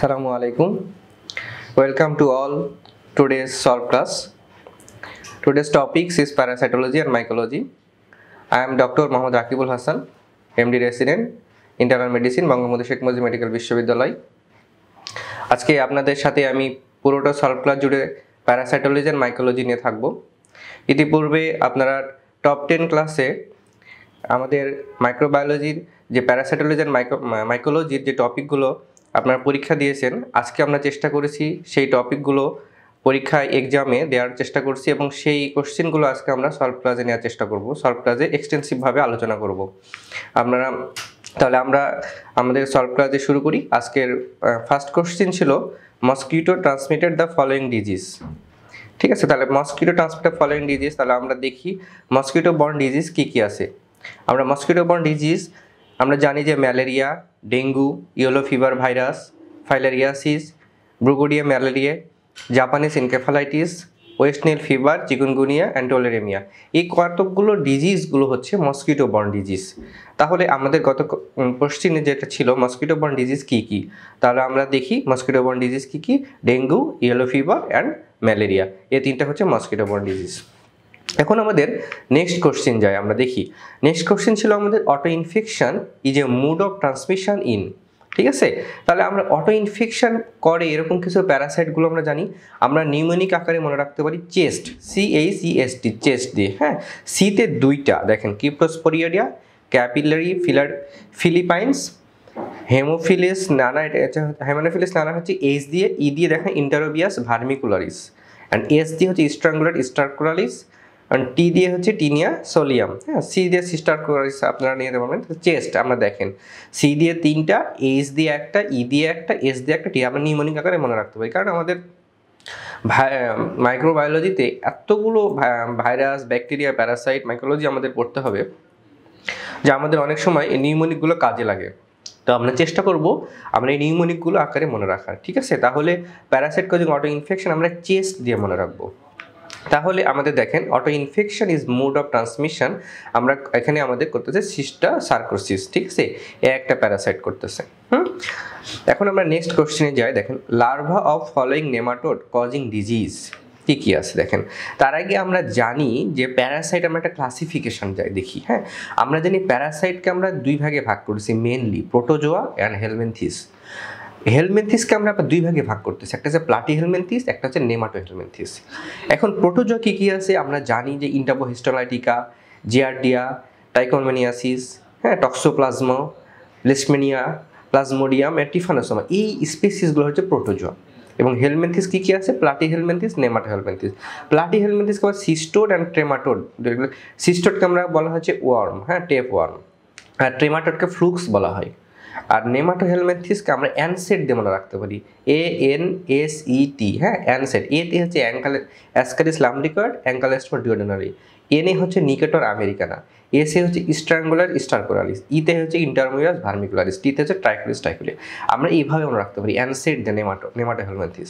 Assalamu alaikum. Welcome to all today's solve class. Today's topics is parasitology and mycology. I am Dr. Mohammad Rakibul Hassan, MD resident, Internal Medicine, Bangabandhu Sheikh Mujib medical বিশ্ববিদ্যালয়। আজকে আপনাদের সাথে আমি পুরোটা solve class জুড়ে parasitology and mycology নিয়ে থাকব। ইতিপূর্বে আপনারা টপ 10 ক্লাসে আমাদের মাইক্রোবায়োলজির যে প্যারাসাইটোলজি এন্ড মাইকোলজির যে টপিকগুলো আপনারা পরীক্ষা দিয়েছেন, আজকে আমরা চেষ্টা করেছি সেই টপিকগুলো পরীক্ষায় এক্সামে দেওয়ার চেষ্টা করছি এবং সেই কোশ্চেনগুলো আজকে আমরা সলভ ক্লাসে নেওয়ার চেষ্টা করব। সলভ ক্লাসে এক্সটেন্সিভভাবে আলোচনা করব। তাহলে আমরা আমাদের সলভ ক্লাসে শুরু করি। আজকের ফার্স্ট কোশ্চেন ছিল mosquito transmitted the following disease. ঠিক আছে, তাহলে মসকিটো ট্রান্সমিটেড ফলোয়িং ডিজিজ, তাহলে আমরা দেখি মসকিটো বর্ন ডিজিজ কী কী আছে। আমরা মসকিটো বর্ন ডিজিজ আমরা জানি যে malaria, dengue, yellow fever virus, filariasis, ব্রুগোডিয়া malaria, Japanese encephalitis, West Nile fever, chikungunya and tularemia, এই কতকগুলো ডিজিজগুলো হচ্ছে মসকিটো বর্ন ডিজিজ। তাহলে আমাদের গত কোশ্চেনে যেটা ছিল মসকিটো বর্ন ডিজিজ কী কী, তাহলে আমরা দেখি মসকিটো বর্ন ডিজিজ কী কী। Dengue, yellow fever and malaria, এই তিনটা হচ্ছে মসকিটো বর্ন ডিজিজ। এখন আমাদের নেক্সট কোশ্চেন যায়, আমরা দেখি। নেক্সট কোশ্চেন ছিল আমাদের auto infection is a mode of transmission in. ঠিক আছে, তাহলে আমরা অটো ইনফেকশন করে এরকম কিছু প্যারাসাইটগুলো আমরা জানি। আমরা নিউমোনিক আকারে মনে রাখতে পারি চেস্ট, CHEST, চেস্ট দিয়ে। হ্যাঁ, সিতে দুইটা দেখেন, ক্রিপ্টোস্পোরিডিয়া, ক্যাপিলারি ফিলিপাইন্স, হেমোফিলিস নানা, এটা হেমোফিলিস নানা হচ্ছে এইচ দিয়ে, ই দিয়ে দেখেন ইন্টারোবিয়াস ভার্মিকুলারিস, অ্যান্ড এস দিয়ে হচ্ছে স্ট্রাঙ্গুলার স্টারকুলারিস, আর টি দিয়ে হচ্ছে টিনিয়া সোলিয়াম। হ্যাঁ, সি দিয়ে সিস্টারকুলারিস আপনারা নিয়ে যেতে পারবেন। চেস্ট আমরা দেখেন সি দিয়ে তিনটা, এইচ দিয়ে একটা, ই দিয়ে একটা, এস দিয়ে একটা, টি আমরা নিউমোনিক আকারে মনে রাখতে পারি। কারণ আমাদের মাইক্রোবায়োলজিতে এতগুলো ভাইরাস, ব্যাকটেরিয়া, প্যারাসাইট, মাইক্রোলজি আমাদের পড়তে হবে যে আমাদের অনেক সময় এই নিউমোনিকগুলো কাজে লাগে। তো আমরা চেষ্টা করব আমরা এই নিউমোনিকগুলো আকারে মনে রাখার। ঠিক আছে, তাহলে প্যারাসাইট কজিং অটো ইনফেকশন আমরা চেস্ট দিয়ে মনে রাখবো। তাহলে আমাদের দেখেন auto infection is mode of transmission, আমরা এখানে আমাদের করতেছে সিস্টা সার্কোসিস। ঠিক আছে, এ একটা প্যারাসাইট করতেছে। এখন আমরা নেক্সট কোশ্চেনে যাই। দেখেন larva of following nematode causing disease কী কী আছে দেখেন। তার আগে আমরা জানি যে প্যারাসাইট আমরা একটা ক্লাসিফিকেশন যাই দেখি। হ্যাঁ, আমরা জানি প্যারাসাইটকে আমরা দুই ভাগে ভাগ করেছি, মেনলি প্রোটোজোয়া অ্যান্ড হেলমিনথিস। হেলমিনথিসকে আমরা দুই ভাগে ভাগ করতেছি, একটা হচ্ছে প্লাটি হেলমিনথিস, একটা হচ্ছে নেমাটো হেলমিনথিস। এখন প্রোটোজোয়া কী কী আছে আমরা জানি যে ইন্টারোহিস্টোলাইটিকা, জিয়ার্ডিয়া, টাইকোনমেনিয়াসিস, হ্যাঁ, টক্সোপ্লাজমা, লিশমেনিয়া, প্লাজমোডিয়াম, টিফানোসোমা, এই স্পিসিসগুলো হচ্ছে প্রোটোজোয়া। এবং হেলমিনথিস কী কী আছে, প্লাটি হেলমিনথিস, নেমাটো হেলমিনথিস। প্লাটি হেলমিনথিসকে আবার সিস্টোড অ্যান্ড ট্রেমাটোড, সিস্টোডকে আমরা বলা হচ্ছে ওয়ার্ম, হ্যাঁ, টেপ ওয়ার্ম, আর ট্রেমাটোডকে ফ্লুক্স বলা হয়। আর নেমাটো হেলমিনথিসকে আমরা অ্যানসেট দিয়ে মনে রাখতে পারি, ANSET। হ্যাঁ, অ্যানসেট। এতে হচ্ছে অ্যাসকারিস লাম্ব্রিকয়েড, অ্যাঙ্কালেস্টোর ডিওডেনারি। এনে হচ্ছে নিকেটর আমেরিকানা, এসে হচ্ছে স্ট্রাঙ্গুলার স্টারকুলারিস, ইতে হচ্ছে ইন্টারমিয়াস ভার্মিকুলারিস, টিতে হচ্ছে ট্রাইকুলিস টাইকুলিয়া। আমরা এইভাবে মনে রাখতে পারি অ্যানসেট দিয়ে নেমাটো হেলমিনথিস।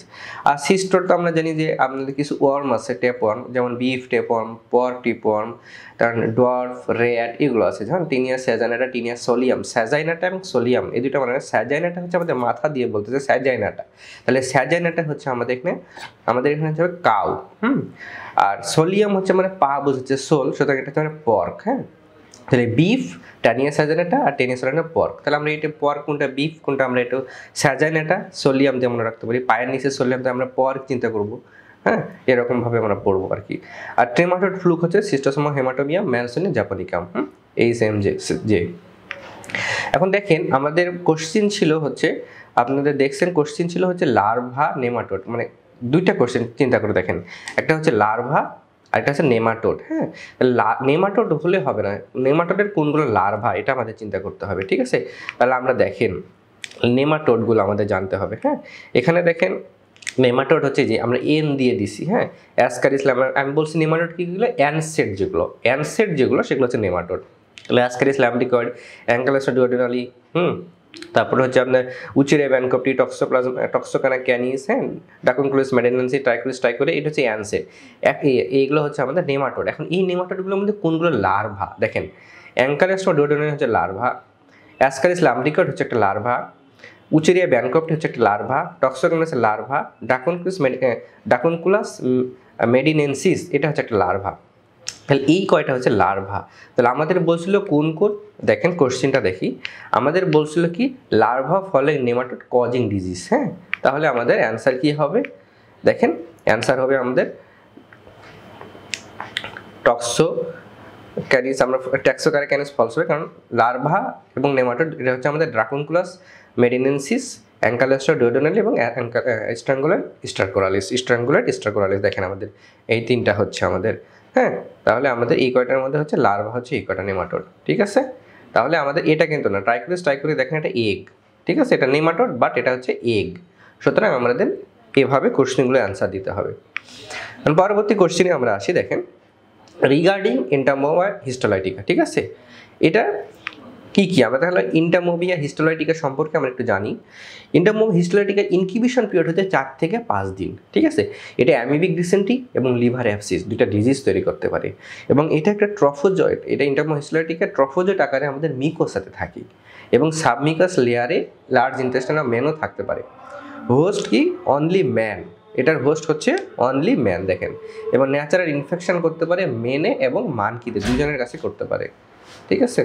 আর সিস্টোর তো আমরা জানি যে আমাদের কিছু ওয়ার্ম আছে, টেপ ওয়ার্ম, যেমন beef tape worm, pork tape worm, তার ডোয়ার্ফ, র্যাট, এগুলো আছে। যেমন taenia saginata, taenia solium, saginata এবং সোলিয়াম, এই দুটো মানে স্যাজাইনাটা হচ্ছে আমাদের মাথা দিয়ে বলতেছে স্যাজাইনাটা, তাহলে স্যাজাইনাটা হচ্ছে আমাদের এখানে হচ্ছে কাউ। আর সোলিয়াম হচ্ছে মানে পা বোঝাচ্ছে সোল, সুতরাং এটা হচ্ছে মানে পর্ক। হ্যাঁ, তাহলে বিফ, টানিয়া স্যাজাইনাটা, আর টেনিয়া সোলিয়ামটা পর্ক। তাহলে আমরা এটা পর্ক কোনটা, বিফ কোনটা, আমরা এটা স্যাজাইনাটা, সোলিয়াম দিয়ে মনে রাখতে পারি। পায়ের নিচে সোলিয়াম দিয়ে আমরা পর্ক চিন্তা করবো। হ্যাঁ, এরকমভাবে আমরা পড়বো আর কি। আর ট্রেমাটোড ফ্লুক হচ্ছে সিস্টোসোমা হেমাটোবিয়াম, ম্যানসোনিয়া জাপানিকাম, HMJ। এখন দেখেন আমাদের কোশ্চিন ছিল হচ্ছে, আপনাদের দেখছেন কোশ্চিন ছিল হচ্ছে লার্ভা নেমাটোড, মানে দুইটা কোশ্চেন চিন্তা করে দেখেন, একটা হচ্ছে লার্ভা আর একটা হচ্ছে নেমাটোড। হ্যাঁ, নেমাটোড হলে হবে না, নেমাটোডের কোনগুলো লার্ভা এটা আমাদের চিন্তা করতে হবে। ঠিক আছে, তাহলে আমরা দেখেন নেমাটোডগুলো আমাদের জানতে হবে। হ্যাঁ, এখানে দেখেন নেমাটোড হচ্ছে যে আমরা এন দিয়ে দিছি। হ্যাঁ, অ্যাসকারিস, আমি বলছি নেমাটোড কীগুলো, অ্যানসেট যেগুলো সেগুলো হচ্ছে নেমাটোড। তাহলে অ্যাসকারিস ল্যাম্ব্রিকয়েড, অ্যাঙ্কালেস্টোর ডিওডেনালি, তারপরে হচ্ছে আপনার উচিরে ব্যানকপটি, টক্সোকানা ক্যানিস, হ্যাঁ, ডাকুনকুলিস মেডেনেন্সি, ট্রাইকুলিস টাইকুলে, এটা হচ্ছে অ্যানসেট। এইগুলো হচ্ছে আমাদের নেমাটোড। এখন এই নেমাটোডগুলোর মধ্যে কোনগুলো লার্ভা দেখেন, অ্যাঙ্কালেস্টোর ডিওডেনালি হচ্ছে লার্ভা, অ্যাসকারিস ল্যাম্ব্রিকয়েড হচ্ছে একটা লার্ভা, উচেরিয়া ব্যানক্রফট হচ্ছে একটা লার্ভা, টক্সোগনাস লার্ভা, ডাকুনকুলাস মেডিনেন্সিস এটা হচ্ছে একটা লার্ভা। তাহলে এই কয়টা হচ্ছে লার্ভা। তাহলে আমাদের বলছিল কোন কোন, দেখেন কোশ্চেনটা দেখি, আমাদের বলছিল কি লার্ভা ফলে নেমাটোড কজিং ডিজিজ। হ্যাঁ, তাহলে আমাদের অ্যান্সার কি হবে, দেখেন অ্যান্সার হবে আমাদের টক্সোক্যানিস, আমরা ট্যাক্সোক্যানিস ফলস হবে, কারণ লার্ভা এবং নেমাটোড এটা হচ্ছে আমাদের ড্রাকুনকুলাস মেডিনেন্সিস, অ্যাঙ্কালোস্টা ডুওডেনালি এবং স্ট্রাঙ্গুলার, দেখেন আমাদের এই তিনটা হচ্ছে আমাদের। হ্যাঁ, তাহলে আমাদের এই কয়টার মধ্যে হচ্ছে লার্ভা হচ্ছে এই কয়টা নেমাটোড, ঠিক আছে। তাহলে আমাদের এটা কিন্তু না, ট্রাইকোরিস দেখেন এটা এগ, ঠিক আছে, এটা নেমাটোড বাট এটা হচ্ছে এগ। সুতরাং আমাদের এভাবে কোশ্চেনগুলো অ্যান্সার দিতে হবে। পরবর্তী কোশ্চেনে আমরা আসি, দেখেন রিগার্ডিং এন্টামোবা হিস্টোলাইটিকা, ঠিক আছে, এটা কি কি আমরা তাহলে ইন্টামোবিয়া হিস্টোলাইটিকা সম্পর্কে আমরা একটু জানি। ইন্টামোবা হিস্টোলাইটিকা ইনকিউবেশন পিরিয়ড হচ্ছে 4 থেকে 5 দিন, ঠিক আছে। এটা অ্যামিবিক ডিসেন্ট্রি এবং লিভার অ্যাবসিস দুইটা ডিজিজ তৈরি করতে পারে, এবং এটা একটা ট্রফোজয়েড, এটা ইন্টামোবা হিস্টোলাইটিকা ট্রফোজয়েড আকারে আমাদের মিকোসাতে থাকে, এবং সাবমিকাস লেয়ারে লার্জ ইন্টেস্টাইনাল ম্যানও থাকতে পারে। হোস্ট কি অনলি ম্যান, এটার হোস্ট হচ্ছে অনলি ম্যান, দেখেন, এবং ন্যাচারাল ইনফেকশন করতে পারে মেনে এবং মানকিতে দুজনের কাছে করতে পারে, ঠিক আছে।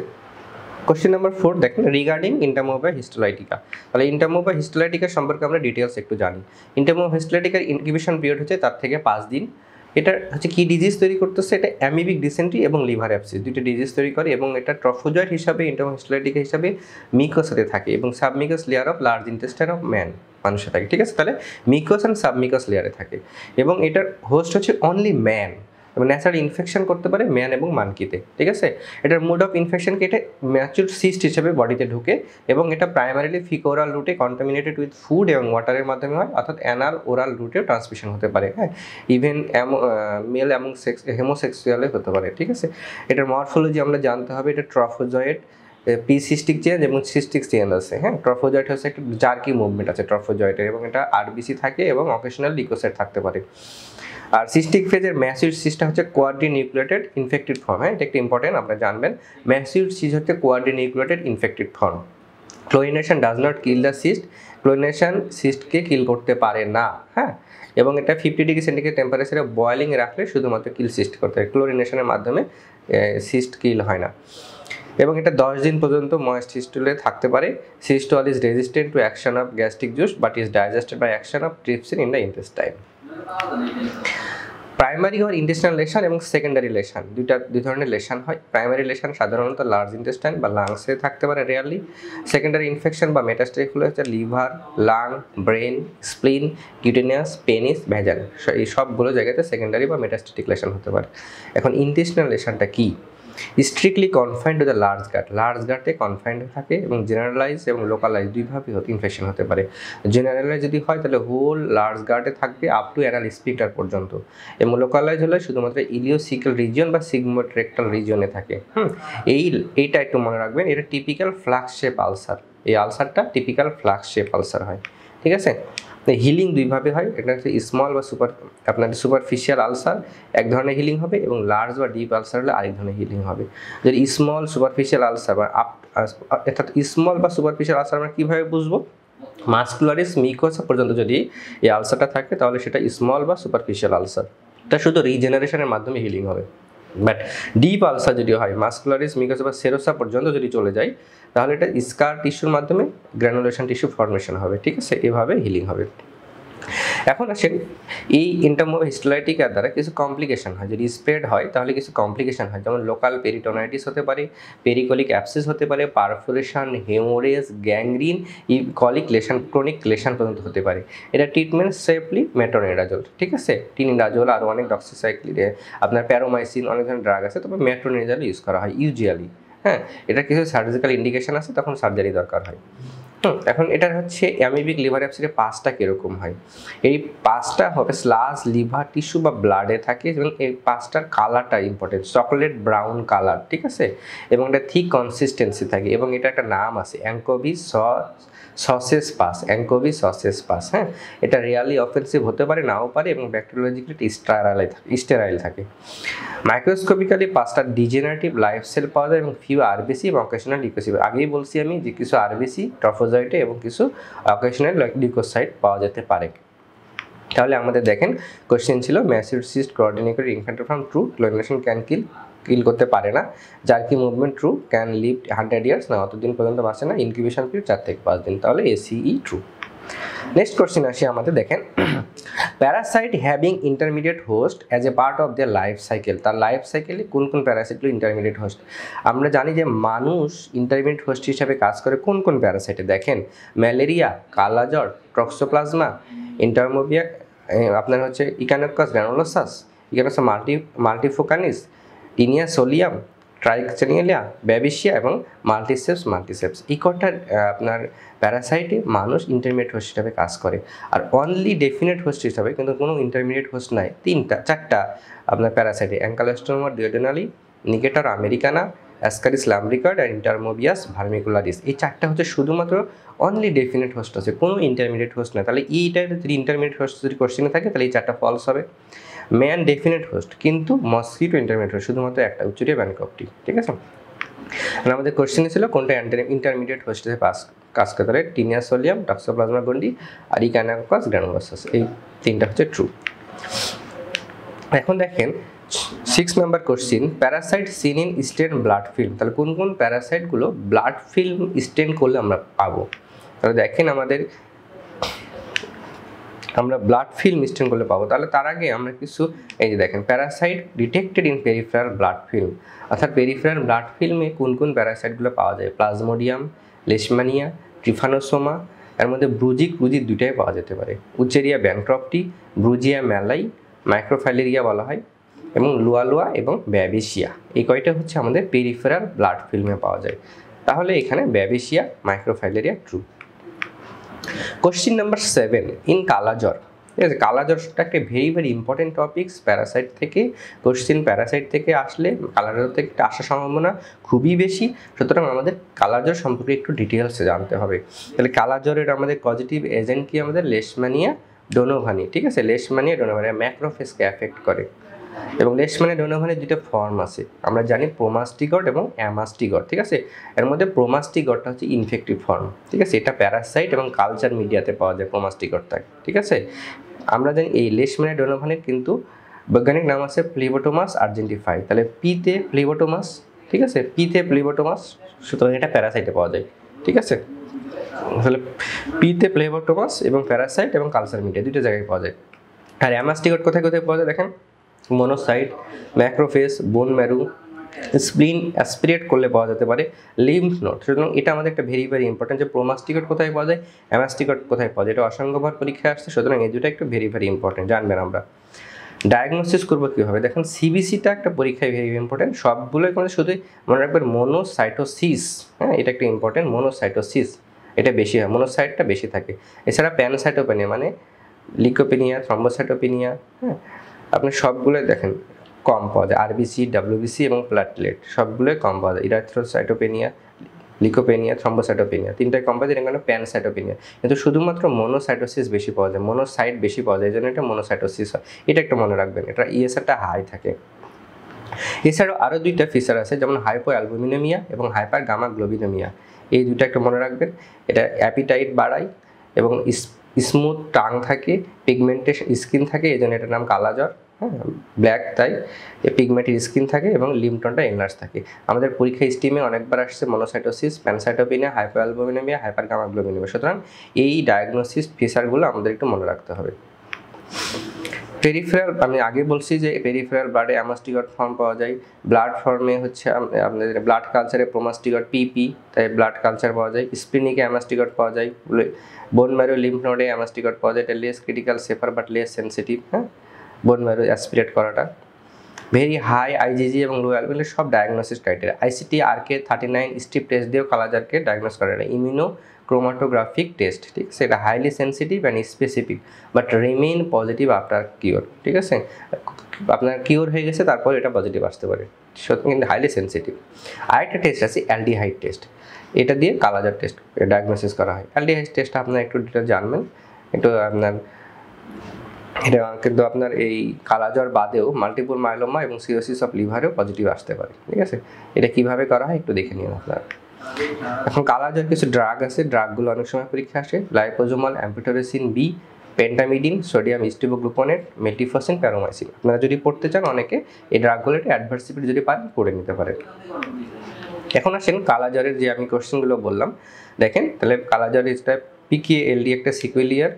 কোশ্চেন নাম্বার 4 দেখেন রিগার্ডিং ইন্টামোবা হিস্টোলাইটিকা। তাহলে ইন্টামোবা হিস্টোলাইটিকা সম্পর্কে আমরা ডিটেলস একটু জানি। ইন্টামোবা হিস্টোলাইটিকার ইনকিউবেশন পিরিয়ড হচ্ছে 4 থেকে 5 দিন। এটা হচ্ছে কি ডিজিজ তৈরি করতেছে, এটা অ্যামিবিক ডিসেন্ট্রি এবং লিভার অ্যাবসিস দুইটা ডিজিজ তৈরি করে, এবং এটা ট্রফোজয়েড হিসাবে ইন্টামোবা হিস্টোলাইটিকা হিসাবে মিকোসাতে থাকে, এবং submucous layer of large intestine of man মানুষে থাকে, ঠিক আছে। তাহলে মিকোস অ্যান্ড সাবমিকাস লেয়ারে থাকে, এবং এটার হোস্ট হচ্ছে অনলি ম্যান, এবং ন্যাচারাল ইনফেকশন করতে পারে ম্যান এবং মানকিতে, ঠিক আছে। এটার মোড অফ ইনফেকশনকে এটা ম্যাচিউর সিস্ট হিসেবে বডিতে ঢুকে, এবং এটা প্রাইমারিলি ফিকোরাল রুটে কন্টামিনেটেড উইথ ফুড এবং ওয়াটারের মাধ্যমে হয়, অর্থাৎ অ্যানাল ওরাল রুটেও ট্রান্সমিশন হতে পারে। হ্যাঁ, ইভেন মেল এবং হেমোসেক্সুয়ালে হতে পারে, ঠিক আছে। এটার মরফোলজি আমরা জানতে হবে, এটা ট্রফোজয়েড, প্রিসিস্টিক চেঞ্জ এবং সিস্টিক চেঞ্জ আছে। হ্যাঁ, ট্রফোজয়েড হচ্ছে একটা জার্কি মুভমেন্ট আছে ট্রফোজয়েডের, এবং এটা আরবিসি থাকে এবং অকেশনাল লিকোসাইট থাকতে পারে। আর সিস্টিক ফেজের ম্যাসিউড সিস্টটা হচ্ছে কোয়াড্রিনিউক্লিয়েটেড ইনফেক্টেড ফর্ম। হ্যাঁ, এটা একটা ইম্পর্টেন্ট, আপনারা জানবেন। ম্যাসিউড সিস্ট হচ্ছে quadrinucleated infected form. Chlorination does not kill the cyst, chlorination সিস্টকে কিল করতে পারে না। হ্যাঁ, এবং এটা 50 ডিগ্রি সেন্টিগ্রেড টেম্পারেচারে বয়েলিং রাখলে শুধুমাত্র কিল সিস্ট করতে হয়, ক্লোরিনেশনের মাধ্যমে সিস্ট কিল হয় না। এবং এটা 10 দিন পর্যন্ত ময়েস্ট হিস্টুলে থাকতে পারে। Cyst is resistant to action of gastric juice but is digested by action of trypsin in the intestine. Primary হয় ইন্টেস্টাইনাল লেশন এবং সেকেন্ডারি লেশন, দুই ধরনের লেশন হয়। প্রাইমারি লেশন সাধারণত লার্জ ইন্টেস্টাইন বা লাংসে থাকতে পারে রেয়ারলি। সেকেন্ডারি ইনফেকশন বা মেটাস্টেটিক হলে হচ্ছে liver, lung, brain, spleen, cutaneous, penis, vaginal, এই সবগুলো জায়গাতে সেকেন্ডারি বা মেটাস্টেটিক লেশন হতে পারে। এখন ইন্টেস্টাইনাল লেশনটা কি? Strictly confined to the large গাটে কনফাইন্ড থাকে, এবং জেনারেলাইজ এবং লোকালাইজ দুইভাবে ইনফেকশন হতে পারে। জেনারেলাইজ যদি হয় তাহলে হোল লার্জ গাটে থাকবে আপ টু অ্যানাল স্পিকটার পর্যন্ত, এবং লোকালাইজ হলে শুধুমাত্র ইলিওসিক্যাল রিজিয়ন বা সিগমোট্রেক্টাল রিজিয়নে থাকে। এইটা একটু মনে রাখবেন, এটা টিপিক্যাল ফ্লাক্স শেপ আলসার, এই আলসারটা টিপিক্যাল ফ্লাক্স শেপ আলসার হয়, ঠিক আছে। হিলিং দুইভাবে হয়, এটা হচ্ছে স্মল বা সুপারফিশিয়াল আলসার এক ধরনের হিলিং হবে, এবং লার্জ বা ডিপ আলসার হলে আরেক ধরনের হিলিং হবে। যদি স্মল সুপারফিশিয়াল আলসার বা অর্থাৎ স্মল বা সুপারফিশিয়াল আলসার আমরা কীভাবে বুঝবো? মাস্কুলারিস মিকোসা পর্যন্ত যদি এই আলসারটা থাকে তাহলে সেটা স্মল বা সুপারফিশিয়াল আলসার, এটা শুধু রিজেনারেশনের মাধ্যমে হিলিং হবে। বাট ডিপ আলসার যদি হয়, মাস্কুলারিস মিকোসা বা সেরোসা পর্যন্ত যদি চলে যায়, তাহলে এটা স্কার টিস্যুর মাধ্যমে গ্র্যানুলেশন টিস্যু ফর্মেশন হবে, ঠিক আছে, এভাবে হিলিং হবে। এখন আসেন এই ইন্টারমোবা হিস্টোলাইটিকার দ্বারা কিছু কমপ্লিকেশন হয়, যদি স্প্রেড হয় তাহলে কিছু কমপ্লিকেশন হয়, যেমন লোকাল পেরিটোনাইটিস হতে পারে, পেরিকলিক অ্যাবসেস হতে পারে, perforation, haemorrhage, gangrene, colic lesion, chronic lesion পর্যন্ত হতে পারে। এটা ট্রিটমেন্ট সেফলি মেট্রোনিডাজোল, ঠিক আছে, টিনিডাজোল আর অনেক ডক্সিসাইক্লিন, আপনার প্যারোমাইসিন, অনেক ধরনের ড্রাগ আছে, তবে মেট্রোনিডাজোল ইউজ করা হয় ইউজুয়ালি। হ্যাঁ, এটা কিছু সার্জিক্যাল ইন্ডিকেশন আছে, তখন সার্জারি দরকার হয়। এখন এটার হচ্ছে অ্যামিবিক লিভার অ্যাবসিসে 5টা কীরকম হয়? এই 5টা হবে স্লাস লিভার টিস্যু বা ব্লাডে থাকে, এবং এই 5টার কালারটা ইম্পর্টেন্ট, চকলেট ব্রাউন কালার, ঠিক আছে, এবং এটা থিক কনসিস্টেন্সি থাকে, এবং এটা একটা নাম আছে anchovy sauce pus, anchovy sauce pus. হ্যাঁ, এটা রিয়ালি অফেন্সিভ হতে পারে, নাও পারে, এবং ব্যাকটেরিওলজিক্যালি স্টেরাইল থাকে। মাইক্রোস্কোপিক্যালি পাঁচটা ডিজেনারেটিভ লাইফ সেল পাওয়া যায় এবং ফিউ আরবিসি এবং অকেশনাল লিউকোসাইট। আগেই বলছি আমি যে কিছু আরবিসি ট্রফোজয়েটে এবং কিছু অকেশনাল লিউকোসাইট পাওয়া যেতে পারে। তাহলে আমাদের দেখেন কোশ্চেন ছিল massive cyst coordinated infantile true, chlorination can kill করতে পারে না। Jerky movement true, can live 100 years, না অতদিন পর্যন্ত বাঁচে না। ইনকিউবেশন পিরিয়ড 4 থেকে 5 দিন, তাহলে এসিই ট্রু। নেক্সট কোশ্চেন আসি আমাদের, দেখেন Parasite having intermediate host as a part of their life cycle. তার লাইফ সাইকেলে কোন কোন প্যারাসাইটগুলো ইন্টারমিডিয়েট হোস্ট? আমরা জানি যে মানুষ ইন্টারমিডিয়েট হোস্ট হিসাবে কাজ করে কোন কোন প্যারাসাইটে, দেখেন ম্যালেরিয়া, কালাজ্বর, টক্সোপ্লাজমা, ইন্টারমোবিয়া, আপনার হচ্ছে ইকানোকাস গ্রানুলোসাস, ইকানোকাস মাল্টিফোকানিস, টিনিয়া সোলিয়াম, ট্রাইকচেনিয়েলিয়া, ব্যাবিসিয়া এবং মাল্টিসেপস। এই কটার আপনার প্যারাসাইটে মানুষ ইন্টারমিডিয়েট হোস্ট হিসাবে কাজ করে। আর অনলি ডেফিনেট হোস্ট হিসাবে কিন্তু কোনো ইন্টারমিডিয়েট হোস্ট নাই, চারটা আপনার প্যারাসাইটে, অ্যাঙ্কালোস্টোমা ডিওডেনালি, নিকেটার আমেরিকানা, অ্যাসকারিস লাম্ব্রিকার্ড আর ইন্টারমোবিয়াস ভার্মিকুলারিস। এই চারটা হচ্ছে শুধুমাত্র অনলি ডেফিনেট হোস্ট আছে, কোনো ইন্টারমিডিয়েট হোস্ট না। তাহলে এইটার যদি ইন্টারমিডিয়েট হোস্ট যদি কোশ্চেনে থাকে তাহলে এই চারটা ফলস হবে। ম্যান ডেফিনেট হোস্ট, কিন্তু মসকিটো ইন্টারমিডিয়েট হোস্ট, শুধুমাত্র একটা, উচ্চরিয়া ব্যানকপটি। ঠিক আছে, আর আমাদের কোশ্চেনে ছিল কোনটা ইন্টারমিডিয়েট হোস্ট হিসেবে কাজ করতে পারে, টিনিয়া সোলিয়াম, টক্সোপ্লাজমা গন্ডি আর ইকানোকাস গ্রানুলোসাস। এই তিনটা হচ্ছে ট্রু। এখন দেখেন 6 number question, parasite seen in stain blood film. তাহলে কোন কোন প্যারাসাইটগুলো ব্লাড ফিল্ম স্টেন করলে আমরা পাবো? তাহলে দেখেন আমরা ব্লাড ফিল্ম স্টেন করলে পাবো। তাহলে তার আগে আমরা কিছু, এই যে দেখেন Parasite detected in peripheral blood film, অর্থাৎ পেরিফেরাল ব্লাড ফিল্মে কোন কোন প্যারাসাইটগুলো পাওয়া যায়, প্লাজমোডিয়াম, লেশমানিয়া, ট্রিফানোসোমা, এর মধ্যে ব্রুজি দুটাই পাওয়া যেতে পারে, উচেরিয়া ব্যানক্রফটি, ব্রুজিয়া ম্যালাই, মাইক্রোফাইলেরিয়া বলা হয়, এবং লুয়ালুয়া এবং ব্যাবিসিয়া। এই কয়টা হচ্ছে আমাদের পেরিফেরাল ব্লাড ফিল্মে পাওয়া যায়। তাহলে এখানে babesia, microfilaria true. Question number 7, in কালাজ্বর। ঠিক আছে, কালাজ্বরটা একটা ভেরি ইম্পর্টেন্ট টপিকস। প্যারাসাইট থেকে কোশ্চিন, প্যারাসাইট থেকে আসলে কালাজ্বর থেকে আসার সম্ভাবনা খুবই বেশি। সুতরাং আমাদের কালাজ্বর সম্পর্কে একটু ডিটেলসে জানতে হবে। তাহলে কালাজ্বরের আমাদের পজিটিভ এজেন্ট কি, আমাদের লেশমানিয়া ডোনোভানি। ঠিক আছে, লেশমানিয়া ডোনোভানি ম্যাক্রোফেজকে অ্যাফেক্ট করে, এবং লেশমানিয়া ডোনোভানির দুটো ফর্ম আছে, আমরা জানি প্রোমাস্টিগট এবং অ্যামাস্টিগট। ঠিক আছে, এর মধ্যে প্রোমাস্টিগটটা হচ্ছে ইনফেক্টিভ ফর্ম। ঠিক আছে, এটা প্যারাসাইট এবং কালচার মিডিয়াতে পাওয়া যায় প্রোমাস্টিগটটা। ঠিক আছে, আমরা জানি এই লেশমানিয়া ডোনোভানির কিন্তু বৈজ্ঞানিক নাম আছে ফ্লেবোটোমাস আর্জেন্টিফাই। তাহলে পিতে ফ্লেবোটোমাস, ঠিক আছে, পিতে ফ্লেবোটোমাস, সুতরাং এটা প্যারাসাইটে পাওয়া যায়। ঠিক আছে, তাহলে পিতে ফ্লেবোটোমাস এবং প্যারাসাইট এবং কালচার মিডিয়া দুটো জায়গায় পাওয়া যায়। আর অ্যামাস্টিগট কোথায় কোথায় পাওয়া যায় দেখেন, মনোসাইট, ম্যাক্রোফেজ, বোন ম্যারু, স্প্লিন অ্যাসপিরেট করলে পাওয়া যেতে পারে, লিম্ফ নোড। সুতরাং এটা আমাদের একটা ভেরি ইম্পর্টেন্ট যে প্রোমাস্টিগট কোথায় পাওয়া যায়, অ্যামাস্টিগট কোথায় পাওয়া যায়, এটা অসংখ্যবার পরীক্ষায় আসছে। সুতরাং এই দুটো একটু ভেরি ইম্পর্টেন্ট, জানবেন। আমরা ডায়াগনোসিস করবো কীভাবে, দেখেন সিবিসিটা একটা পরীক্ষায় ভেরি ইম্পর্টেন্ট। সবগুলোই মানে শুধু মনে রাখবেন মোনোসাইটোসিস। হ্যাঁ, এটা একটা ইম্পর্টেন্ট, মোনোসাইটোসিস এটা বেশি হয়, মোনোসাইটটা বেশি থাকে। এছাড়া প্যানসাইটোপেনিয়া মানে লিকোপেনিয়া, থ্রম্বোসাইটোপেনিয়া, হ্যাঁ আপনি সবগুলোই দেখেন কম পাওয়া যায়, আরবিসি, ডাব্লিউবিসি এবং প্ল্যাটলেট সবগুলোই কম পাওয়া যায়। ইরাথ্রোসাইটোপেনিয়া, লিকোপেনিয়া, থ্রম্বোসাইটোপেনিয়া তিনটাই কম পাওয়া যায়, এখানে প্যানসাইটোপেনিয়া। কিন্তু শুধুমাত্র মোনোসাইটোসিস বেশি পাওয়া যায়, মোনোসাইট বেশি পাওয়া যায়, এই জন্য এটা মোনোসাইটোসিস হয়। এটা একটা মনে রাখবেন, এটা ইএসআরটা হাই থাকে। এছাড়াও আরও দুইটা ফিচার আছে, যেমন হাইপো অ্যালবুমিনেমিয়া এবং হাইপার গামা গ্লোবিনেমিয়া। এই দুইটা একটা মনে রাখবেন। এটা অ্যাপিটাইট বাড়ায় এবং স্মুথ টাং থাকে, পিগমেন্টেশন স্কিন থাকে, এই জন্য এটার নাম কালাজ্বর। হ্যাঁ, ব্ল্যাক তাই পিগমেন্টেড স্কিন থাকে এবং লিম্ফটনটা এনলার্জ থাকে। আমাদের পরীক্ষা স্টিমে অনেকবার আসছে মোনোসাইটোসিস, প্যানসাইটোপেনিয়া, হাইপোঅ্যালবুমিনেমিয়া, হাইপার গামা গ্লোবিনেমিয়া। সুতরাং এই ডায়াগনোসিস ফিচারগুলো আমাদের একটু মনে রাখতে হবে। পেরিফেরাল, আমি আগে বলছি যে পেরিফেরাল ব্লাডে অ্যামাস্টিগট ফর্ম পাওয়া যায়, ব্লাড ফর্মে হচ্ছে আপনাদের ব্লাড কালচারে প্রোমাস্টিগট পিপি, তাই ব্লাড কালচার পাওয়া যায়। স্প্লিনিকে অ্যামাস্টিগট পাওয়া যায়, বোন ম্যারো লিম্ফ নোডে অ্যামাস্টিগট পাওয়া যায়, এটা less critical, safer but less sensitive. হ্যাঁ, বোন ম্যারো অ্যাসপিরেট করাটা ভেরি হাই আইজিজি এবং লো অ্যালবুমিন সব diagnosis criteria. ICT RK39 strip test দিয়েও কালাজ্বরকে ডায়াগনোস করা যায়, ইমিউনো ক্রোমাটোগ্রাফিক টেস্ট। ঠিক আছে, এটা highly sensitive and specific but remain positive after cure. ঠিক আছে, আপনার কিওর হয়ে গেছে তারপর এটা পজিটিভ আসতে পারে, সুতরাং কিন্তু হাইলি সেন্সিটিভ। আরেকটা টেস্ট আছে অ্যালডিহাইড টেস্ট। এটা দিয়ে কালাজার টেস্ট ডায়াগনোসিস করা হয়। অ্যালডিহাইড টেস্ট আপনারা একটু ডিটেল জানবেন, একটু আপনার এটা কিন্তু আপনার এই কালাজ্বর বাদেও মাল্টিপল মাইলোমা এবং সিরোসিস অফ লিভারেও পজিটিভ আসতে পারে, ঠিক আছে। এটা কিভাবে করা হয় একটু দেখে নিন আপনারা। এখন কালাজ্বর কিছু ড্রাগ আছে, ড্রাগগুলো অনেক সময় পরীক্ষা আসে। Liposomal amphotericin B, pentamidine, sodium stibogluconate, miltefosine, paromomycin. আপনারা যদি পড়তে চান অনেকে এই ড্রাগগুলো একটু অ্যাডভার্সিটি যদি পারেন পড়ে নিতে পারেন। এখন আসেন কালাজ্বরের যে আমি কোশ্চেনগুলো বললাম, দেখেন তাহলে কালাজ্বর এটা পিকেএলডি একটা সিকুয়েলিয়ার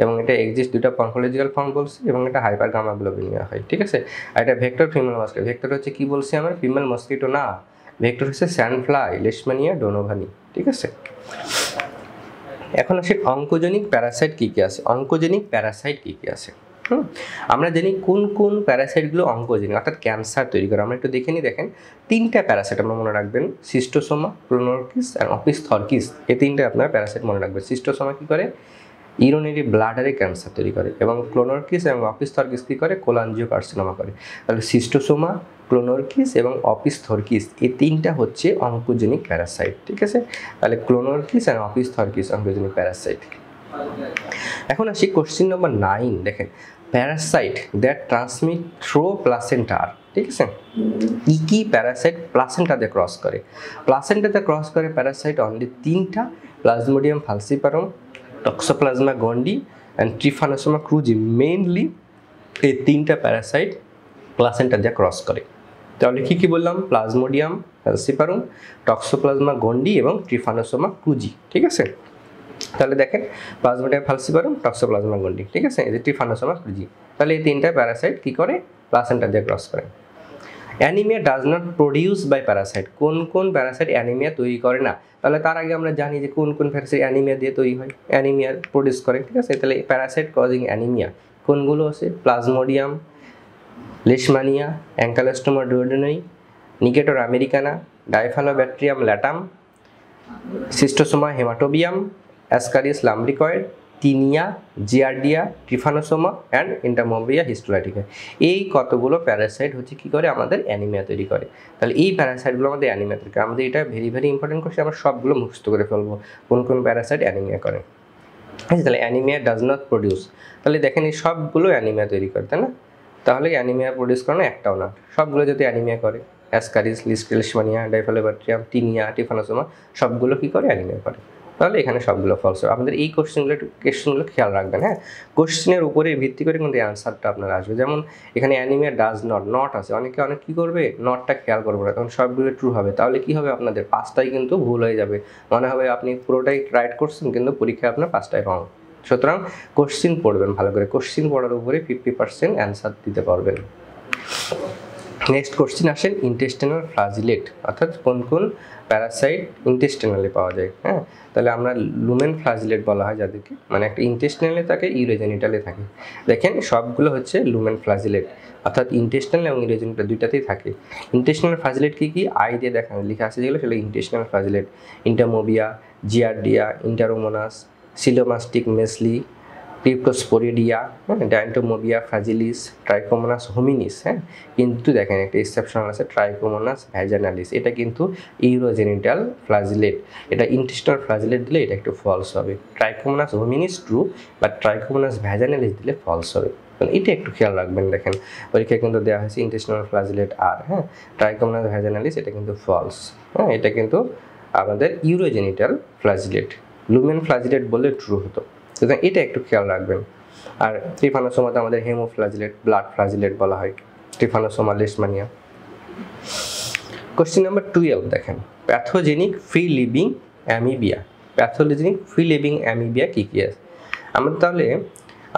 এবং এটা এক্সিস্ট দুটো মরফোলজিক্যাল ফর্ম বলছি এবং এটা হাইপার গামা গ্লোবিনিয়া হয়, ঠিক আছে। আর এটা ভেক্টর ফিমেল মস্কিটো, ভেক্টর হচ্ছে কি বলছি আমরা, ফিমেল মস্কিটো না, ভেক্টর হচ্ছে স্যান্ডফ্লাই, লেশমানিয়া, ডোনোভানি, ঠিক আছে। এখন আসে অঙ্কোজেনিক প্যারাসাইট কী কী আছে, অঙ্কোজেনিক প্যারাসাইট কী কী আছে। আমরা জানি কোন কোন প্যারাসাইটগুলো অঙ্কোজেনিক অর্থাৎ ক্যান্সার তৈরি করে। আমরা একটু দেখে নিই, দেখেন তিনটা প্যারাসাইট আমরা মনে রাখবেন, সিস্টোসোমা, ক্লোনোরকিস আর অপিস্থর্কিস। এই তিনটা আপনার প্যারাসাইট মনে রাখবেন। সিস্টোসোমা কী করে, ইউরিনারি ব্লাডারে ক্যান্সার তৈরি করে এবং ক্লোনোরকিস এবং অপিস্থর্কিস কী করে, কোলাঞ্জিওকার্সিনোমা করে। তাহলে সিস্টোসোমা, ক্লোনোরকিস এবং অপিস্থর্কিস এই তিনটা হচ্ছে অঙ্কোজেনিক প্যারাসাইট, ঠিক আছে। তাহলে ক্লোনোরকিস আর অপিস্থর্কিস অঙ্কোজেনিক প্যারাসাইট। এখন আসি কোশ্চেন নম্বর 9, দেখেন parasite that transmit through placenta, ঠিক আছে। কি প্যারাসাইট প্লাসেন্টা দিয়ে ক্রস করে, প্লাসেন্টাতে ক্রস করে প্যারাসাইট অনলি তিনটা, plasmodium falciparum, toxoplasma gondii and trypanosoma cruzi. Mainly এই তিনটা প্যারাসাইট প্লাসেন্টা দিয়ে ক্রস করে। তাহলে কী কী বললাম, প্লাজমোডিয়াম ফালসিপারম, টক্সোপ্লাজমা গন্ডি এবং ট্রিফানোসোমা ক্রুজি, ঠিক আছে। তাহলে দেখেন প্লাজমোডিয়াম ফালসিপারম, টক্সোপ্লাজমা গন্ডি, ঠিক আছে, এই যে ট্রিফানোসোমা ক্রুজি। তাহলে এই তিনটা প্যারাসাইট কী করে, প্লাসেন্টা দিয়ে ক্রস করে। Anaemia does not produce by parasite, কোন কোন প্যারাসাইট অ্যানিমিয়া তৈরি করে না। তাহলে তার আগে আমরা জানি যে কোন কোন প্যারাসাইট অ্যানিমিয়া দিয়ে তৈরি হয়, অ্যানিমিয়া প্রডিউস করে, ঠিক আছে। তাহলে প্যারাসাইট কজিং অ্যানিমিয়া কোনগুলো আছে, plasmodium, লেশমানিয়া, ancylostoma duodenale, necator americanus, diphyllobothrium latum, সিস্টোসোমা haematobium, ascaris lumbricoides, tinea, giardia, trypanosoma and entamoeba histolytica. এই কতগুলো প্যারাসাইট হচ্ছে কী করে, আমাদের অ্যানিমিয়া তৈরি করে। তাহলে এই প্যারাসাইটগুলো আমাদের অ্যানিমিয়া তৈরি করে। আমাদের এটা ভেরি ভেরি ইম্পর্টেন্ট কোশ্চেন, আমরা সবগুলো মুখস্থ করে ফেলবো কোন কোন প্যারাসাইট অ্যানিমিয়া করে। আচ্ছা, তাহলে অ্যানিমিয়া ডাজ নট প্রডিউস, তাহলে দেখেন এই সবগুলো অ্যানিমিয়া তৈরি করে, তাই না। তাহলে অ্যানিমিয়া প্রডিউস করে না একটাও না, সবগুলো যদি অ্যানিমিয়া করে, অ্যাসকারিস, লিস্টেলশমানিয়া, ডাইফালোব্যাক্টেরিয়াম, টিনিয়া, ট্রিফানোসোমা সবগুলো কী করে, অ্যানিমিয়া করে। তাহলে এখানে সবগুলো ফলস। আপনাদের এই কোশ্চেনগুলো খেয়াল রাখবেন, হ্যাঁ। কোশ্চেনের উপরে ভিত্তি করে কিন্তু অ্যান্সারটা আপনার আসবে। যেমন এখানে অ্যানিমিয়া ডাজ নট আছে, অনেকে অনেক কী করবে, নটটা খেয়াল করবে না, তখন সবগুলো ট্রু হবে। তাহলে কী হবে, আপনাদের 5টাই কিন্তু ভুল হয়ে যাবে, মনে হবে আপনি পুরোটাই রাইট করছেন কিন্তু পরীক্ষায় আপনার 5টাই রং। সুতরাং কোশ্চেন পড়বেন ভালো করে, কোশ্চেন পড়ার উপরে 50% অ্যান্সার দিতে পারবেন। নেক্সট কোশ্চেন আসেন ইন্টেস্টিনাল ফ্লাজিলেট, অর্থাৎ কোন কোন প্যারাসাইট ইন্টেস্টিনালে পাওয়া যায়, হ্যাঁ। তাহলে আমরা লুমেন ফ্লাজিলেট বলা হয় যাদেরকে, মানে একটা ইন্টেস্টিনালে থাকে, ইউরোজেনিটালে থাকে। দেখেন সবগুলো হচ্ছে লুমেন ফ্লাজিলেট, অর্থাৎ ইন্টেস্টিনাল এবং ইউরোজেনিটাল দুইটাতেই থাকে। ইন্টেস্টিনাল ফ্লাজিলেট কী কী আই দিয়ে লেখা আছে যেগুলো, সেগুলো ইন্টেস্টিনাল ফ্লাজিলেট, ইন্টামোবিয়া, জিয়ার্ডিয়া, ইন্টারোমোনাস, সিলোমাস্টিক মেসলি, ক্রিপ্টোস্পোরিডিয়া, ডায়ান্টোমোবিয়া ফ্রাজিলিস, ট্রাইকোমোনাস হোমিনিস, হ্যাঁ। কিন্তু দেখেন একটা এক্সেপশনাল আছে, ট্রাইকোমোনাস ভ্যাজানালিস, এটা কিন্তু ইউরোজেনিটাল ফ্লাজিলেট। এটা ইন্টেস্টিনাল ফ্লাজিলেট দিলে এটা একটু ফলস হবে। Trichomonas hominis true, but Trichomonas ভ্যাজানালিস দিলে ফলস হবে। এটা একটু খেয়াল রাখবেন। দেখেন পরীক্ষায় কিন্তু দেওয়া হয়েছে ইন্টেস্টিনাল ফ্লাজিলেট আর, হ্যাঁ, ট্রাইকোমোনাস ভ্যাজানালিস এটা কিন্তু ফলস, হ্যাঁ। এটা কিন্তু আমাদের ইউরোজেনিটাল ফ্লাজিলেট, লুমেন ফ্লাজিলেট বললে ট্রু হতো। সুতরাং এটা একটু খেয়াল রাখবেন। আর ট্রিফানোসোমাতে আমাদের হেমোফ্লাজিলেট, ব্লাড ফ্লাজিলেট বলা হয়, ট্রিফানোসোমা লেশমানিয়া। কোশ্চেন নাম্বার 12 দেখেন pathogenic free living amoeba, pathogenic free living amoeba কী কী আছে। তাহলে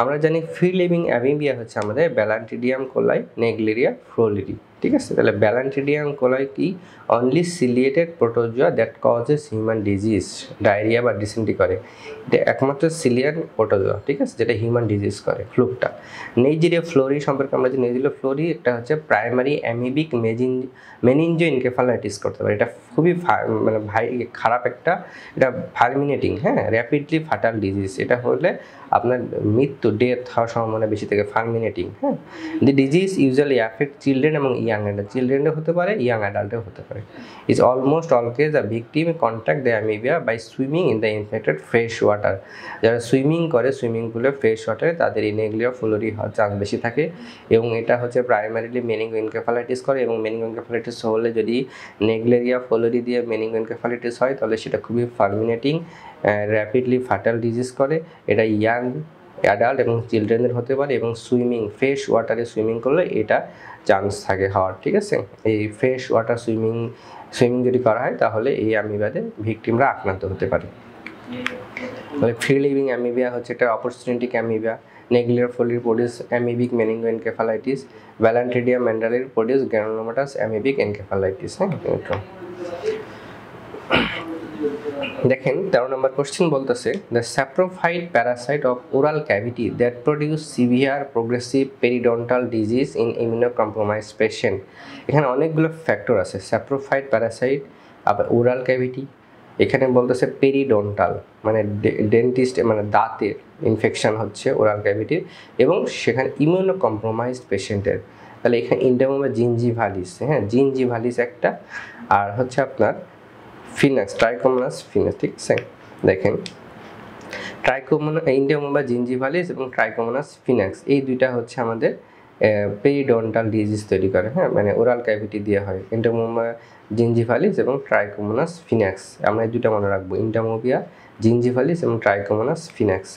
আমরা জানি ফ্রি লিভিং অ্যামিবিয়া হচ্ছে আমাদের ব্যালান্টিডিয়াম কোলাই, নেগলেরিয়া, ফ্লোরিডি, ঠিক আছে। তাহলে ব্যালান্টিডিয়াম কোলাই কি, only ciliated protozoa that causes human disease, diarrhoea বা ডিসেন্ট্রি করে। এটা একমাত্র সিলিয়ান প্রোটোজোয়া, ঠিক আছে, যেটা হিউম্যান ডিজিজ করে, ফ্লুকটা। নেইজেরিয়া ফ্লোরি সম্পর্কে আমরা যে নেইজেরিয়া ফ্লোরি, এটা হচ্ছে প্রাইমারি অ্যামিবিক মেনিনজো এনকেফালাইটিস করতে পারে। এটা খুবই মানে খারাপ একটা, এটা ফার্মিনেটিং, হ্যাঁ, র্যাপিডলি ফাটাল ডিজিজ। এটা হলে আপনার মৃত্যু, ডেথ হওয়ার সম্ভাবনা বেশি থেকে, ফার্মিনেটিং, হ্যাঁ। The disease usually affect children এবং ইয়াং অ্যাডাল্ট, চিলড্রেনও হতে পারে, ইয়াং অ্যাডাল্টও হতে পারে। Is almost all case the victim contact the amoeba by swimming in the infected fresh water. যারা সুইমিং করে সুইমিং পুলে ফ্রেশ ওয়াটারে তাদের ইনেগলিয়া ফুলোরি হওয়ার চান্স বেশি থাকে, এবং এটা হচ্ছে প্রাইমারিলি মেনিঙ্গোএনকেফালাইটিস করে, এবং মেনিঙ্গোএনকেফালাইটিস হলে যদি নেগলেরিয়া ফুলোরি দিয়ে মেনিঙ্গোএনকেফালাইটিস হয় তাহলে সেটা খুবই ফার্মিনেটিং, র্যাপিডলি ফাটাল ডিজিজ করে। এটা ইয়াং অ্যাডাল্ট এবং চিলড্রেনদের হতে পারে, এবং সুইমিং ফ্রেশ ওয়াটারে সুইমিং করলে এটা চান্স থাকে হওয়ার, ঠিক আছে। এই ফ্রেশ ওয়াটার সুইমিং যদি করা হয় তাহলে এই অ্যামিবিয়াতে ভিকটিমরা আক্রান্ত হতে পারে। তাহলে ফ্রি লিভিং অ্যামিবিয়া হচ্ছে একটা opportunistic amoeba, naegleria fowleri produce amoebic meningoencephalitis, balantidium mandrillaris produce granulomatous amoebic encephalitis. হ্যাঁ, দেখেন 13 নম্বর কোশ্চেন বলতেছে the saprophyte parasite of oral cavity that produce severe progressive periodontal disease in immunocompromise patient. এখানে অনেকগুলো factor আছে। স্যাপ্রোফাইট প্যারাসাইট, আবার oral cavity, এখানে বলতেছে পেরিডন্টাল মানে ডেন্টিস্ট মানে দাঁতের ইনফেকশন হচ্ছে ওরাল ক্যাভিটির, এবং সেখানে ইমিউনোকম্প্রোমাইজড পেশেন্টের। তাহলে এখানে ইন্ডামোমা জিঞ্জিভালিস, হ্যাঁ জিঞ্জিভালিস একটা, আর হচ্ছে আপনার ফিনাক্স, ট্রাইকোমোনাস ফিনাক্স, ঠিক আছে। দেখেন ইন্ডামোমা জিঞ্জিভালিস এবং ট্রাইকোমোনাস ফিনাক্স এই দুইটা হচ্ছে আমাদের পেরিডন্টাল ডিজিজ তৈরি করে, হ্যাঁ মানে ওরাল ক্যাভিটি দিয়ে হয়। ইন্ডামোমা জিঞ্জিভালিস এবং ট্রাইকোমোনাস ফিনাক্স, আমরা এই দুটো মনে রাখবো, ইন্ডামোবিয়া জিঞ্জিভালিস এবং ট্রাইকোমোনাস ফিনাক্স।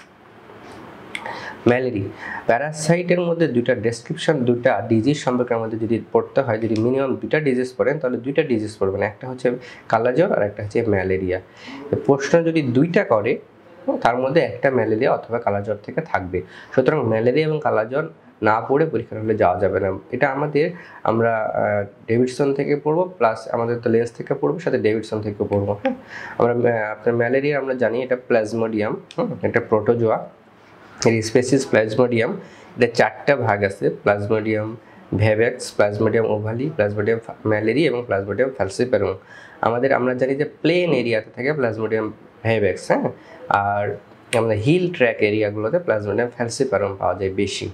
ম্যালেরিয়া প্যারাসাইটের মধ্যে দুইটা ডেসক্রিপশন, দুইটা ডিজিজ সম্পর্কে আমাদের যদি পড়তে হয়, যদি মিনিমাম দুইটা ডিজিজ পড়েন তাহলে দুইটা ডিজিজ পড়বেন, একটা হচ্ছে কালাজ্বর আর একটা হচ্ছে ম্যালেরিয়া। প্রশ্ন যদি দুইটা করে তার মধ্যে একটা ম্যালেরিয়া অথবা কালাজ্বর থেকে থাকবে, সুতরাং ম্যালেরিয়া এবং কালাজ্বর না পড়ে পরীক্ষার হলে যাওয়া যাবে না। এটা আমরা ডেভিডসন থেকে পড়বো, প্লাস আমাদের তো লেন্স থেকে পড়বো, সাথে ডেভিডসন থেকে পড়বো। হ্যাঁ, আমরা আপনার ম্যালেরিয়া আমরা জানি এটা প্লাজমোডিয়াম, এটা প্রোটোজোয়া, এর স্পেসিস প্লাজমোডিয়াম। এটা চারটা ভাগ আছে, plasmodium vivax, plasmodium ovale, plasmodium malariae এবং প্লাজমোডিয়াম ফ্যালসিপারম। আমরা জানি যে প্লেন এরিয়াতে থাকে প্লাজমোডিয়াম ভেভেক্স, হ্যাঁ, আর আমাদের হিল ট্র্যাক এরিয়াগুলোতে প্লাজমোডিয়াম ফ্যালসিপারম পাওয়া যায় বেশি।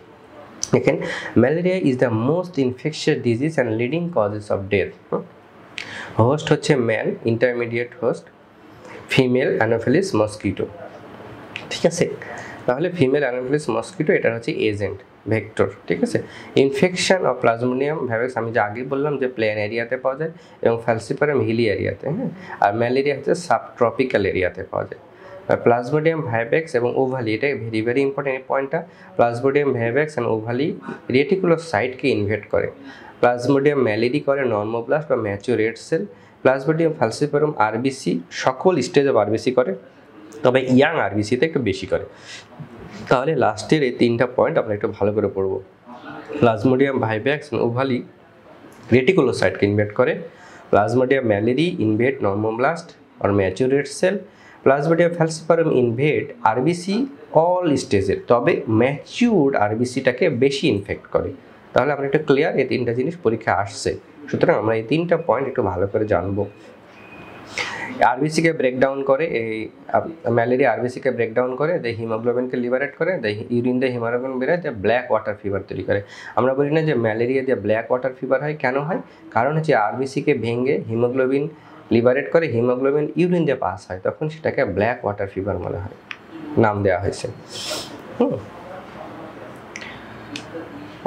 দেখেন malaria is the most infectious disease and leading causes of death. Host হচ্ছে man, intermediate host female anopheles mosquito, ঠিক আছে। তাহলে ফিমেল অ্যানোফিলিস মসকিটো এটা হচ্ছে এজেন্ট ভেক্টর, ঠিক আছে। ইনফেকশন অফ প্লাজমোডিয়াম ভ্যাভেক্স আমি যে আগে বললাম যে প্লেন এরিয়াতে পাওয়া যায়, এবং ফ্যালসিপারাম হিলি এরিয়াতে, হ্যাঁ, আর ম্যালেরিয়া হচ্ছে সাবট্রপিক্যাল এরিয়াতে পাওয়া যায়। প্লাজমোডিয়াম ভাইভেক্স এবং ওভালি, এটা ভেরি ভেরি ইম্পর্টেন্ট পয়েন্টটা। প্লাজমোডিয়াম ভাইভেক্স অ্যান্ড ওভালি রেটিকুলোসাইটকে ইনভেট করে। প্লাজমোডিয়াম ম্যালেরি করে নর্মোব্লাস্ট বা mature red cell. Plasmodium falciparum RBC, সকল স্টেজ অফ আরবিসি করে, তবে ইয়াং আরবিসিতে একটু বেশি করে। তাহলে লাস্টের এই তিনটা পয়েন্ট আমরা একটু ভালো করে পড়বো। প্লাজমোডিয়াম ভাইভ্যাক্স ওভালি রেটিকুলোসাইটকে ইনভেট করে। প্লাজমোডিয়াম ম্যালেরি ইনভেট নর্মোব্লাস্ট আর mature red cell. Plasmodium falciparum invade RBC all স্টেজের, তবে ম্যাচিউরড আরবিসিটাকে বেশি ইনফেক্ট করে। তাহলে আমরা একটু ক্লিয়ার, এই তিনটা জিনিস পরীক্ষা আসছে, সুতরাং আমরা এই তিনটা পয়েন্ট একটু ভালো করে জানবো। আরবিসিকে ব্রেকডাউন করে, এই ম্যালেরিয়া আরবিসিকে ব্রেকডাউন করে, দ্য হিমোগ্লোবিনকে লিবারেট করে, দ্য ইউরিন দিয়ে হিমোগ্লোবিন বেরোয়, দ্য ব্ল্যাক ওয়াটার ফিভার তৈরি করে। আমরা বলি না যে ম্যালেরিয়া দিয়ে ব্ল্যাক ওয়াটার ফিভার হয়, কেন হয়? কারণ হচ্ছে আরবিসিকে ভেঙে হিমোগ্লোবিন লিবারেট করে, হিমোগ্লোবিন ইউরিন দিয়ে পাস হয়, তখন সেটাকে ব্ল্যাক ওয়াটার ফিভার বলা হয়, নাম দেওয়া হয়েছে।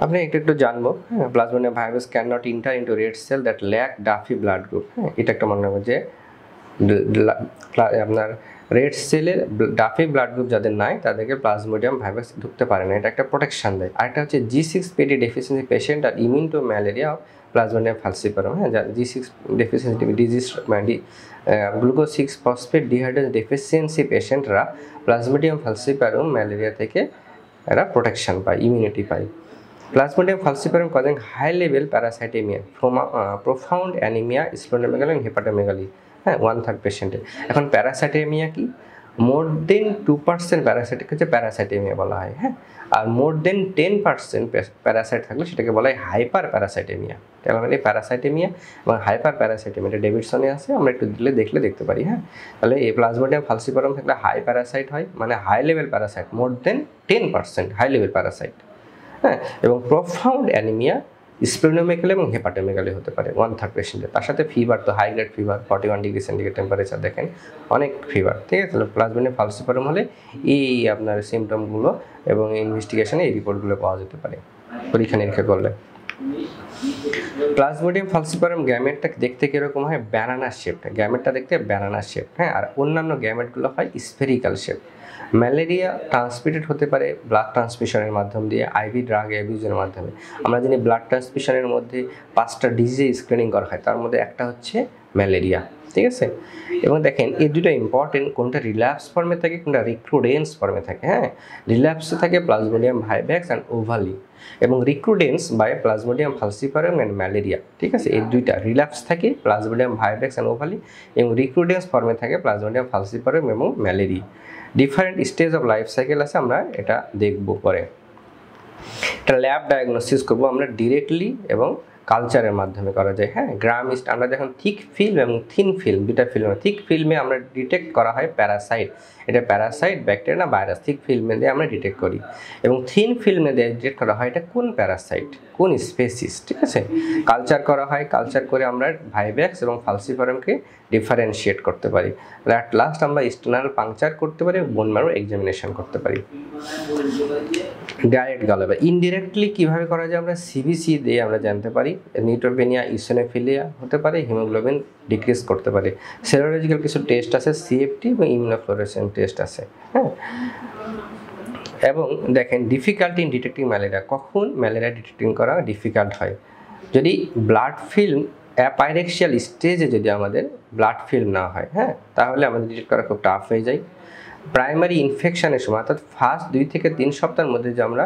আপনি একটু জানবো, হ্যাঁ, plasmodium virus can not enter into red cell that lack Duffy blood group. হ্যাঁ, এটা একটা মনে রাখবো যে আপনার রেড সেলের ডাফি ব্লাড গ্রুপ যাদের নাই তাদেরকে প্লাজমোডিয়াম ভাইরাস ঢুকতে পারে না, এটা একটা প্রোটেকশন দেয়। আরেকটা হচ্ছে G6PD ডেফিসিয়েন্সি পেশেন্ট আর immune to malaria plasmodium falciparum. হ্যাঁ, G6 deficiency disease glucose 6 phosphate dehydrogenase deficiency পেশেন্টরা প্লাজমোডিয়াম ফ্যালসিপারাম ম্যালেরিয়া থেকে এরা প্রোটেকশন পায়, ইমিউনিটি পায়। Plasmodium falciparum causing high level parasitaemia, profound anaemia, splenomegaly এবং হেপাটোমেগালি, হ্যাঁ 1/3 পেশেন্টে। এখন প্যারাসাইটেমিয়া কি? মোর দেন 2% প্যারাসাইটিক হচ্ছে প্যারাসাইটেমিয়া বলা হয়, হ্যাঁ, আর মোর দেন 10% প্যারাসাইট থাকলে সেটাকে বলা হয় হাইপার প্যারাসাইটেমিয়া। তাহলে মানে প্যারাসাইটেমিয়া এবং হাইপার প্যারাসাইটেমিয়া এটা ডেভিডসনে আছে, আমরা একটু দেখলে দেখতে পারি। হ্যাঁ, তাহলে এই প্লাজমোডিয়াম ফ্যালসিপারাম থাকলে হাই প্যারাসাইট হয়, মানে high level parasite, more than 10% high level parasite, হ্যাঁ, এবং প্রোফাউন্ড অ্যানিমিয়া স্প্লেনোমেগালি এবং হেপাটোমেগালি হতে পারে 1/3 পেশেন্টের। তার সাথে ফিভার, তো high grade fever 41 degree centigrade temperature, দেখেন অনেক ফিভার, ঠিক আছে। তাহলে প্লাজমোডিয়াম ফালসিপারাম হলে এই আপনার সিমটমগুলো এবং ইনভেস্টিগেশনে এই রিপোর্টগুলো পাওয়া যেতে পারে পরীক্ষা নিরীক্ষা করলে। প্লাজমোডিয়াম ফালসিপারাম গ্যামেটটা দেখতে কিরকম হয়? ব্যানানা শেপ, গ্যামেটটা দেখতে ব্যানানা শেপ, হ্যাঁ। আর অন্যান্য গ্যামেটগুলো হয় স্ফেরিক্যাল শেপ। ম্যালেরিয়া ট্রান্সমিটেড হতে পারে ব্লাড ট্রান্সমিশনের মাধ্যম দিয়ে, আইভি ড্রাগ অ্যাবিউজের মাধ্যমে। আমরা জানি ব্লাড ট্রান্সমিশনের মধ্যে 5টা ডিজিজে স্ক্রিনিং করা হয়, তার মধ্যে একটা হচ্ছে ম্যালেরিয়া, ঠিক আছে। এবং দেখেন এই দুটো ইম্পর্টেন্ট, কোনটা রিল্যাপস ফর্মে থাকে, কোনটা রিক্রুডেন্স ফর্মে থাকে, হ্যাঁ। রিল্যাপসে থাকে প্লাজমোডিয়াম ভাইভ্যাক্স অ্যান্ড ওভালি, এবং রিক্রুডেন্স বাই প্লাজমোডিয়াম ফালসিপারাম অ্যান্ড ম্যালেরিয়া, ঠিক আছে। এই দুইটা রিল্যাপস থাকে প্লাজমোডিয়াম ভাইভ্যাক্স অ্যান্ড ওভালি, এবং রিক্রুডেন্স ফর্মে থাকে প্লাজমোডিয়াম ফালসিপারাম এবং malaria. Different stage of life cycle আছে, আমরা এটা দেখব পরে। এটা ল্যাব ডায়াগনোসিস করবো আমরা ডিরেক্টলি এবং কালচারের মাধ্যমে করা যায়, হ্যাঁ। গ্রাম ইস্ট আমরা দেখুন থিক ফিল্ম এবং থিন ফিল্ম, দুটা ফিল্ম। থিক ফিল্মে আমরা ডিটেক্ট করা হয় প্যারাসাইট, এটা প্যারাসাইট, ব্যাকটেরিয়া না ভাইরাস, থিক ফিল্মে দিয়ে আমরা ডিটেক্ট করি। এবং থিন ফিল্মে দিয়ে ডিটেক্ট করা হয় এটা কোন প্যারাসাইট, কোন স্পেসিস, ঠিক আছে। কালচার করা হয়, কালচার করে আমরা ভাইভ্যাক্স এবং ফালসিপারামকে ডিফারেন্সিয়েট করতে পারি। অ্যাট লাস্ট আমরা স্টেনাল পাংচার করতে পারি, বোন ম্যারো এক্সামিনেশন করতে পারি। ডাইরেক্ট গেল, ইনডিরেক্টলি কীভাবে করা যায়? আমরা সিবিসি দিয়ে আমরা জানতে পারি। নিউট্রোপেনিয়া, ইসোনোফিলিয়া হতে পারে, হিমোগ্লোবিন ডিক্রিজ করতে পারে। সেরোলজিক্যাল কিছু টেস্ট আছে, সিএফটি এবং ইমিউনোফ্লোরেসেন্ট টেস্ট আছে, হ্যাঁ। এবং দেখেন ডিফিকাল্টি ইন ডিটেক্টিং ম্যালেরিয়া, কখন ম্যালেরিয়া ডিটেক্টিং করা ডিফিকাল্ট হয়? যদি ব্লাড ফিল্ম অ্যাপাইরেক্সিয়াল স্টেজে যদি আমাদের ব্লাড ফিল্ম না হয়, হ্যাঁ, তাহলে আমাদের ডিটেক্ট করা খুব টাফ হয়ে যায়। প্রাইমারি ইনফেকশনের সময়, অর্থাৎ ফার্স্ট 2 থেকে 3 সপ্তাহের মধ্যে যে আমরা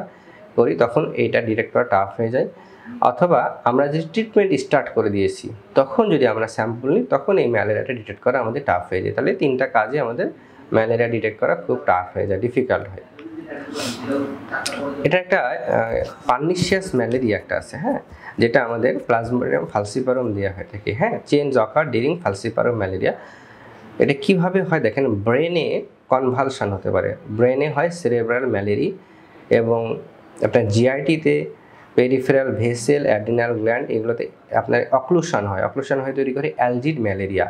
করি, তখন এইটা ডিটেক্ট করা টাফ হয়ে যায়। অথবা আমরা যে ট্রিটমেন্ট স্টার্ট করে দিয়েছি, তখন যদি আমরা স্যাম্পল নিই, তখন এই ম্যালেরিয়াটা ডিটেক্ট করা আমাদের টাফ হয়ে যায়। তাহলে 3টা কাজে আমাদের ম্যালেরিয়া ডিটেক্ট করা খুব টাফ হয়ে যায়, ডিফিকাল্ট হয়। এটা একটা পার্নিশিয়াস ম্যালেরিয়া একটা আছে, হ্যাঁ, যেটা আমাদের প্লাজমোডিয়াম ফালসিপারাম দেওয়া হয় থাকে, হ্যাঁ। চেঞ্জ অকার ডিউরিং ফালসিপারাম ম্যালেরিয়া। এটা কিভাবে হয় দেখেন, ব্রেনে কনভালশন হতে পারে, ব্রেনে হয় সেরেব্রাল ম্যালেরি, এবং আপনার জিআইটিতে পেরিফেরাল ভেসেল, অ্যাড্রিনাল গ্ল্যান্ড, এগুলোতে আপনার অক্লুশন হয়, অক্লুশন হয়ে তৈরি করে অ্যালজিড ম্যালেরিয়া,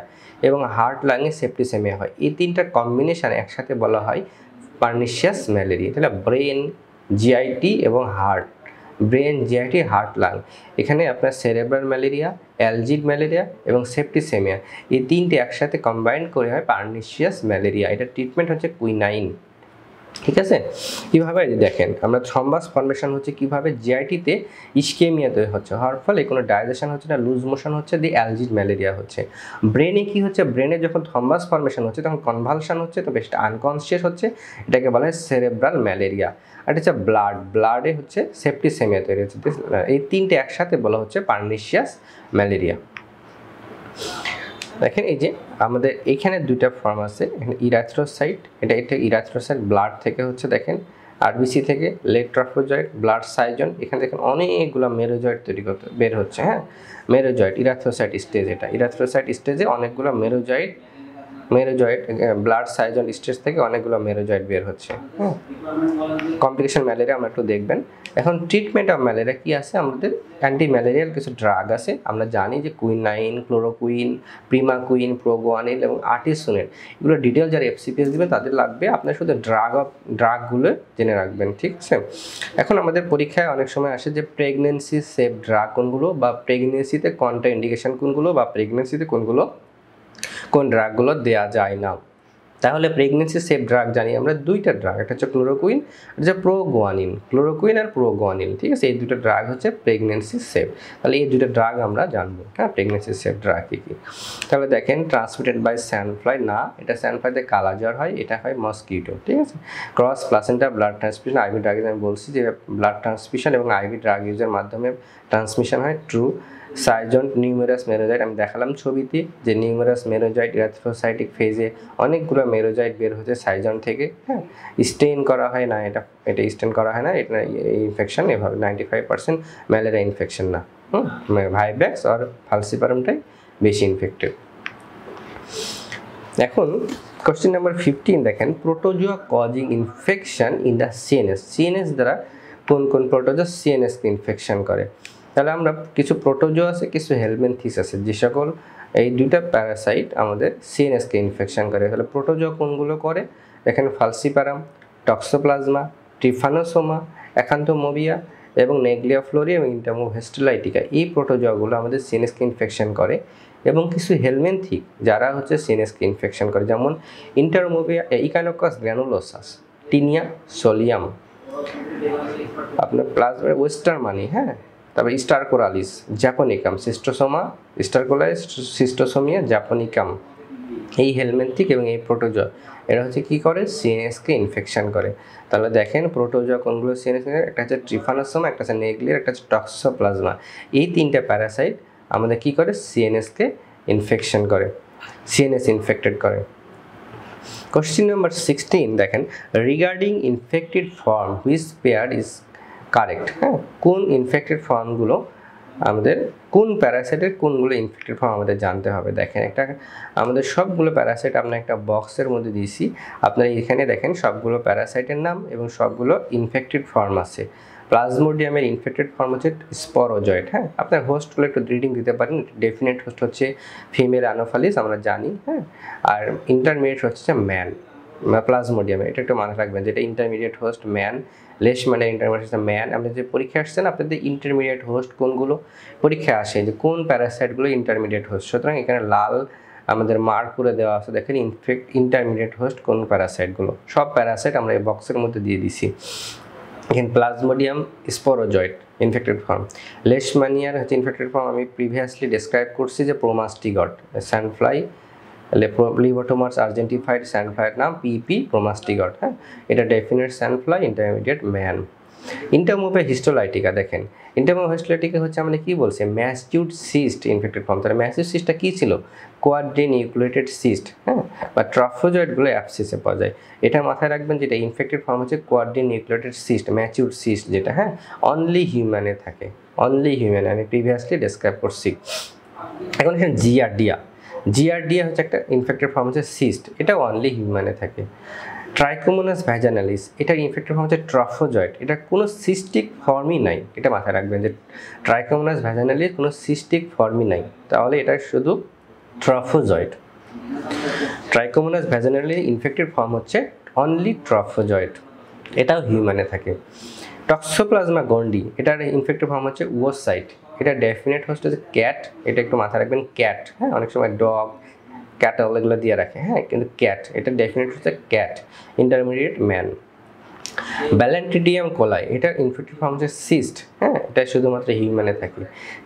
এবং হার্ট লাংয়ে সেপ্টিসেমিয়া হয়। এই 3টা কম্বিনেশন একসাথে বলা হয় পার্নিশিয়াস ম্যালেরিয়া। তাহলে ব্রেন, জিআইটি এবং heart, brain, GIT, heart, lung, এখানে আপনার সেরেব্রাল ম্যালেরিয়া, অ্যালজিড ম্যালেরিয়া এবং সেপ্টিসেমিয়া, এই 3টে একসাথে কম্বাইন করে হয় পার্নিশিয়াস ম্যালেরিয়া। এটা ট্রিটমেন্ট হচ্ছে কুইনাইন, ঠিক আছে। কীভাবে দেখেন আমরা থ্রম্বাস ফর্মেশন হচ্ছে কীভাবে, জিআইটিতে ইস্কেমিয়া তৈরি হচ্ছে, হওয়ার ফলে কোনো ডাইজেশন হচ্ছে না, লুজ মোশন হচ্ছে, দিয়ে অ্যালজিড ম্যালেরিয়া হচ্ছে। ব্রেনে কি হচ্ছে, ব্রেনে যখন থ্রম্বাস ফর্মেশন হচ্ছে তখন কনভালশন হচ্ছে, তবে সেটা আনকনসিয়াস হচ্ছে, এটাকে বলা হয় সেরেব্রাল ম্যালেরিয়া। আর এটা হচ্ছে ব্লাডে হচ্ছে সেপ্টিসেমিয়া তৈরি হচ্ছে। এই 3টে একসাথে বলা হচ্ছে পার্নিশিয়াস ম্যালেরিয়া। দেখেন এই যে আমাদের এখানে 2টা ফর্ম আছে, এখানে ইরাথ্রোসাইট, এটা ইরাথ্রোসাইট ব্লাড থেকে হচ্ছে, দেখেন আরবিসি থেকে লেট ট্রফোজয়েড, ব্লাড সাইজন, এখানে দেখেন অনেকগুলো মেরোজয়েড তৈরি করতে বের হচ্ছে, হ্যাঁ। মেরোজয়েড ইরাথ্রোসাইট স্টেজ, এটা ইরাথ্রোসাইট স্টেজে অনেকগুলো মেরোজয়েড ব্লাড সাইজন স্টেজ থেকে অনেকগুলো মেরোজয়েড বের হচ্ছে, হ্যাঁ। কমপ্লিকেশন ম্যালেরিয়া আমরা একটু দেখবেন। এখন ট্রিটমেন্ট অফ ম্যালেরিয়া কি আছে, আমাদের অ্যান্টি ম্যালেরিয়াল কিছু ড্রাগ আছে। আমরা জানি যে কুইনাইন, ক্লোরোকুইন, প্রিমাকুইন, প্রোগুয়ানিল এবং আর্টিসোনেট, এগুলো ডিটেল যারা এফসিপিএস দেবেন তাদের লাগবে, আপনার শুধু ড্রাগগুলো জেনে রাখবেন, ঠিক আছে। এখন আমাদের পরীক্ষায় অনেক সময় আসে যে প্রেগনেন্সি সেফ ড্রাগ কোনগুলো, বা প্রেগনেন্সিতে কন্ট্রা ইন্ডিকেশন কোনগুলো, বা প্রেগনেন্সিতে কোন ড্রাগগুলো দেওয়া যায় না। তাহলে প্রেগনেন্সি সেফ ড্রাগ জানি আমরা 2টা ড্রাগ, একটা হচ্ছে ক্লোরোকুইন, একটা হচ্ছে প্রোগুয়ানিন, ক্লোরোকুইন আর প্রোগুয়ানিন, ঠিক আছে। এই 2টা ড্রাগ হচ্ছে প্রেগনেন্সি সেফ। তাহলে এই 2টা ড্রাগ আমরা জানবো, হ্যাঁ, প্রেগনেন্সি সেফ ড্রাগ কী কী। তাহলে দেখেন ট্রান্সমিটেড বাই স্যান্ডফ্লাই, না, এটা স্যান্ডফ্লাইতে কালাজ্বর হয়, এটা হয় মসকিটো, ঠিক আছে। Cross placenta blood transmission, IV drug, আমি বলছি যে ব্লাড ট্রান্সমিশন এবং আইভি ড্রাগ ইউজের মাধ্যমে ট্রান্সমিশন হয়, ট্রু। সাইজন নিউমেরাস মেরোজয়েড, আমি দেখালাম ছবিতে যে নিউমেরাস মেরোজয়েড ইরাথ্রোসাইটিক ফেজে অনেকগুলো মেরোজয়েড বের হচ্ছে সাইজন থেকে, হ্যাঁ। স্টেইন করা হয় না, এটা স্টেইন করা হয় না, এটা ইনফেকশন এভাবে 95% ম্যালেরিয়া ইনফেকশন না, ভাইভ্যাক্স আর ফালসিপারামটাই বেশি ইনফেক্টেড। এখন কোশ্চেন নাম্বার 15 দেখেন, protozoa causing infection in the CNS, CNS দ্বারা কোন প্রোটোজোয়া সিএনএসকে ইনফেকশন করে। তাহলে আমরা কিছু প্রোটোজো আছে, কিছু হেলমিনথিস আছে, যে সকল এই দুইটা প্যারাসাইট আমাদের সিএনএসকে ইনফেকশন করে। তাহলে প্রোটোজো কোনগুলো করে, দেখেন ফালসিপারাম, টক্সোপ্লাজমা, ট্রিফানোসোমা, অ্যাকান্থোমোবিয়া এবং নেগলিয়া ফ্লোরিয়া এবং ইন্টারমোভেস্টুলাইটিকা, এই প্রোটোজোগুলো আমাদের সিএনএসকে ইনফেকশন করে। এবং কিছু হেলমিনথিক যারা হচ্ছে সিএনএসকে ইনফেকশন করে, যেমন ইন্টারমোবিয়া, ইকানোকাস গ্র্যানুলোসাস, টিনিয়া সোলিয়াম, আপনার প্লাজমা ওয়েস্টার মানি, হ্যাঁ, তারপরে স্টারকোরালিস, জাপনিকাম, সিস্টোসোমা, স্টারকোরালিস, সিস্টোসোমিয়া, জাপনিকাম, এই হেলমিনথিক এবং এই প্রোটোজোয়া এরা হচ্ছে কি করে, সিএনএসকে ইনফেকশন করে। তাহলে দেখেন প্রোটোজোয়া কোনগুলো সিএনএস, একটা হচ্ছে ট্রিফানোসোমা, একটা হচ্ছে নেগলিয়া, একটা হচ্ছে টক্সোপ্লাজমা। এই তিনটা প্যারাসাইট আমাদের কি করে, সিএনএসকে ইনফেকশন করে, সিএনএস ইনফেক্টেড করে। কোশ্চেন নাম্বার 16 দেখেন, regarding infected form which pair is correct. হ্যাঁ, কোন ইনফেক্টেড ফর্মগুলো আমাদের, কোন প্যারাসাইটের কোনগুলো ইনফেক্টেড ফর্ম আমাদের জানতে হবে। দেখেন একটা আমাদের সবগুলো প্যারাসাইট আমরা একটা বক্সের মধ্যে দিয়েছি, আপনারা এখানে দেখেন সবগুলো প্যারাসাইটের নাম এবং সবগুলো ইনফেক্টেড ফর্ম আছে। প্লাজমোডিয়ামের ইনফেক্টেড ফর্ম হচ্ছে স্পোরোজয়েড। হ্যাঁ, আপনার হোস্টগুলো একটু রিডিং দিতে পারেন। ডেফিনেট হোস্ট হচ্ছে ফিমেল অ্যানোফালিস, আমরা জানি। হ্যাঁ, আর ইন্টারমিডিয়েট হচ্ছে ম্যান প্লাজমোডিয়ামে, এটা একটু মাথায় রাখবেন, যেটা ইন্টারমিডিয়েট হোস্ট ম্যান, লেশম্যানের ইন্টারমিডিয়েট ম্যান। আপনি যে পরীক্ষা আসছেন আপনাদের ইন্টারমিডিয়েট হোস্ট কোনগুলো পরীক্ষা আসে, যে কোন প্যারাসাইটগুলো ইন্টারমিডিয়েট হোস্ট, সুতরাং এখানে লাল আমাদের মার্ক করে দেওয়া আছে, দেখেন ইন্টারমিডিয়েট হোস্ট কোন প্যারাসাইটগুলো, সব প্যারাসাইট আমরা এই বক্সের মধ্যে দিয়ে দিছি। এখানে প্লাজমোডিয়াম স্পোরোজয়েড ইনফেক্টেড ফর্ম, লেশম্যানিয়ার হচ্ছে ইনফেক্টেড ফর্ম, আমি প্রিভিয়াসলি ডেসক্রাইব করছি যে প্রোমাস্টিগট, স্যান্ডফ্লাই, লিবোটোমার্স আর্জেন্টিফাইড স্যান্ডফ্লাইয়ের নাম পিপি প্রোমাস্টিগট। হ্যাঁ, এটা ডেফিনেট স্যান্ডফ্লাই, ইন্টারমিডিয়েট ম্যান। ইন্টারমোভে হিস্টোলাইটিকা, দেখেন ইন্টারমোভে হিস্টোলাইটিকা হচ্ছে আমরা কি বলছি, ম্যাসিউড সিস্ট ইনফেক্টেড ফর্ম। তাহলে ম্যাসিউড সিস্টটা কী ছিল, কোয়াড্রিনিউক্লিয়েটেড সিস্ট, হ্যাঁ, বা ট্রফোজয়েডগুলো অ্যাপসিসে পাওয়া যায়। এটা মাথায় রাখবেন, যেটা ইনফেক্টেড ফর্ম হচ্ছে কোয়াড্রিনিউক্লিয়েটেড সিস্ট, ম্যাচিউড সিস্ট যেটা, হ্যাঁ, অনলি হিউম্যানে থাকে, অনলি হিউম্যানে, আমি প্রিভিয়াসলি ডেসক্রাইব করছি। এখন এখানে জিয়ারডিয়া, জিয়ারডিয়া হচ্ছে একটা ইনফেক্টেড ফর্ম হচ্ছে সিস্ট, এটা অনলি হিউম্যানে থাকে। ট্রাইকোমোনাস ভ্যাজানালিস, এটার ইনফেক্টেড ফর্ম হচ্ছে ট্রফোজয়েড, এটা কোনো সিস্টিক ফর্মই নাই, এটা মাথায় রাখবেন যে ট্রাইকোমোনাস ভ্যাজানালিস কোনো সিস্টিক ফর্মই নাই, তাহলে এটা শুধু ট্রফোজয়েড। ট্রাইকোমোনাস ভ্যাজানালিস ইনফেক্টেড ফর্ম হচ্ছে অনলি ট্রফোজয়েড, এটাও হিউম্যানে থাকে। টক্সোপ্লাজমা গন্ডি, এটার ইনফেক্টেড ফর্ম হচ্ছে ওয়োসাইট, এটা ডেফিনেট হোস্ট হচ্ছে ক্যাট, এটা একটু মাথায় রাখবেন ক্যাট। হ্যাঁ, অনেক সময় ডগ, ক্যাটল এগুলো দিয়ে রাখে, হ্যাঁ, কিন্তু ক্যাট, এটা ডেফিনেট হচ্ছে ক্যাট, ইন্টারমিডিয়েট ম্যান। ব্যালেন্টিডিয়াম কোলাই, এটার ইনফেক্টেড ফর্ম হচ্ছে সিস্ট, হ্যাঁ, এটা শুধুমাত্র হিউম্যানে থাকে।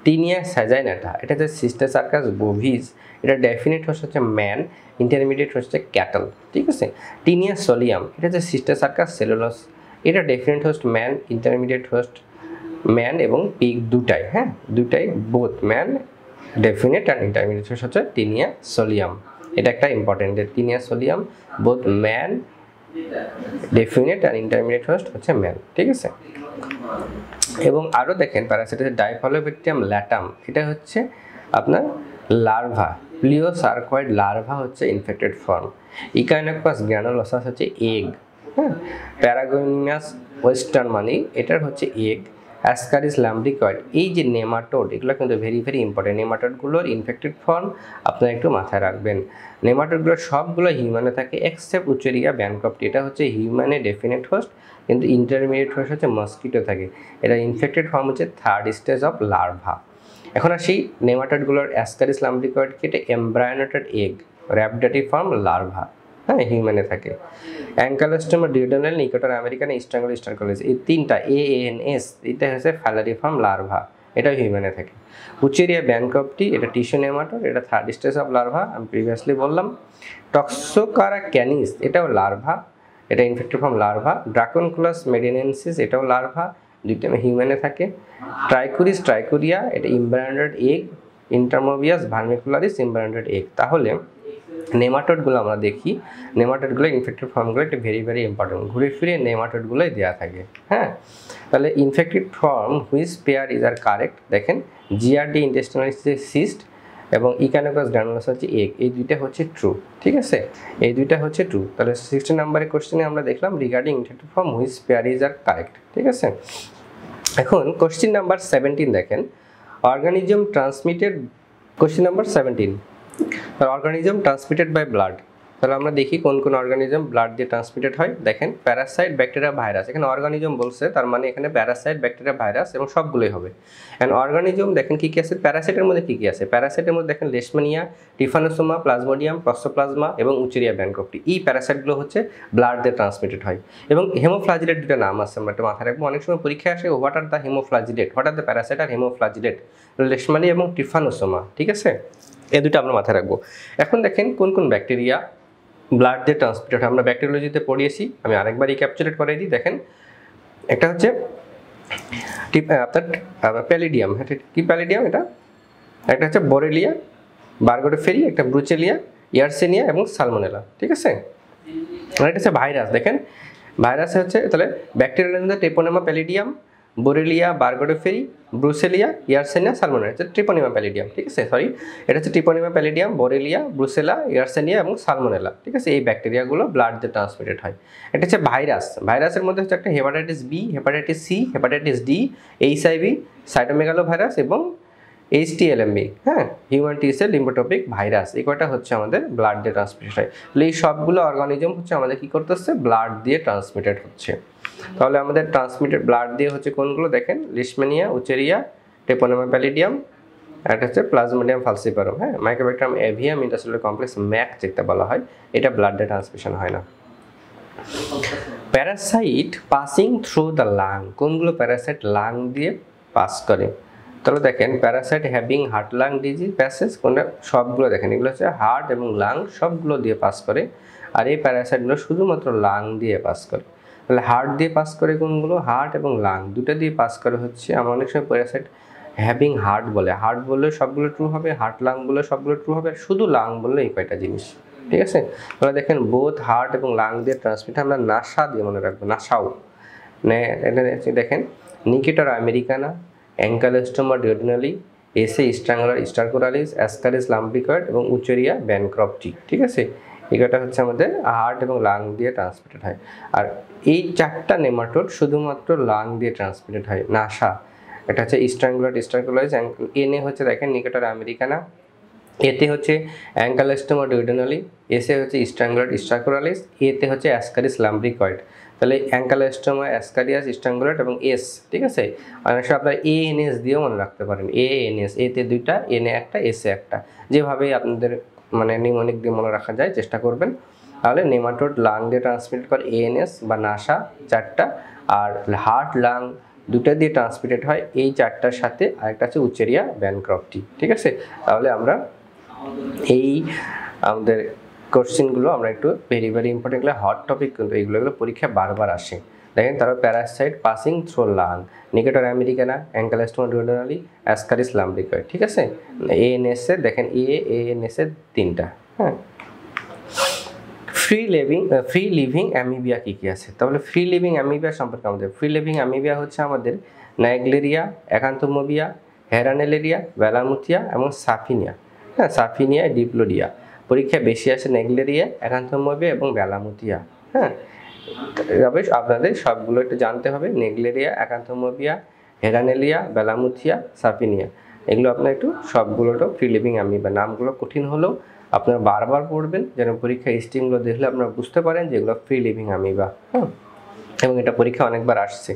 টিনিয়া স্যাজাইনাটা, এটা হচ্ছে সিস্টোসার্কাস বোভিস, এটা ডেফিনেট হোস্ট হচ্ছে ম্যান, ইন্টারমিডিয়েট হচ্ছে ক্যাটল, ঠিক আছে। টিনিয়া সোলিয়াম, এটা হচ্ছে সিস্টোসার্কাস সেলুলোস, এটা definite host man, intermediate host man এবং পিগ দুটাই, হ্যাঁ, দুটাই, বোথ ম্যান, ডেফিনেট আর ইন্টারমিডিয়েট হোস্ট হচ্ছে টিনিয়া সোলিয়াম, এটা একটা important, taenia solium both man, definite আর ইন্টারমিডিয়েট হোস্ট হচ্ছে ম্যান, ঠিক আছে। এবং আরও দেখেন প্যারাসাইট হচ্ছে ডাইফলোব্যাকটেরিয়াম ল্যাটাম, এটা হচ্ছে আপনার লার্ভা, প্লিওসার্কয়েড লার্ভা হচ্ছে ইনফেক্টেড ফর্ম। ইকাইনোকাস গ্র্যানুলোসাস হচ্ছে এগ, হ্যাঁ, প্যারাগোনিয়াস ওয়েস্টার্ন মানি, এটার হচ্ছে এগ। অ্যাসকারিস ল্যাম্ব্রিকয়েড, এই যে নেমাটোড, এগুলো কিন্তু ভেরি ভেরি ইম্পর্টেন্ট, নেমাটোডগুলোর ইনফেক্টেড ফর্ম আপনারা একটু মাথায় রাখবেন। নেমাটোডগুলো সবগুলো হিউম্যানে থাকে এক্সেপ্ট উচেরিয়া ব্যানক্রপ্টি, এটা হচ্ছে হিউম্যানে ডেফিনেট হোস্ট, কিন্তু ইন্টারমিডিয়েট হোস্ট হচ্ছে মস্কিটো থাকে, এটা ইনফেক্টেড ফর্ম হচ্ছে থার্ড স্টেজ অফ লার্ভা। এখন আসি নেমাটোডগুলোর অ্যাসকারিস ল্যাম্ব্রিকয়েডকে, এটা এমব্রায়োনেটেড এগ, র্যাপডেটিভ ফর্ম লার্ভা, হ্যাঁ, হিউম্যানে থাকে। অ্যাঙ্কালোস্টোমা ডিউডেনাল, নিকোটার আমেরিকান, স্ট্রাঙ্গল স্টারকোলিস, এই তিনটা AANS, এটা হচ্ছে ফ্যালারিফর্ম লার্ভা, এটা হিউম্যানে থাকে। উচেরিয়া ব্যানক্রপ্টি, এটা টিস্যু নেমাটোড, এটা থার্ড স্টেজ অফ লার্ভা, আমি প্রিভিয়াসলি বললাম। টক্সোকারা ক্যানিস, এটাও লার্ভা, এটা ইনফেক্টেড ফর্ম লার্ভা। ড্রাকনকুলাস মেডিনেন্সিস, এটাও লার্ভা, দুইটা হিউম্যানে থাকে। ট্রাইকুরিস ট্রাইকুরিয়া, এটা ইমব্রায়োনেটেড এগ। ইন্টারমোবিয়াস ভার্মিকুলারিস, ইমব্রায়োনেটেড এগ। তাহলে নেমাটোডগুলো আমরা দেখি, নেমাটোডগুলো ইনফেক্টেড ফর্মগুলো একটা ভেরি ভেরি ইম্পর্টেন্ট, ঘুরে ফিরে নেমাটোডগুলোই দেওয়া থাকে, হ্যাঁ। তাহলে infected form which pair is are correct, দেখেন জিআরডি ইন্টেস্টিনাল সিস্ট এবং ইকানোকাস গ্র্যানুলোসাস হচ্ছে এগ, এই দুইটা হচ্ছে ট্রু, ঠিক আছে, এই দুইটা হচ্ছে ট্রু। তাহলে 16 নম্বরের কোশ্চেনে আমরা দেখলাম regarding infected form which pair is are correct, ঠিক আছে। এখন কোশ্চেন নাম্বার 17 দেখেন, organism transmitted, question number 17, organism transmitted by blood. তাহলে আমরা দেখি কোন কোন অর্গানিজম ব্লাড দিয়ে ট্রান্সমিটেড হয়। দেখেন প্যারাসাইট, ব্যাকটেরিয়া, ভাইরাস, এখানে অর্গানিজম বলছে, তার মানে এখানে প্যারাসাইট, ব্যাকটেরিয়া, ভাইরাস এবং সবগুলোই হবে। অ্যান্ড অর্গানিজম দেখেন কী কী আছে, প্যারাসাইটের মধ্যে কী কী আছে, প্যারাসাইটের মধ্যে দেখেন লেশমানিয়া, টিফানোসোমা, প্লাজমোডিয়াম, প্রক্সোপ্লাজমা এবং উচেরিয়া ব্যানক্রপ্টি। এই প্যারাসাইটগুলো হচ্ছে ব্লাড দিয়ে ট্রান্সমিটেড হয়। এবং হেমোফ্লাজিলেট দুটো নাম আছে, আমরা একটা মাথায় রাখবো, অনেক সময় পরীক্ষায় আসে what are the haemoflagellate, what are the parasite are haemoflagellate, leishmania এবং টিফানোসোমা, ঠিক আছে, এই দুটো আমরা মাথায় রাখবো। এখন দেখেন কোন কোন ব্যাকটেরিয়া ব্লাড দিয়ে ট্রান্সমিটেড হয়। আমরা ব্যাকটেরিওলজিতে পড়িয়েছি, আমি আরেকবার রিক্যাপচুলেট করে দিই। দেখেন একটা হচ্ছে আপনার প্যালিডিয়াম, এটা কি প্যালিডিয়াম, এটা একটা হচ্ছে বরেলিয়া, বার্গোডোফেরি, একটা ব্রুচেলিয়া, ইয়ারসেনিয়া এবং সালমোনেলা, ঠিক আছে। আর এটা হচ্ছে ভাইরাস। দেখেন ভাইরাস হচ্ছে, তাহলে ব্যাকটেরিয়াল মধ্যে ট্রেপোনেমা প্যালিডিয়াম, বোরেলিয়া, বার্গোডোফেরি, ব্রুসেলিয়া, ইয়ারসেনিয়া, সালমোনেলা, হচ্ছে ট্রিপোনিমা প্যালিডিয়াম, ঠিক আছে, সরি, এটা হচ্ছে ট্রিপোনিমা প্যালিডিয়াম, বোরেলিয়া, ব্রুসেলা, ইয়ারসেনিয়া এবং সালমোনেলা, ঠিক আছে। এই ব্যাকটেরিয়াগুলো ব্লাড দিয়ে ট্রান্সমিটেড হয়। এটা হচ্ছে ভাইরাস। ভাইরাসের মধ্যে হচ্ছে একটা hepatitis B, hepatitis C, hepatitis D, HIV, cytomegalo virus এবং HTLMV, হ্যাঁ, human T cell lymphotropic virus, এই কয়টা হচ্ছে আমাদের ব্লাড দিয়ে ট্রান্সমিটেড হয়। এই সবগুলো অর্গানিজম হচ্ছে আমাদের কি করতেছে, ব্লাড দিয়ে ট্রান্সমিটেড হচ্ছে। তাহলে আমাদের ট্রান্সমিটেড ব্লাড দিয়ে হচ্ছে কোনগুলো, দেখেন লিশমানিয়া, উচেরিয়া, ট্রেপোনেমা প্যালিডিয়াম, একটা হচ্ছে প্লাজমোডিয়াম ফালসিপারম, হ্যাঁ, মাইক্রোব্যাকটেরিয়াম এভিয়াম ইন্টারসেলুলার কমপ্লেক্স, ম্যাক যেটা বলা হয়, এটা ব্লাড দিয়ে ট্রান্সমিশন হয় না। Parasite passing through the lung, কোনগুলো প্যারাসাইট লাং দিয়ে পাস করে। তাহলে দেখেন Parasite having heart lung disease passage, কোনটা, সবগুলো দেখেন এগুলো হচ্ছে হার্ট এবং লাং সবগুলো দিয়ে পাস করে। আর এই প্যারাসাইটগুলো শুধুমাত্র লাং দিয়ে পাস করে। তাহলে হার্ট দিয়ে পাস করে কোনগুলো, হার্ট এবং লাং দুটো দিয়ে পাস করে হচ্ছে, আমরা অনেক সময় প্যারাসাইট হ্যাভিং হার্ট বলে, হার্ট বললে সবগুলো ট্রু হবে, হার্ট লাং বললে সবগুলো ট্রু হবে, শুধু লাং বললে এই কয়টা জিনিস, ঠিক আছে। তাহলে দেখেন বোথ হার্ট এবং লাং দিয়ে ট্রান্সমিট, আমরা নাসা দিয়ে মনে রাখবো, নাসাও, দেখেন নিকেটর আমেরিকানা, অ্যাঙ্কালোস্টোমা ডিওডিনালি, এসে স্ট্রাঙ্গুলার স্টারকোরালিস, অ্যাসকারিস লাম্ব্রিকয়েড এবং উচেরিয়া ব্যানক্রপ্টি, ঠিক আছে। এগুলোটা হচ্ছে আমাদের হার্ট এবং লাং দিয়ে ট্রান্সমিটেড হয়। আর এই চারটা নেমাটোড শুধুমাত্র লাং দিয়ে ট্রান্সমিটেড হয়, নাসা। এটা হচ্ছে স্ট্রাঙ্গুলার স্টারকোরালিস, এনে হচ্ছে দেখেন নিকেটর আমেরিকানা, এতে হচ্ছে অ্যাঙ্কালোস্টোমা ডিওডিনালি, এসে হচ্ছে স্ট্রাঙ্গুলার স্টারকোরালিস, এতে হচ্ছে অ্যাসকারিস লাম্ব্রিকয়েড। তাহলে অ্যাঙ্কালোস্টোমা, অ্যাসকারিয়াস, স্ট্রাঙ্গুলার এবং এস, ঠিক আছে। অনেক সময় আপনারা ANS দিয়েও মনে রাখতে পারেন, ANS, এতে দুইটা, এনে একটা, এসে একটা, যেভাবে আপনাদের মানে নিউমোনিক দিয়ে মনে রাখা যায় চেষ্টা করবেন। তাহলে নেমাটোড লাং দিয়ে ট্রান্সমিট করে ANS বা নাসা চারটা, আর হার্ট লাং দুটো দিয়ে ট্রান্সমিটেড হয় এই চারটার সাথে, আরেকটা আছে উচেরিয়া ব্যানক্রপ্টি, ঠিক আছে। তাহলে আমরা এই আমাদের কোশ্চেনগুলো আমরা একটু very very important, hot topic কিন্তু এইগুলো পরীক্ষা বারবার আসে। দেখেন তারপর parasite passing through lung, necator americanus, ancylostoma duodenale, ascaris lumbricoides, ঠিক আছে। ANS এর দেখেন ANS এর তিনটা, হ্যাঁ। ফ্রি লিভিং অ্যামিবিয়া কী কী আছে, তাহলে ফ্রি লিভিং অ্যামিবিয়া সম্পর্কে আমাদের, ফ্রি লিভিং অ্যামিবিয়া হচ্ছে আমাদের নাইগ্লেরিয়া, অ্যাকান্থোমোবিয়া, হেরানেলেরিয়া, ব্যালামুথিয়া এবং সাফিনিয়া, হ্যাঁ, সাফিনিয়া, ডিপ্লোডিয়া। পরীক্ষা বেশি আসে নেগলেরিয়া, অ্যাকান্থোমোবিয়া এবং ব্যালামুথিয়া, হ্যাঁ। তবে আপনাদের সবগুলো একটু জানতে হবে, নেগলেরিয়া, অ্যাকান্থোমোবিয়া, হেরানেলিয়া, ব্যালামুথিয়া, সাফিনিয়া, এগুলো আপনার একটু সবগুলোটা ফ্রি লিভিং অ্যামিবা। নামগুলো কঠিন হলেও আপনারা বারবার পড়বেন, যেন পরীক্ষা স্টিমগুলো দেখলে আপনারা বুঝতে পারেন যে এগুলো ফ্রি লিভিং অ্যামিবা, হ্যাঁ। এবং এটা পরীক্ষা অনেকবার আসছে।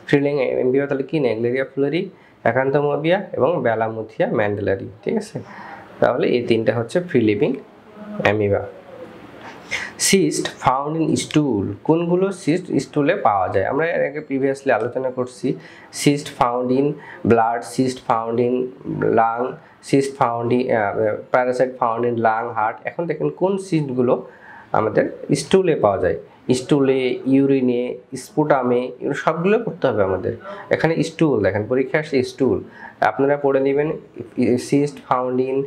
ফ্রি লিভিং অ্যামিবা তাহলে কি, নেগলেরিয়া ফ্লোরি, অ্যাকান্থোমোবিয়া এবং ব্যালামুথিয়া ম্যান্ডেলারি, ঠিক আছে। তাহলে এই তিনটা হচ্ছে free living amoeba. Cyst found in স্টুল, কোনগুলো সিস্ট স্টুলে পাওয়া যায়, আমরা এর আগে প্রিভিয়াসলি আলোচনা করছি। Cyst found in blood, cyst found in lung, cyst found in Parasite found in lung, heart. এখন দেখেন কোন সিস্টগুলো আমাদের স্টুলে পাওয়া যায়, স্টুলে, ইউরিনে, স্পুটামে, সবগুলো পড়তে হবে আমাদের। এখানে স্টুল দেখেন পরীক্ষা আসে স্টুল, আপনারা পড়ে নেবেন cyst found in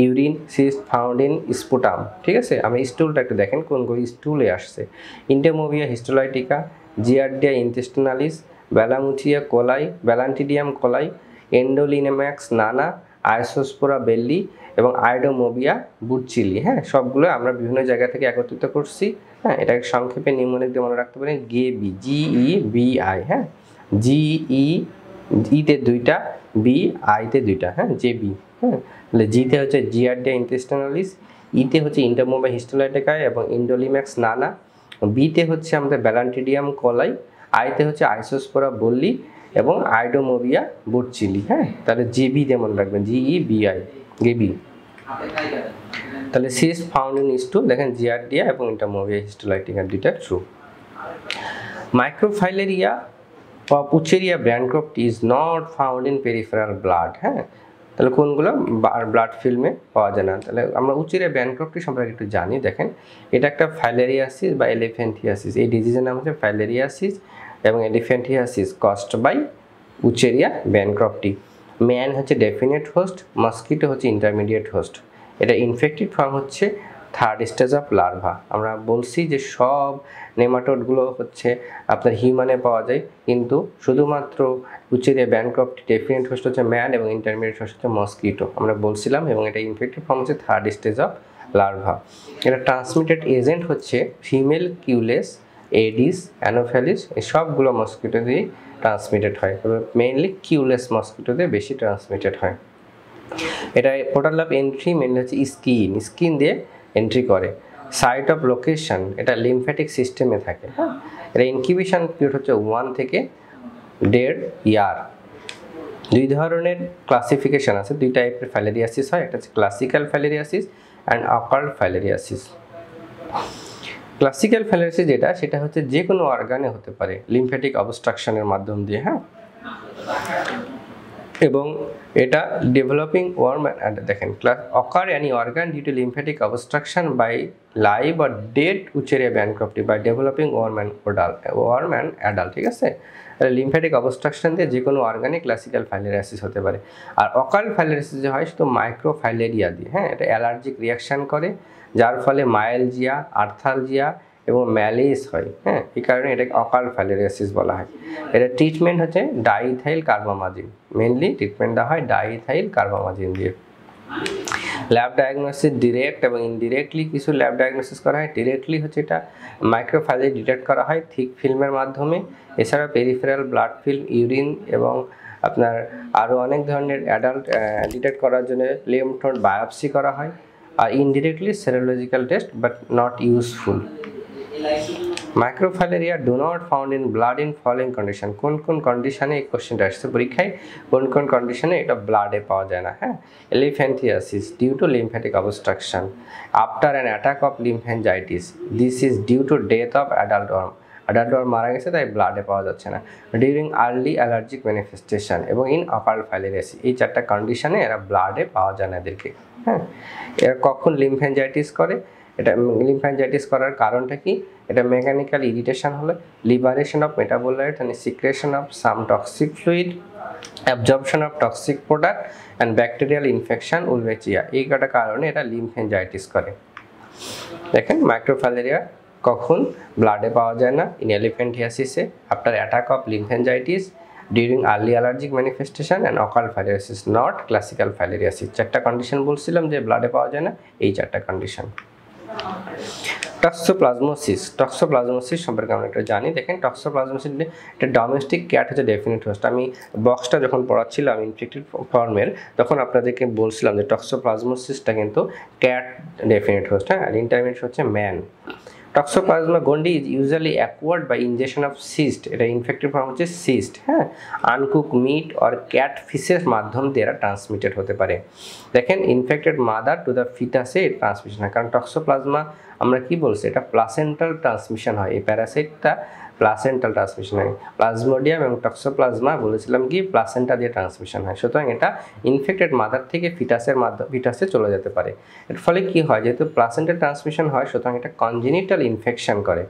urine, cyst found in sputum, ঠিক আছে। আমরা স্টুলটা একটু দেখেন কোনগুলো স্টুলে আসছে, ইন্টেমোভিয়া হিস্টোলাইটিকা, জিয়ার্ডিয়া ইন্টেস্টিনালিস, ব্যালামুথিয়া কোলাই, ব্যালান্টিডিয়াম কোলাই, এন্ডোলিনেম্যাক্স নানা, আইসোস্পোরা বেল্লি এবং আইডোমোবিয়া বুটচিলি, হ্যাঁ। সবগুলো আমরা বিভিন্ন জায়গা থেকে একত্রিত করছি, হ্যাঁ। এটাকে সংক্ষেপে নিউমোনিক দিয়ে মনে রাখতে পারেন GEBI, হ্যাঁ, GEBI, ইতে দুইটা, বি আইতে দুইটা, হ্যাঁ জে বি, হ্যাঁ তাহলে জিতে হচ্ছে জিয়ার্ডিয়া ইন্টেস্টিনালিস, ইতে হচ্ছে ইন্টারমোবা হিস্টোলাইটিকা এবং ইন্ডোলিম্যাক্স নানা, বিতে হচ্ছে আমাদের ব্যালান্টিডিয়াম কলাই, আইতে হচ্ছে আইসোস্পোরা বল্লি এবং আইডোমোভিয়া বুটচিলি। হ্যাঁ তাহলে জিবি যেমন রাখবেন, জিই বিআই গেবি। তাহলে সিস ফাউন্ড ইন ইস টু, দেখেন জিয়ার্ডিয়া এবং ইন্টারমোভিয়া হিস্টোলাইটিকা দুইটা true. Microfilaria of Ucheria bancroft is not found in peripheral blood। হ্যাঁ তাহলে কোনগুলো ব্লাড ফিল্মে পাওয়া যায় না। তাহলে আমরা উচেরিয়া ব্যানক্রফটি সম্পর্কে একটু জানি। দেখেন এটা একটা ফাইলেরিয়াসিস বা এলিফ্যান্টিয়াসিস, এই ডিজিজের নাম হচ্ছে ফাইলেরিয়াসিস এবং এলিফ্যান্টিয়াসিস কজড বাই উচেরিয়া ব্যানক্রফটি। ম্যান হচ্ছে ডেফিনেট হোস্ট, মস্কিটো হচ্ছে ইন্টারমিডিয়েট হোস্ট। এটা ইনফেক্টেড ফর্ম হচ্ছে থার্ড স্টেজ অফ লার্ভা। আমরা বলছি যে সব নেমাটোডগুলো হচ্ছে আপনার হিউম্যানে পাওয়া যায়, কিন্তু শুধুমাত্র উচেরিয়া ব্যানক্রফটি ডেফিনেট হোস্ট হচ্ছে ম্যান এবং ইন্টারমিডিয়েট হোস্ট হচ্ছে মস্কিটো আমরা বলছিলাম, এবং এটা ইনফেক্টেড ফর্ম হচ্ছে থার্ড স্টেজ অফ লার্ভা। এটা ট্রান্সমিটেড এজেন্ট হচ্ছে ফিমেল কিউলেস, এডিস, অ্যানোফ্যালিস, এই সবগুলো মস্কিটো দিয়ে ট্রান্সমিটেড হয়, তবে মেইনলি কিউলেস মস্কিটো দিয়ে বেশি ট্রান্সমিটেড হয়। এটা পোর্টাল অফ এন্ট্রি মেইনলি হচ্ছে স্কিন দিয়ে এন্ট্রি করে। সাইট অফ লোকেশন এটা লিম্ফ্যাটিক সিস্টেমে থাকে। হ্যাঁ এটা ইনকিউবেশন পিরিয়ড হচ্ছে 1 থেকে 1.5 ইয়ার। দুই ধরনের ক্লাসিফিকেশন আছে, দুই টাইপের ফাইলেরিয়াসিস হয়, একটা হচ্ছে classical filariasis and occult filariasis. Classical filariasis যেটা, সেটা হচ্ছে যে কোনো অর্গানে হতে পারে লিম্ফ্যাটিক অবস্ট্রাকশনের মাধ্যম দিয়ে। হ্যাঁ এবং এটা ডেভেলপিং ওয়ার্ম, দেখেন occur any organ due to lymphatic obstruction by live or dead wuchereria bancrofti by developing worm and adult. ঠিক আছে, লিম্ফ্যাটিক অবস্ট্রাকশন দিয়ে যে কোনো অর্গানে ক্লাসিক্যাল ফাইলেরিয়াসিস হতে পারে। আর অকাল ফাইলেরিয়াসিস যে হয় শুধু মাইক্রোফাইলেরিয়া দিয়ে। হ্যাঁ এটা অ্যালার্জিক রিয়াকশান করে, যার ফলে মায়ালজিয়া, আর্থালজিয়া এবং ম্যালেস হয়। হ্যাঁ এই কারণে এটাকে অকাল ফাইলেরিয়াসিস বলা হয়। এটা ট্রিটমেন্ট হচ্ছে ডাইইথাইল কার্বামাজিন, মেনলি ট্রিটমেন্ট দেওয়া হয় ডাইইথাইল কার্বামাজিন দিয়ে। ল্যাব ডায়াগনোসিস ডিরেক্ট এবং ইনডিরেক্টলি কিছু ল্যাব ডায়াগনোসিস করা হয়। ডিরেক্টলি হচ্ছে এটা মাইক্রোফাইলে ডিটেক্ট করা হয় থিক ফিল্মের মাধ্যমে, এছাড়া পেরিফেরাল ব্লাড ফিল্ম, ইউরিন এবং আপনার আরও অনেক ধরনের অ্যাডাল্ট ডিটেক্ট করার জন্য লিম্ফ নোড বায়োপসি করা হয়। আর indirectly serological test but not useful. Microfilaria do not found in blood in following condition. কোন কোন কন্ডিশনে এই কোশ্চেনটা আসছে পরীক্ষায়, কোন কোন কন্ডিশনে এটা ব্লাডে পাওয়া যায় না। হ্যাঁ elephantiasis due to lymphatic obstruction, after an attack of lymphangitis, this is due to death of adult worm মারা গেছে তাই ব্লাডে পাওয়া যাচ্ছে না, ডিউরিং আর্লি অ্যালার্জিক ম্যানিফেস্টেশন এবং ইন অকাল্ট ফাইলেরিয়াসিস। এই চারটা কন্ডিশনে এরা ব্লাডে পাওয়া যায় না এদেরকে। হ্যাঁ এরা কখন লিম্ফ্যানজাইটিস করে, এটা লিম্ফ্যানজাইটিস করার কারণটা কি, এটা মেকানিক্যাল ইরিটেশন হলে, liberation of metabolite and secretion of some toxic fluid, absorption of toxic product and bacterial infection উলভেচিয়া, এই কটা কারণে এটা লিম্ফ্যানজাইটিস করে। দেখেন মাইক্রোফাইলেরিয়া কখন ব্লাডে পাওয়া যায় না, ইন এলিফ্যান্টিয়াসিসে, after attack of lymphangitis, during early allergic manifestation and occult filariasis, not classical filariasis. চারটা কন্ডিশন বলছিলাম যে ব্লাডে পাওয়া যায় না, এই চারটা কন্ডিশন। টক্সোপ্লাজমোসিস, টক্সোপ্লাজমোসিস সম্পর্কে আমরা একটা জানি। দেখেন টক্সোপ্লাজমোসিস একটা ডোমেস্টিক ক্যাট হচ্ছে ডেফিনেট হোস্ট। আমি বক্সটা যখন পড়াচ্ছিলাম ইনফেক্টেড ফর্মের, তখন আপনাদেরকে বলছিলাম যে টক্সোপ্লাজমোসিসটা কিন্তু ক্যাট ডেফিনেট হোস্ট। হ্যাঁ আর ইন্টারমিডিয়েট হচ্ছে man. Toxoplasma gondii is usually acquired by injection of cyst, এটা ইনফেক্টেড ফর্ম হচ্ছে সিস্ট। হ্যাঁ আনকুক মিট অর ক্যাট ফিসের মাধ্যম দিয়ে এরা ট্রান্সমিটেড হতে পারে। দেখেন ইনফেক্টেড মাদার টু দ্য ফিটাসে ট্রান্সমিশন হয়, কারণ টক্সোপ্লাজমা আমরা কি বলছি, এটা প্লাসেন্টাল ট্রান্সমিশন হয়, এই প্যারাসাইটটা প্লাসেন্টাল ট্রান্সমিশন হয়। প্লাজমোডিয়াম এবং টক্সোপ্লাজমা বলেছিলাম কি প্লাসেন্টা দিয়ে ট্রান্সমিশন হয়, সুতরাং এটা ইনফেক্টেড মাদার থেকে ফিটাসে চলে যেতে পারে। এর ফলে কি হয়, যেহেতু প্লাসেন্টাল ট্রান্সমিশন হয়, সুতরাং এটা কনজেনিটাল ইনফেকশন করে,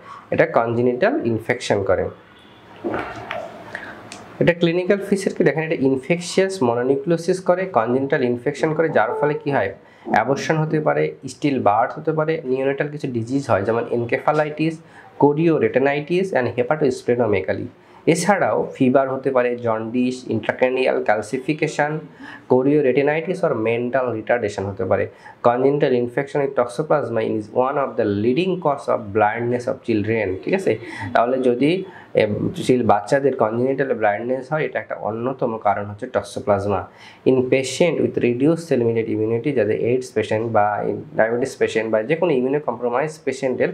এটা ক্লিনিক্যাল ফিচার কি দেখেন, এটা ইনফেকশিয়াস মনোনিউক্লিওসিস করে, কনজেনিটাল ইনফেকশন করে, যার ফলে কি হয় অ্যাবর্শন হতে পারে, স্টিল বার্থ হতে পারে, নিওনেটাল কিছু ডিজিজ হয় যেমন এনকেফালাইটিস, কোরিওরেটেনাইটিস অ্যান্ড হেপাটোস্প্লেনোমেগালি। এছাড়াও ফিভার হতে পারে, জন্ডিস, ইন্ট্রাক্রেনিয়াল ক্যালসিফিকেশন, কোরিওরেটেনাইটিস আর মেন্টাল রিটার্ডেশন হতে পারে। Congenital infection with toxoplasma is one of the leading cause of blindness of children. ঠিক আছে, তাহলে যদি বাচ্চাদের কনজেনিটাল ব্লাইন্ডনেস হয়, এটা একটা অন্যতম কারণ হচ্ছে toxoplasma. In patient with reduce cell mediate immunity, যাদের এইডস পেশেন্ট বা ডায়াবেটিস পেশেন্ট বা যে কোনো ইমিউনো কম্প্রোমাইজ পেশেন্টের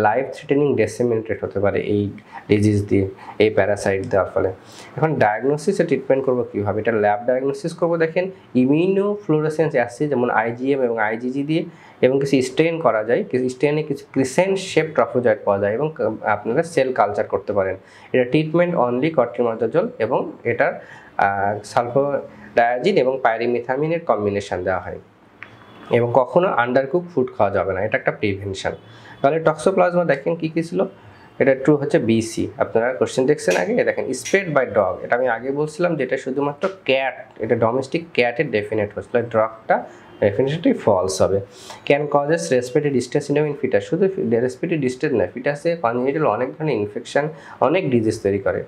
লাইফ থ্রেটেনিং ডিসেমিনেটেড হতে পারে এই ডিজিজ দিয়ে, এই প্যারাসাইট দেওয়ার ফলে। এখন ডায়াগনোসিস এর ট্রিটমেন্ট করবো কীভাবে? এটা ল্যাব ডায়াগনোসিস করবো। দেখেন ইমিউনো ফ্লোরেসেন্স অ্যাসে যেমন IgM এবং IgG দিয়ে, এবং কিছু স্টেন করা যায়, কিছু স্টেনে কিছু ক্রিসেন্ট শেপ ট্রফোজয়েড পাওয়া যায়, এবং আপনারা সেল কালচার করতে পারেন। এটা ট্রিটমেন্ট অনলি কট্রিমোজোল, এবং এটার সালফোডায়াজিন এবং পাইরিমিথামিনের কম্বিনেশন দেওয়া হয়, এবং কখনো আন্ডারকুক ফুড খাওয়া যাবে না, এটা একটা প্রিভেনশন। তাহলে টক্সোপ্লাজমা দেখেন কী কী ছিল, এটা ট্রু হচ্ছে BC। আপনারা কোশ্চেন দেখছেন আগে, দেখেন স্প্রেড বাই ডগ, এটা আমি আগে বলছিলাম যে এটা শুধুমাত্র ক্যাট, এটা ডোমেস্টিক ক্যাটের ডেফিনেট হচ্ছিল, ডগটা ডেফিনেটলি ফলস হবে। Can causes respiratory distress in foetus, শুধু রেসপিরেটরি ডিস্ট্রেস না, ফিটাসে কনজেনিটাল অনেক ধরনের ইনফেকশন, অনেক ডিজিজ তৈরি করে।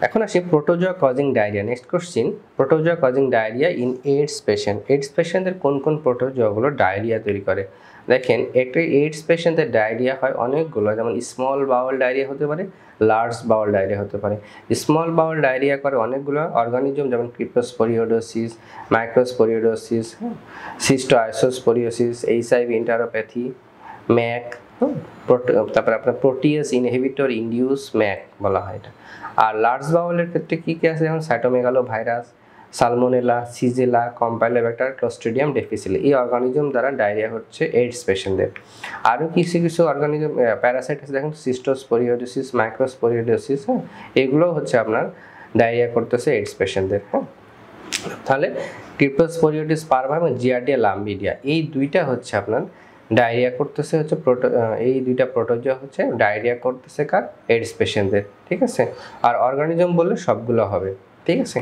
এখন আসি protozoa causing diarrhoea. Next question, protozoa causing diarrhoea in AIDS patient. AIDS পেশেন্টদের কোন কোন প্রোটোজোয়াগুলো ডায়রিয়া তৈরি করে? দেখেন একটা এইডস পেশেন্টের ডায়রিয়া হয় অনেকগুলো, যেমন স্মল বাউল ডায়রিয়া হতে পারে, লার্জ বাউল ডায়রিয়া হতে পারে। স্মল বাউল ডায়রিয়া করে অনেকগুলো অর্গানিজম, যেমন ক্রিপ্টোস্পোরিওডোসিস, মাইক্রোস্পোরিওডোসিস, সিস্টোআইসোস্পোরিওসিস, HIV ইন্টারোপ্যাথি, ম্যাক, তারপরে আপনার প্রোটিয়াস ইনহিবিটর ইনডিউস ম্যাক বলা হয় এটা। আর লার্জ বাউলের ক্ষেত্রে কী কী আছে, যেমন সাইটোমেগালো ভাইরাস, সালমোনেলা, সিজেলা, কম্পাইলোব্যাক্টার, ক্লোস্ট্রিডিয়াম ডিফিসিলে, এই অর্গানিজম দ্বারা ডায়রিয়া হচ্ছে এইডস পেশেন্টদের। আরও কিছু কিছু অর্গানিজম প্যারাসাইট আছে, দেখেন সিস্টোস্পোরিওডোসিস, মাইক্রোস্পোরিওডোসিস, হ্যাঁ, এগুলো হচ্ছে আপনার ডায়রিয়া করতেছে এইডস পেশেন্টদের। হ্যাঁ, তাহলে ক্রিপ্টোস্পোরিওডিস পারভা এবং জিয়ার্ডিয়া লাম্বিডিয়া, এই দুইটা হচ্ছে আপনার ডায়রিয়া করতেছে হচ্ছে এই দুইটা প্রোটোজোয়া হচ্ছে ডায়রিয়া করতেছে কার? এইডস পেশেন্টদের। ঠিক আছে, আর অর্গানিজম বললে সবগুলো হবে। ঠিক আছে,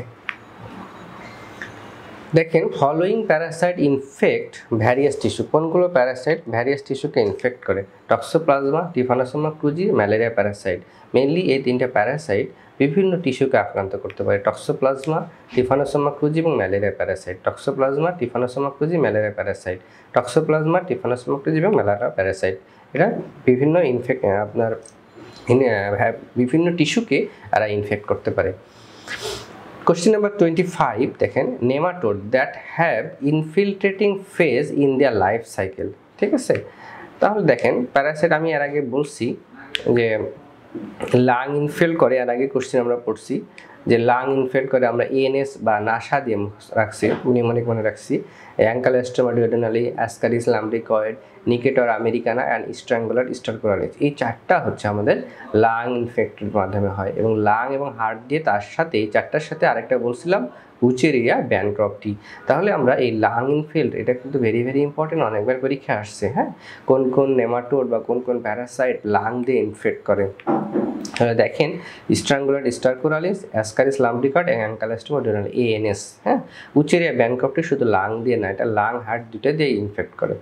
দেখেন following parasite infect various tissue, কোনগুলো প্যারাসাইট ভ্যারিয়াস টিস্যুকে ইনফেক্ট করে? Toxoplasma, Trypanosoma cruzi, malaria parasite. Mainly এই তিনটা প্যারাসাইট বিভিন্ন টিস্যুকে আক্রান্ত করতে পারে, টক্সোপ্লাজমা, টিফানোসোমা ক্রুজি এবং malaria parasite. Toxoplasma, Trypanosoma cruzi, malaria parasite. Toxoplasma, Trypanosoma cruzi এবং ম্যালেরিয়া প্যারাসাইট, এটা বিভিন্ন আপনার বিভিন্ন টিস্যুকে এরা ইনফেক্ট করতে পারে। Question number 25, দেখেন nematode that have infiltrating phase in their life cycle. ঠিক আছে, তাহলে দেখেন প্যারাসাইট আমি এর আগে বলছি যে লাং ইনফেল করে, এর আগে কোশ্চেন আমরা পড়ছি যে লাং ইনফেল করে, আমরা ANS বা নাসা দিয়ে রাখছি, নিউমোনিক মনে রাখছি। অ্যাঙ্কালোস্টোমা ডিওডেনালি, অ্যাসকারিস লাম্ব্রিকয়েড, নিকেটর আমেরিকানা অ্যান্ড স্ট্র্যাঙ্গুলার স্টারকোরালিস, এই চারটা হচ্ছে আমাদের লাং ইনফেক্টের মাধ্যমে হয়। এবং লাং এবং হার্ট দিয়ে তার সাথে এই চারটার সাথে আরেকটা বলছিলাম উচেরিয়া ব্যানক্রফটি। তাহলে আমরা এই লাং ইনফেল্ড, এটা কিন্তু ভেরি ভেরি ইম্পর্টেন্ট, অনেকবার পরীক্ষা আসছে। হ্যাঁ, কোন কোন নেমাটোড বা কোন কোন প্যারাসাইট লাং দিয়ে ইনফেক্ট করে? তাহলে দেখেন স্ট্র্যাঙ্গুলার স্টারকোরালিস, অ্যাসকারিস লাম্ব্রিকয়েড, অ্যাঙ্কালোস্টোমা ডিওডেনালি, ANS। হ্যাঁ, উচেরিয়া ব্যানক্রফটি শুধু লাং দিয়ে না, এটা লাং হার্ট দুটো দিয়ে ইনফেক্ট করে।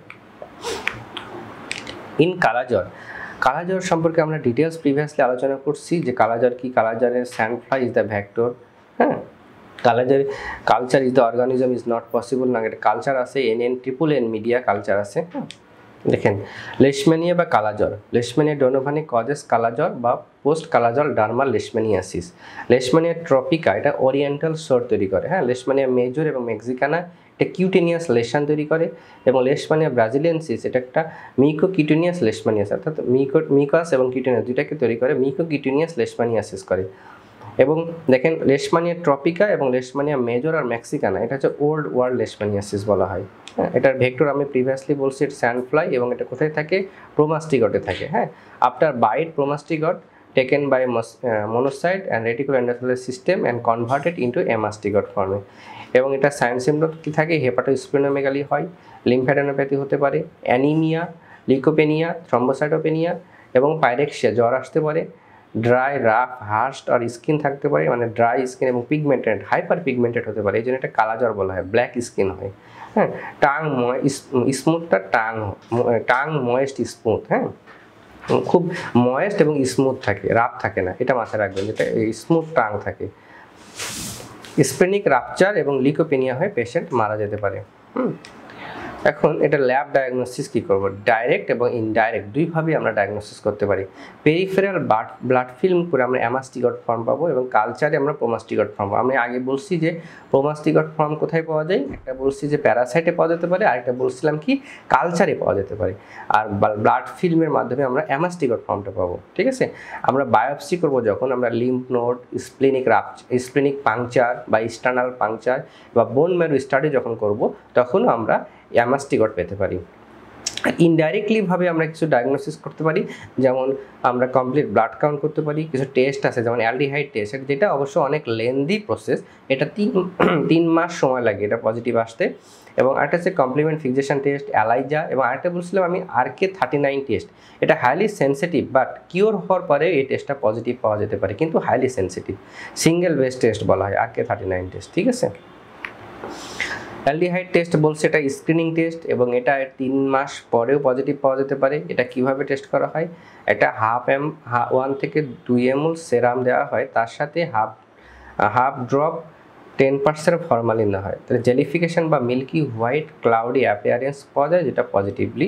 ইন কালাজ্বর, কালাজ্বর সম্পর্কে আমরা ডিটেলস প্রিভিয়াসলি আলোচনা করছি যে কালাজ্বর কি, কালাজ্বরের স্যান্ডফ্লাই ইজ দ্য ভেক্টর। হ্যাঁ, কালাজ্বর culture is the organism is not possible না, এটা কালচার আছে, NN মিডিয়া কালচার আছে। দেখেন লেশম্যানিয়া বা কালাজ্বর, লেশম্যানিয়া ডোনোভানি কজেস কালাজ্বর বা পোস্ট কালাজ্বর ডার্মাল লেশম্যানিয়াসিস। লেশম্যানিয়া ট্রপিকা, এটা ওরিয়েন্টাল সোর তৈরি করে। হ্যাঁ, লেশম্যানিয়া মেজর এবং মেক্সিকানা, এটা কিউটেনিয়াস লেশন তৈরি করে। এবং লেশম্যানিয়া ব্রাজিলিয়েন্সিস, এটা একটা মিকোকিউটেনিয়াস লেশম্যানিয়াস, অর্থাৎ মিকাস এবং কিউটেনিয়াস দুইটাকে তৈরি করে, মিকোকিউটেনিয়াস লেশম্যানিয়াসিস করে। এবং দেখেন লেশম্যানিয়া ট্রপিকা এবং লেশম্যানিয়া মেজর আর মেক্সিকানা, এটা হচ্ছে ওল্ড ওয়ার্ল্ড লেশম্যানিয়াসিস বলা হয়। হ্যাঁ, এটার ভেক্টর আমি প্রিভিয়াসলি বলছি স্যান্ডফ্লাই, এবং এটা কোথায় থাকে? প্রোমাস্টিগটে থাকে। হ্যাঁ, after bite promastigote taken by monocyte and reticular endothelial system and converted into amastigote ফর্মে। এবং এটা সাইন সিমটম কী থাকে? হেপাটোস্প্লেনোমেগালি হয়, লিম্ফ্যাডেনোপ্যাথি হতে পারে, অ্যানিমিয়া, লিকোপেনিয়া, থ্রম্বোসাইটোপেনিয়া এবং পাইরেক্সিয়া, জ্বর আসতে পারে, ড্রাই, রাফ, হার্স্ট আর স্কিন থাকতে পারে, মানে ড্রাই স্কিন এবং পিগমেন্টেড, হাইপার পিগমেন্টেড হতে পারে, এই জন্য এটা কালাজ্বর বলা হয়, ব্ল্যাক স্কিন হয়। হ্যাঁ, টাং স্মুথটা টাং ময়েস্ট স্মুথ। হ্যাঁ, খুব ময়েস্ট এবং স্মুথ থাকে, রাফ থাকে না, এটা মাথায় রাখবেন, যেটা স্মুথ টাং থাকে। স্প্লেনিক রাপচার এবং লিকোপেনিয়া হয়ে পেশেন্ট মারা যেতে পারে। এখন এটা ল্যাব ডায়াগনোসিস কি করব, ডাইরেক্ট এবং ইনডাইরেক্ট দুইভাবেই আমরা ডায়াগনোসিস করতে পারি। পেরিফেরাল ব্লাড ফিল্ম করে আমরা অ্যামাস্টিগট ফর্ম পাবো এবং কালচারে আমরা প্রোমাস্টিগট ফর্ম পাবো। আমি আগে বলছি যে প্রোমাস্টিগট ফর্ম কোথায় পাওয়া যায়, একটা বলছি যে প্যারাসাইটে পাওয়া যেতে পারে, আরেকটা বলছিলাম কি কালচারে পাওয়া যেতে পারে। আর ব্লাড ফিল্মের মাধ্যমে আমরা অ্যামাস্টিগট ফর্মটা পাবো। ঠিক আছে, আমরা বায়োপসি করব যখন আমরা লিম্ফ নোড, স্প্লিনিক পাংচার বা ইস্টার্নাল পাংচার বা বোন ম্যারো স্টাডি যখন করব তখন আমরা অ্যামাস্টিগট পেতে পারি। ইনডাইরেক্টলি ভাবে আমরা কিছু ডায়াগনোসিস করতে পারি, যেমন আমরা কমপ্লিট ব্লাড কাউন্ট করতে পারি, কিছু টেস্ট আছে যেমন অ্যালডিহাইড টেস্ট, যেটা অবশ্য অনেক লেন্দি প্রসেস, এটা 3 মাস সময় লাগে এটা পজিটিভ আসতে। এবং আরেকটা হচ্ছে কমপ্লিমেন্ট ফিক্সেশন টেস্ট, অ্যালাইজা, এবং আরেকটা বলছিলাম আমি RK39 টেস্ট। এটা হাইলি সেন্সিটিভ, বাট কিওর হওয়ার পরে এই টেস্টটা পজিটিভ পাওয়া যেতে পারে, কিন্তু highly sensitive, single base test বলা হয় RK39 টেস্ট। ঠিক আছে, অ্যালডিহাইড টেস্ট বলছে এটা স্ক্রিনিং টেস্ট এবং এটা 3 মাস পরেও পজিটিভ পাওয়া যেতে পারে। এটা কিভাবে টেস্ট করা হয়, এটা 1 থেকে 2 ml সেরাম দেওয়া হয়, তার সাথে হাফ ড্রপ 10% ফরমালিন দেওয়া হয়, তাহলে জেলিফিকেশন বা মিল্কি হোয়াইট ক্লাউডি অ্যাপিয়ারেন্স পাওয়া যায়, যেটা পজিটিভলি,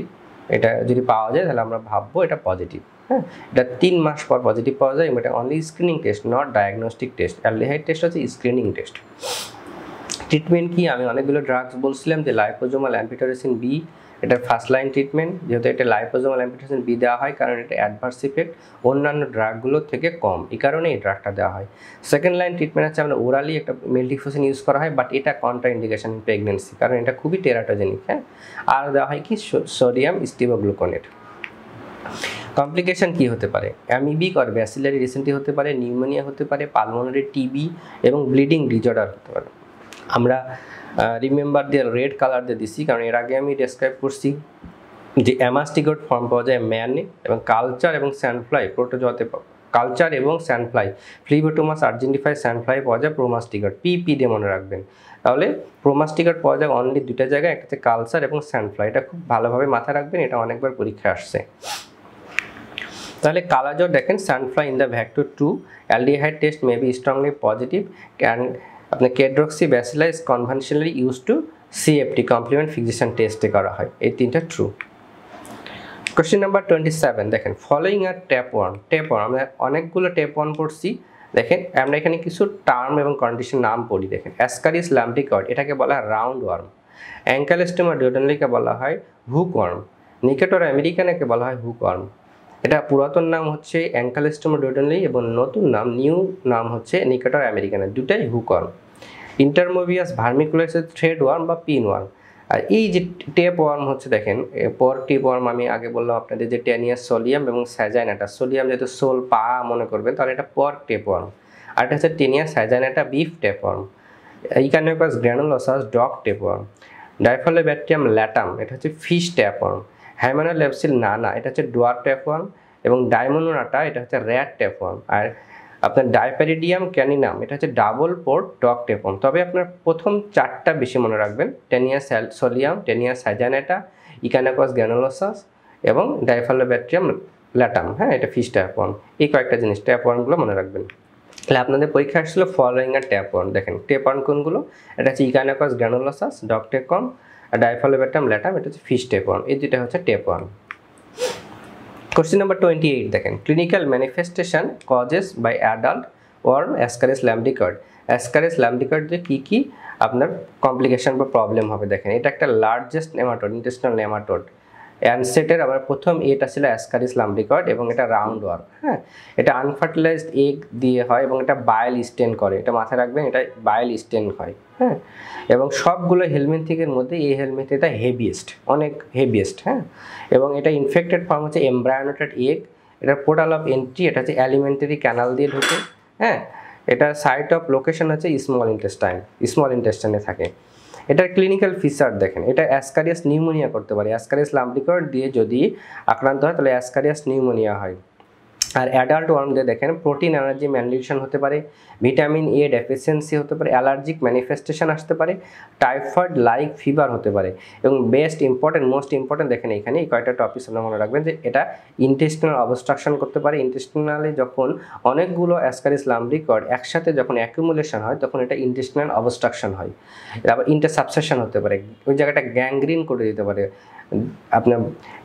এটা যদি পাওয়া যায় তাহলে আমরা ভাববো এটা পজিটিভ। হ্যাঁ, এটা 3 মাস পর পজিটিভ পাওয়া যায়, এটা only screening test, not diagnostic test. Aldehyde test হচ্ছে স্ক্রিনিং টেস্ট। ট্রিটমেন্ট কি, আমি অনেকগুলো ড্রাগস বলছিলাম যে লাইপোজোমাল অ্যাম্পিটোরেসিন বি, এটা ফার্স্ট লাইন ট্রিটমেন্ট, যেহেতু এটা লাইপোজোমাল অ্যাম্পিটোরেসিন বি দেওয়া হয় কারণ এটা অ্যাডভার্স ইফেক্ট অন্যান্য ড্রাগগুলোর থেকে কম, এই কারণে এই ড্রাগটা দেওয়া হয়। সেকেন্ড লাইন ট্রিটমেন্ট হচ্ছে আমরা ওরালি একটা মেলটিফোসিন ইউজ করা হয়, বাট এটা কন্ট্রা ইন্ডিকেশন ইন প্রেগনেন্সি, কারণ এটা খুবই টেরাটোজেনিক। হ্যাঁ, আর দেওয়া হয় কি সোডিয়াম স্টিবোগ্লুকোনেট। কমপ্লিকেশন কি হতে পারে, অ্যামিবিক আর ব্যাসিলারি রিসেন্টলি হতে পারে, নিউমোনিয়া হতে পারে, পালমোনারি টিবি এবং ব্লিডিং ডিজঅর্ডার হতে পারে। আমরা রিমেম্বার দিয়ে রেড কালার দিয়ে দিছি কারণ এর আগে আমি ডেসক্রাইব করছি যে অ্যামাস্টিগট ফর্ম পাওয়া যায় ম্যানে এবং কালচার এবং স্যান্ডফ্লাই প্রোটোজোয়াতে, কালচার এবং স্যান্ডফ্লাই, ফ্লিবোটোমাস আর্জেন্টিফাই স্যান্ডফ্লাই পাওয়া যায় প্রোমাস্টিগট, পিপি দিয়ে মনে রাখবেন। তাহলে প্রোমাস্টিগট পাওয়া যায় অনলি 2টা জায়গায়, একটা হচ্ছে কালচার এবং স্যান্ডফ্লাই, এটা খুব ভালোভাবে মাথায় রাখবেন, এটা অনেকবার পরীক্ষা আসছে। তাহলে কালাজ্বর দেখেন sandfly in the vector 2, aldehyde test may be strongly positive, and আপনার Kedrowsky bacillus is conventionally use to CFT complement fixation টেস্টে করা হয়, এই 3টা ট্রু। কোশ্চেন নাম্বার 27 দেখেন, ফলোইং আর ট্যাপওয়ার্ম। আমরা অনেকগুলো ট্যাপওয়ার্ম পড়ছি, দেখেন আমরা এখানে কিছু টার্ম এবং কন্ডিশন নাম পড়ি। দেখেন অ্যাসকারিস ল্যাম্বটিকয়েড, এটাকে বলা হয় রাউন্ড ওয়ার্ম। অ্যাঙ্কালোস্টোমা ডিওডেনলিকে বলা হয় হুক ওয়ার্ম। নিকেটর আমেরিকানাকে বলা হয় হুক ওয়ার্ম। এটা পুরাতন নাম হচ্ছে অ্যাঙ্কালোস্টোমা ডিওডেনলি এবং নতুন নিউ নাম হচ্ছে নিকেটর আমেরিকানা, দুটাই হুক ওয়ার্ম। ইন্টারমোভিয়াস ভার্মিকুলাইসের থ্রেড ওয়ার্ম বা পিন ওয়ার্ম। আর এই যে টেপ ওয়ার্ম হচ্ছে দেখেন, পর টেপ ওয়ার্ম আমি আগে বললাম আপনাদের যে টেনিয়াস সোলিয়াম এবং স্যাজাইনাটা, সোলিয়াম যেহেতু সোল পা মনে করবেন তাহলে এটা পর টেপ ওয়ার্ম, আর এটা হচ্ছে Taenia saginata beef tape worm. Echinococcus granulosus dog tapeworm. Diphyllobothrium latum, এটা হচ্ছে ফিশ ট্যাপ ওয়ার্ম। হাইমানোলেপসিল নানা, এটা হচ্ছে ডোয়ার্ফ ট্যাপ ওয়ার্ম এবং ডায়মোনোনাটা এটা হচ্ছে র্যাট ট্যাপ ওয়ার্ম। আর আপনার ডাইপ্যারিডিয়াম ক্যানিনাম, এটা হচ্ছে double pored dog tape worm. তবে আপনার প্রথম 4টা বেশি মনে রাখবেন, টেনিয়াস সোলিয়াম, টেনিয়াস স্যাজাইনাটা, ইকানোকাস গ্র্যানুলোসাস এবং ডাইফালোব্যাকটেরিয়াম ল্যাটাম। হ্যাঁ, এটা ফিশ ট্যাপ ওয়ার্ম। এই কয়েকটা জিনিস ট্যাপ ওয়ার্মগুলো মনে রাখবেন। তাহলে আপনাদের পরীক্ষা আসছিল ফলোইং আর ট্যাপ ওয়ার্ম। দেখেন ট্যাপ ওয়ার্ম কোনগুলো, এটা হচ্ছে ইকানোকাস গ্র্যানুলোসাস, ডগ ট্যাপ ওয়ার্ম, আর ডাইফালোব্যাকটেরিয়াম ল্যাটাম, এটা হচ্ছে ফিশ ট্যাপ ওয়ার্ম। এই দুইটা হচ্ছে ট্যাপ ওয়ার্ম। কোশ্চেন নাম্বার 28 দেখেন, clinical manifestation causes by adult worm Ascaris lumbricoides. Ascaris ল্যাম্বটিকয়েডে কী কী আপনার কমপ্লিকেশন বা প্রবলেম হবে দেখেন। এটা একটা লার্জেস্ট নেমাটোড, ইন্টেস্টিনাল নেমাটোড। অ্যানসেটের আবার প্রথম এটা ছিল অ্যাসকারিস ল্যাম্বটিকয়েড এবং এটা রাউন্ড ওয়ার্ম। হ্যাঁ, এটা আনফার্টিলাইজড এগ দিয়ে হয় এবং এটা বায়েল স্টেন করে, এটা মাথায় রাখবেন, এটা বায়েল স্টেন হয়। হ্যাঁ, এবং সবগুলো হেলমিনথিকের মধ্যে এই হেলমিনথ এটা হেভিয়েস্ট, অনেক হেভিয়েস্ট। হ্যাঁ, এবং এটা ইনফেক্টেড ফর্ম হচ্ছে এমব্রায়োনেটেড এগ। এটা পোর্টাল অফ এন্ট্রি, এটা হচ্ছে অ্যালিমেন্টারি ক্যানাল দিয়ে ঢোকে। হ্যাঁ, এটা সাইট অফ লোকেশন হচ্ছে স্মল ইন্টেস্টাইনে থাকে। এটার ক্লিনিক্যাল ফিচার দেখেন, এটা অ্যাসকারিয়াস নিউমোনিয়া করতে পারে। অ্যাসকারিয়াস ল্যাম্বটিকয়েড দিয়ে যদি আক্রান্ত হয় তাহলে অ্যাসকারিয়াস নিউমোনিয়া হয়। আর অ্যাডাল্ট ওয়ার্মদের দেখেন প্রোটিন এনার্জি ম্যালনিউট্রিশন হতে পারে, ভিটামিন এ ডেফিসিয়েন্সি হতে পারে, অ্যালার্জিক ম্যানিফেস্টেশন আসতে পারে, টাইফয়েড লাইক ফিভার হতে পারে। এবং মোস্ট ইম্পর্টেন্ট দেখেন এখানে এই কয়েকটা টপিক আপনারা মনে রাখবেন যে এটা ইন্টেস্টিনাল অবস্ট্রাকশন করতে পারে। ইন্টেস্টিনালে যখন অনেকগুলো অ্যাসকারিস লাম্ব্রিকয়েড একসাথে যখন অ্যাকুমুলেশন হয় তখন এটা ইন্টেস্টিনাল অবস্ট্রাকশন হয়। আবার ইন্টারসাবসেশন হতে পারে, ওই জায়গাটা গ্যাংগ্রিন করে দিতে পারে। আপনার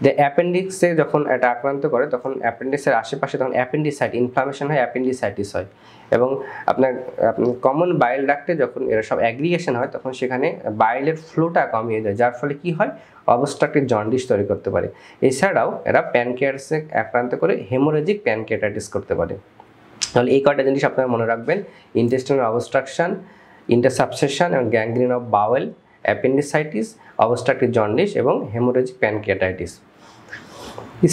যে অ্যাপেন্ডিক্সে যখন এটা আক্রান্ত করে তখন অ্যাপেন্ডিক্সের আশেপাশে তখন অ্যাপেন্ডিসাইট ইনফ্লামেশন হয়, অ্যাপেন্ডিসাইটিস হয়। এবং আপনার কমন বাইল ডাক্টে যখন এরা সব অ্যাগ্রিগেশন হয় তখন সেখানে বাইলের ফ্লোটা কমিয়ে যায়, যার ফলে কি হয় অবস্ট্রাকটিভ জন্ডিস তৈরি করতে পারে। এছাড়াও এরা প্যানক্রিয়াসে আক্রান্ত করে হেমোরেজিক প্যানক্রিয়াটাইটিস করতে পারে। তাহলে এই কয়টা জিনিস আপনারা মনে রাখবেন, ইন্টেস্টিনাল অবস্ট্রাকশন, ইন্টারসাবসেশন এবং gangrene of bowel, appendicitis, obstructive jaundice এবং হেমোরেজিক প্যানক্রিয়াটাইটিস।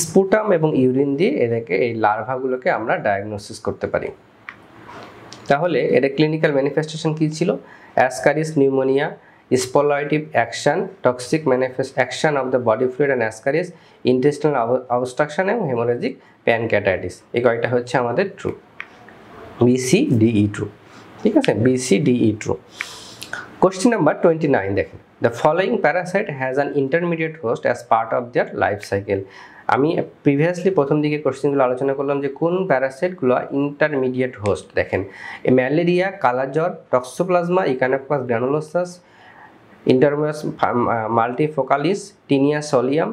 স্পুটাম এবং ইউরিন দিয়ে এদেরকে এই লার্ভাগুলোকে আমরা ডায়াগনোসিস করতে পারি। তাহলে এদের ক্লিনিক্যাল ম্যানিফেস্টেশন কী ছিল? Ascaris pneumonia, spoliative action, toxic action of the body fluid and Ascaris, intestinal obstruction এবং হেমোরেজিক প্যানক্রিয়াটাইটিস। এই কয়টা হচ্ছে আমাদের ট্রু, BCDE ট্রু। ঠিক আছে, BCDE ট্রু। কোশ্চেন নাম্বার 29 দেখেন, the following parasite has an intermediate host as part of their life cycle. আমি previously প্রথম দিকে কোশ্চেনগুলো আলোচনা করলাম যে কোন প্যারাসাইটগুলো ইন্টারমিডিয়েট হোস্ট। দেখেন ম্যালেরিয়া, কালাজ্বর, টক্সোপ্লাজমা, ইকানোকমাস গ্রানুলোসাস, ইন্টারমাস মাল্টিফোকালিস, টিনিয়া সোলিয়াম,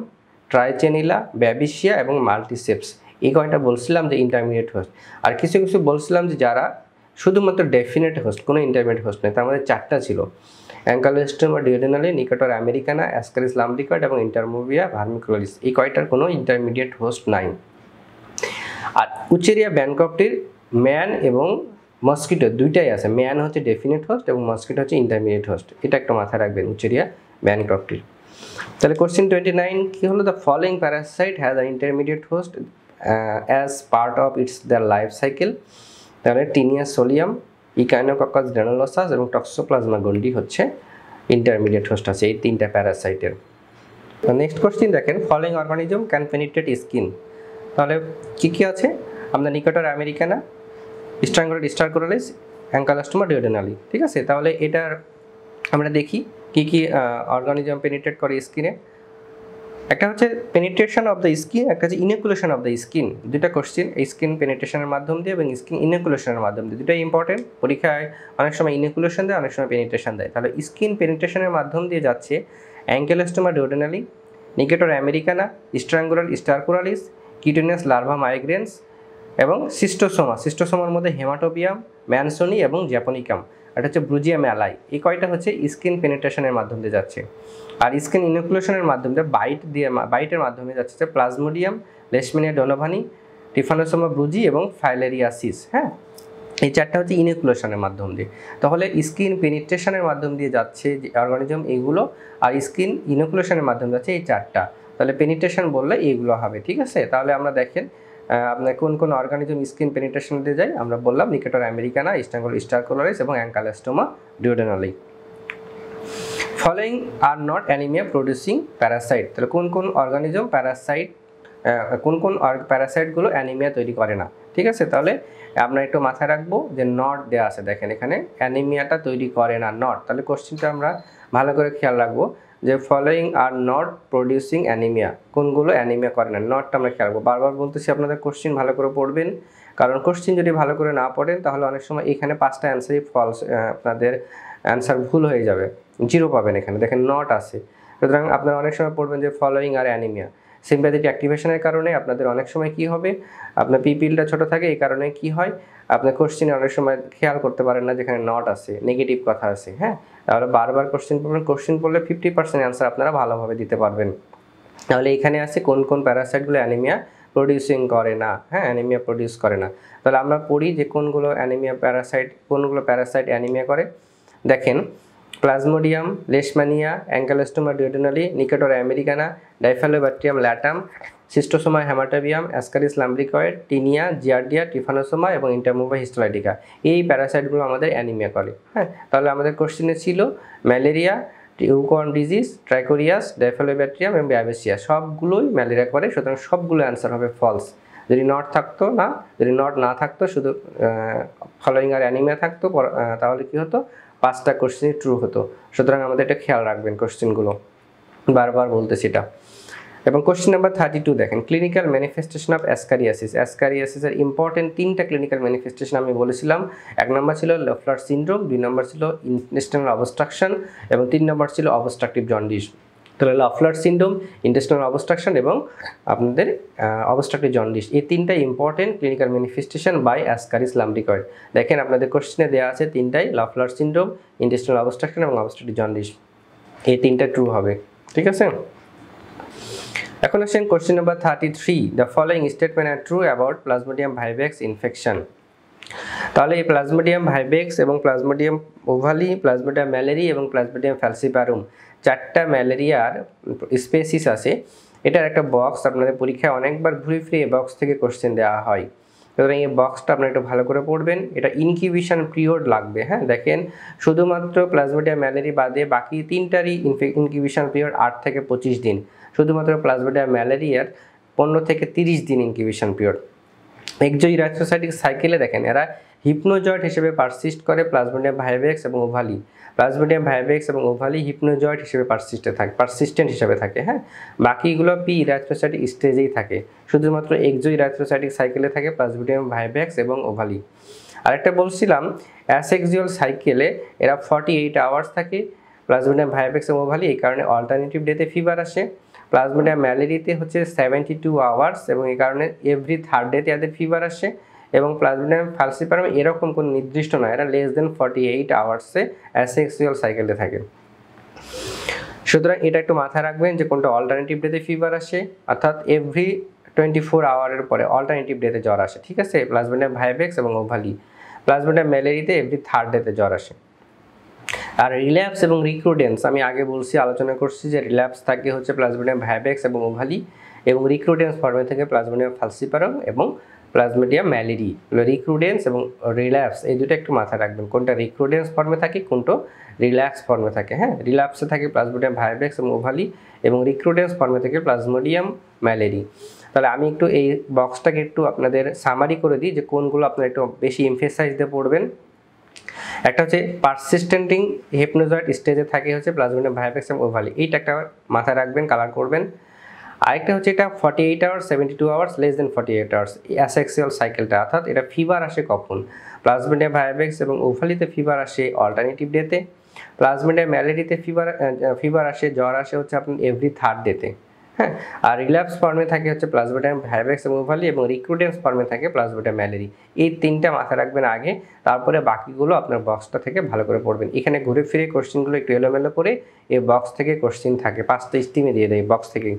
ট্রাইচেনিলা, ব্যাবিসিয়া এবং মাল্টিসেপস। এই কয়টা বলছিলাম যে ইন্টারমিডিয়েট হোস্ট। আর কিছু কিছু বলছিলাম যে যারা শুধুমাত্র ডেফিনেট হোস্ট, কোনো ইন্টারমিডিয়েট হোস্ট নেই। তার মধ্যে চারটা ছিল, অ্যাঙ্কালোস্টোমা ডিওডেনালি, নিকটর আমেরিকানা, অ্যাসকারিস লাম্ব্রিকয়েড এবং ইন্টারমুভিয়া ভার্মিকুলারিস। এই কয়টার কোনো ইন্টারমিডিয়েট হোস্ট নাই। আর উচেরিয়া ব্যানক্রফটির ম্যান এবং মস্কিটো দুইটাই আছে, ম্যান হচ্ছে ডেফিনেট হোস্ট এবং মস্কিটো হচ্ছে ইন্টারমিডিয়েট হোস্ট। এটা একটা মাথায় রাখবেন উচেরিয়া ব্যানক্রফটির। তাহলে কোশ্চেন 29 কি হলো? The following parasite has an intermediate host as part of its the life cycle. তাহলে টিনিয়া সোলিয়াম, ইকানোককাস গ্রানুলোসাস এবং টক্সোপ্লাজমা গন্ডি হচ্ছে ইন্টারমিডিয়েট হোস্ট আছে এই তিনটা প্যারাসাইটের। নেক্সট কোশ্চেন দেখেন, following organism can penetrate skin. তাহলে কী কী আছে? আপনার নিকটর আমেরিকানা, স্ট্রাঙ্গুলার স্টারকোরালিস, অ্যাঙ্কালোস্টোমা ডিওডেনালি। ঠিক আছে, তাহলে এটার আমরা দেখি কী কী অর্গানিজম পেনিট্রেট করে স্কিনে। একটা হচ্ছে পেনিট্রেশন অফ দ্য স্কিন, একটা হচ্ছে ইনকুলেশন অফ দ্য স্কিন। দুটা কোশ্চেন, স্কিন পেনিট্রেশনের মাধ্যম দিয়ে এবং স্কিন ইনকুলেশনের মাধ্যম দিয়ে, দুটাই ইম্পর্টেন্ট। পরীক্ষায় অনেক সময় ইনকুলেশন দেয়, অনেক সময় পেনিট্রেশন দেয়। তাহলে স্কিন পেনিট্রেশনের মাধ্যম দিয়ে যাচ্ছে অ্যাঙ্কালোস্টোমা duodenale, Necator americana, Strongyloides স্টারকোরালিস, cutaneous larva migrans এবং সিস্টোসোমার মধ্যে হেমাটোবিয়াম, ম্যানসোনি এবং জ্যাপোনিকাম। এটা হচ্ছে ব্রুজিয়া ম্যালাই। এই কয়টা হচ্ছে স্কিন পেনিট্রেশনের মাধ্যম দিয়ে যাচ্ছে। আর স্কিন ইনকুলেশনের মাধ্যমে বাইটের মাধ্যমে যাচ্ছে প্লাজমোডিয়াম, লেশমেনিয়া ডোনোভানি, টিফানোসোমা ব্রুজি এবং ফাইলেরিয়াসিস। হ্যাঁ, এই চারটা হচ্ছে ইনকুলেশনের মাধ্যম দিয়ে। তাহলে স্কিন পেনিট্রেশনের মাধ্যম দিয়ে যাচ্ছে যে অর্গানিজম এইগুলো, আর স্কিন ইনকুলেশনের মাধ্যমে যাচ্ছে এই চারটা। তাহলে পেনিট্রেশন বললে এইগুলো হবে। ঠিক আছে, তাহলে আমরা দেখেন আপনার কোন কোন অর্গানিজম স্কিন পেনিট্রেশন দিয়ে যায়। আমরা বললাম নিকেটর আমেরিকানা, স্ট্রাঙ্গুলার স্টারকোরালিস এবং Ancylostoma duodenale. Following are not anaemia producing parasite. তাহলে কোন কোন অর্গানিজম প্যারাসাইটগুলো অ্যানিমিয়া তৈরি করে না। ঠিক আছে, তাহলে আমরা একটু মাথায় রাখবো যে নট দেওয়া আছে, দেখেন এখানে অ্যানিমিয়াটা তৈরি করে না নট। তাহলে কোশ্চেনটা আমরা ভালো করে খেয়াল রাখবো যে following are not producing anaemia, কোনগুলো অ্যানিমিয়া করে না, নটটা আমরা খেয়াল রাখবো। বারবার বলতেছি আপনাদের কোশ্চেন ভালো করে পড়বেন, কারণ কোশ্চেন যদি ভালো করে না পড়েন তাহলে অনেক সময় এখানে 5টা অ্যান্সারই ফলস, আপনাদের অ্যান্সার ভুল হয়ে যাবে, 0 পাবেন। এখানে দেখেন নট আছে, সুতরাং আপনারা অনেক সময় পড়বেন যে ফলোয়িং আর অ্যানিমিয়া। সিম্প্যাথেটিক অ্যাক্টিভেশনের কারণে আপনাদের অনেক সময় কি হবে, আপনার পিপিলটা ছোট থাকে, এই কারণে কি হয় আপনার কোশ্চেনে অনেক সময় খেয়াল করতে পারেন না যেখানে নট আছে, নেগেটিভ কথা আছে। হ্যাঁ, তাহলে বারবার কোশ্চেন পড়বেন, কোশ্চেন পড়লে 50% অ্যান্সার আপনারা ভালোভাবে দিতে পারবেন। তাহলে এখানে আছে কোন কোন প্যারাসাইটগুলো অ্যানিমিয়া প্রডিউসিং করে না। হ্যাঁ, অ্যানিমিয়া প্রডিউস করে না। তাহলে আমরা পড়ি যে কোনগুলো প্যারাসাইট অ্যানিমিয়া করে। দেখেন Plasmodium, লেশমানিয়া, Ancylostoma duodenale, Necator americanus, Diphyllobothrium latum, সিস্টোসোমা haematobium, Ascaris lumbricoides, tinea, Giardia, Trypanosoma এবং ইন্টারমুভা হিস্টোলাইটিকা। এই প্যারাসাইটগুলো আমাদের অ্যানিমিয়া করে। হ্যাঁ, তাহলে আমাদের কোশ্চেনে ছিল ম্যালেরিয়া, টিউকর্ন ডিজিজ, ট্রাইকোরিয়াস, ডাইফ্যালোব্যাক্টেরিয়াম এবং ব্যাবেসিয়া, সবগুলোই ম্যালেরিয়া করে, সুতরাং সবগুলো অ্যান্সার হবে ফলস। যদি নট থাকতো না, যদি নট না থাকতো, শুধু ফলোয়িং আর অ্যানিমিয়া থাকতো, তাহলে কি হতো, 5টা কোশ্চেনই ট্রু হতো। সুতরাং আমাদের এটা খেয়াল রাখবেন কোশ্চেনগুলো, বারবার বলতেছি এটা। এবং কোশ্চেন নাম্বার 32 দেখেন, ক্লিনিক্যাল ম্যানিফেস্টেশন অফ অ্যাসকারিয়াসিস। অ্যাসকারিয়াসিসের ইম্পর্টেন্ট 3টা ক্লিনিক্যাল ম্যানিফেস্টেশন আমি বলেছিলাম। 1 নম্বর ছিল লফলার সিনড্রোম, 2 নম্বর ছিল ইন্টেস্টিনাল অবস্ট্রাকশন এবং 3 নম্বর ছিল অবস্ট্রাকটিভ জন্ডিস। তাহলে লফলার সিনড্রোম, ইন্টেস্টিনাল অবস্ট্রাকশন এবং আপনাদের অবস্ট্রাকটিভ জন্ডিস, এই 3টা important clinical manifestation by Ascaris lumbricoides. দেখেন আপনাদের কোশ্চেনে দেওয়া আছে 3টাই, লফলার সিনড্রোম, ইন্টেস্টিনাল অবস্ট্রাকশন এবং অবস্ট্রাকটিভ জন্ডিস, এই 3টা ট্রু হবে। ঠিক আছে। এখন আসেন question number 33, the following statement are true about Plasmodium vivax infection. তাহলে এই প্লাজমোডিয়াম ভাইভ্যাক্স এবং প্লাজমোডিয়াম ওভালি, প্লাজমোডিয়াম ম্যালেরি এবং প্লাজমোডিয়াম ফ্যালসিপারুম, 4টা ম্যালেরিয়ার স্পেসিস আছে। এটার একটা বক্স আপনাদের পরীক্ষায় অনেকবার ঘুরে ফিরে এই বক্স থেকে কোশ্চেন দেওয়া হয়। সুতরাং এই বক্সটা আপনারা একটু ভালো করে পড়বেন। এটা ইনকিউবেশন পিরিয়ড লাগবে। হ্যাঁ, দেখেন শুধুমাত্র প্লাজমোডিয়াম ম্যালেরি বাদে বাকি 3টারই ইনকিউবেশন পিরিয়ড 8 থেকে 25 দিন। শুধুমাত্র প্লাজমোডিয়াম ম্যালেরিয়ার 15 থেকে 30 দিন ইনকিউবেশন পিরিয়ড। এক্সোইরাথ্রোসাইটিক সাইকেলে দেখেন এরা হিপনোজয়েড হিসেবে পারসিস্ট করে প্লাজমোডিয়াম ভাইভ্যাক্স এবং ওভালি। প্লাজমোডিয়াম ভাইভ্যাক্স এবং ওভালি হিপনোজয়েড হিসেবে পারসিস্টেন্ট হিসেবে থাকে। হ্যাঁ, বাকিগুলো পি ইরাথ্রোসাইটিক স্টেজেই থাকে। শুধুমাত্র এক্সোইরাথ্রোসাইটিক সাইকেলে থাকে প্লাজমোডিয়াম ভাইভ্যাক্স এবং ওভালি। আরেকটা বলছিলাম, অ্যাসেক্সুয়াল সাইকেলে এরা 48 আওয়ার্স থাকে প্লাজমোডিয়াম ভাইভ্যাক্স এবং ওভালি, এই কারণে অল্টারনেটিভ ডেতে ফিভার আসে। প্লাজমোডিয়াম ম্যালেরিতে হচ্ছে 72 আওয়ার্স এবং এই কারণে এভরি 3rd ডেতে এদের ফিভার আসে। এবং প্লাজমোডিয়াম ফ্যালসিপারাম এরকম কোনো নির্দিষ্ট নয়, এরা লেস দেন 48 আওয়ার্সে অ্যাসেক্সুয়াল সাইকেলে থাকে। সুতরাং এটা একটু মাথায় রাখবেন যে কোনটা অল্টারনেটিভ ডেতে ফিভার আসে, অর্থাৎ এভরি 24 আওয়ারের পরে অল্টারনেটিভ ডেতে জ্বর আসে। ঠিক আছে, প্লাজমোডিয়াম ভাইভ্যাক্স এবং ওভালি। প্লাজমোডিয়াম ম্যালেরিতে এভরি 3rd ডেতে জ্বর আসে। আর রিল্যাপস এবং রিক্রুডেন্স আমি আগে বলছি, আলোচনা করছি যে রিল্যাপস থাকে হচ্ছে প্লাজমোডিয়াম ভাইভ্যাক্স এবং ওভালি, এবং রিক্রুডেন্স ফর্মে থেকে প্লাজমোডিয়াম ফ্যালসিপারাম এবং প্লাজমোডিয়াম ম্যালেরি। রিক্রুডেন্স এবং রিল্যাপস এই দুটো একটু মাথায় রাখবেন, কোনটা রিক্রুডেন্স ফর্মে থাকে, কোনটা রিল্যাক্স ফর্মে থাকে। হ্যাঁ, রিল্যাপসে থাকে প্লাজমোডিয়াম ভাইভ্যাক্স এবং ওভালি এবং রিক্রুডেন্স ফর্মে থেকে প্লাজমোডিয়াম ম্যালেরি। তাহলে আমি একটু এই বক্সটাকে একটু আপনাদের সামারি করে দিই যে কোনগুলো আপনারা একটু বেশি এমফেসাইজ দিয়ে পড়বেন। একটা হচ্ছে পারসিস্টেন্টিং হিপনোজয়েড স্টেজে থাকে হচ্ছে প্লাজমোডিয়াম ভাইভ্যাক্স এবং ওভালি, এইটা একটা মাথায় রাখবেন, কালার করবেন। আরেকটা হচ্ছে এটা 48 hours, 72 hours, less than 48 hours, asexual সাইকেলটা, অর্থাৎ এটা ফিভার আসে কখন, প্লাজমোডিয়াম ভাইভ্যাক্স এবং ওভালিতে ফিভার আসে অল্টারনেটিভ ডেতে, প্লাজমোডিয়াম ম্যালেরিতে ফিভার আসে, জ্বর আসে হচ্ছে আপনার এভরি 3rd ডেতে। হ্যাঁ, আর রিল্যাপস ফর্মে থাকে হচ্ছে প্লাজমোডিয়াম ভাইভ্যাক্স এবং ওভালি এবং রিক্রুডেন্স ফর্মে থাকে প্লাজমোডিয়াম ম্যালেরি। এই 3টা মাথায় রাখবেন আগে, তারপরে বাকিগুলো আপনার বক্সটা থেকে ভালো করে পড়বেন। এখানে ঘুরে ফিরে কোশ্চেনগুলো একটু এলোমেলো করে এই বক্স থেকে কোশ্চেন থাকে, 5টা স্টিমে দিয়ে দেয় বক্স থেকে।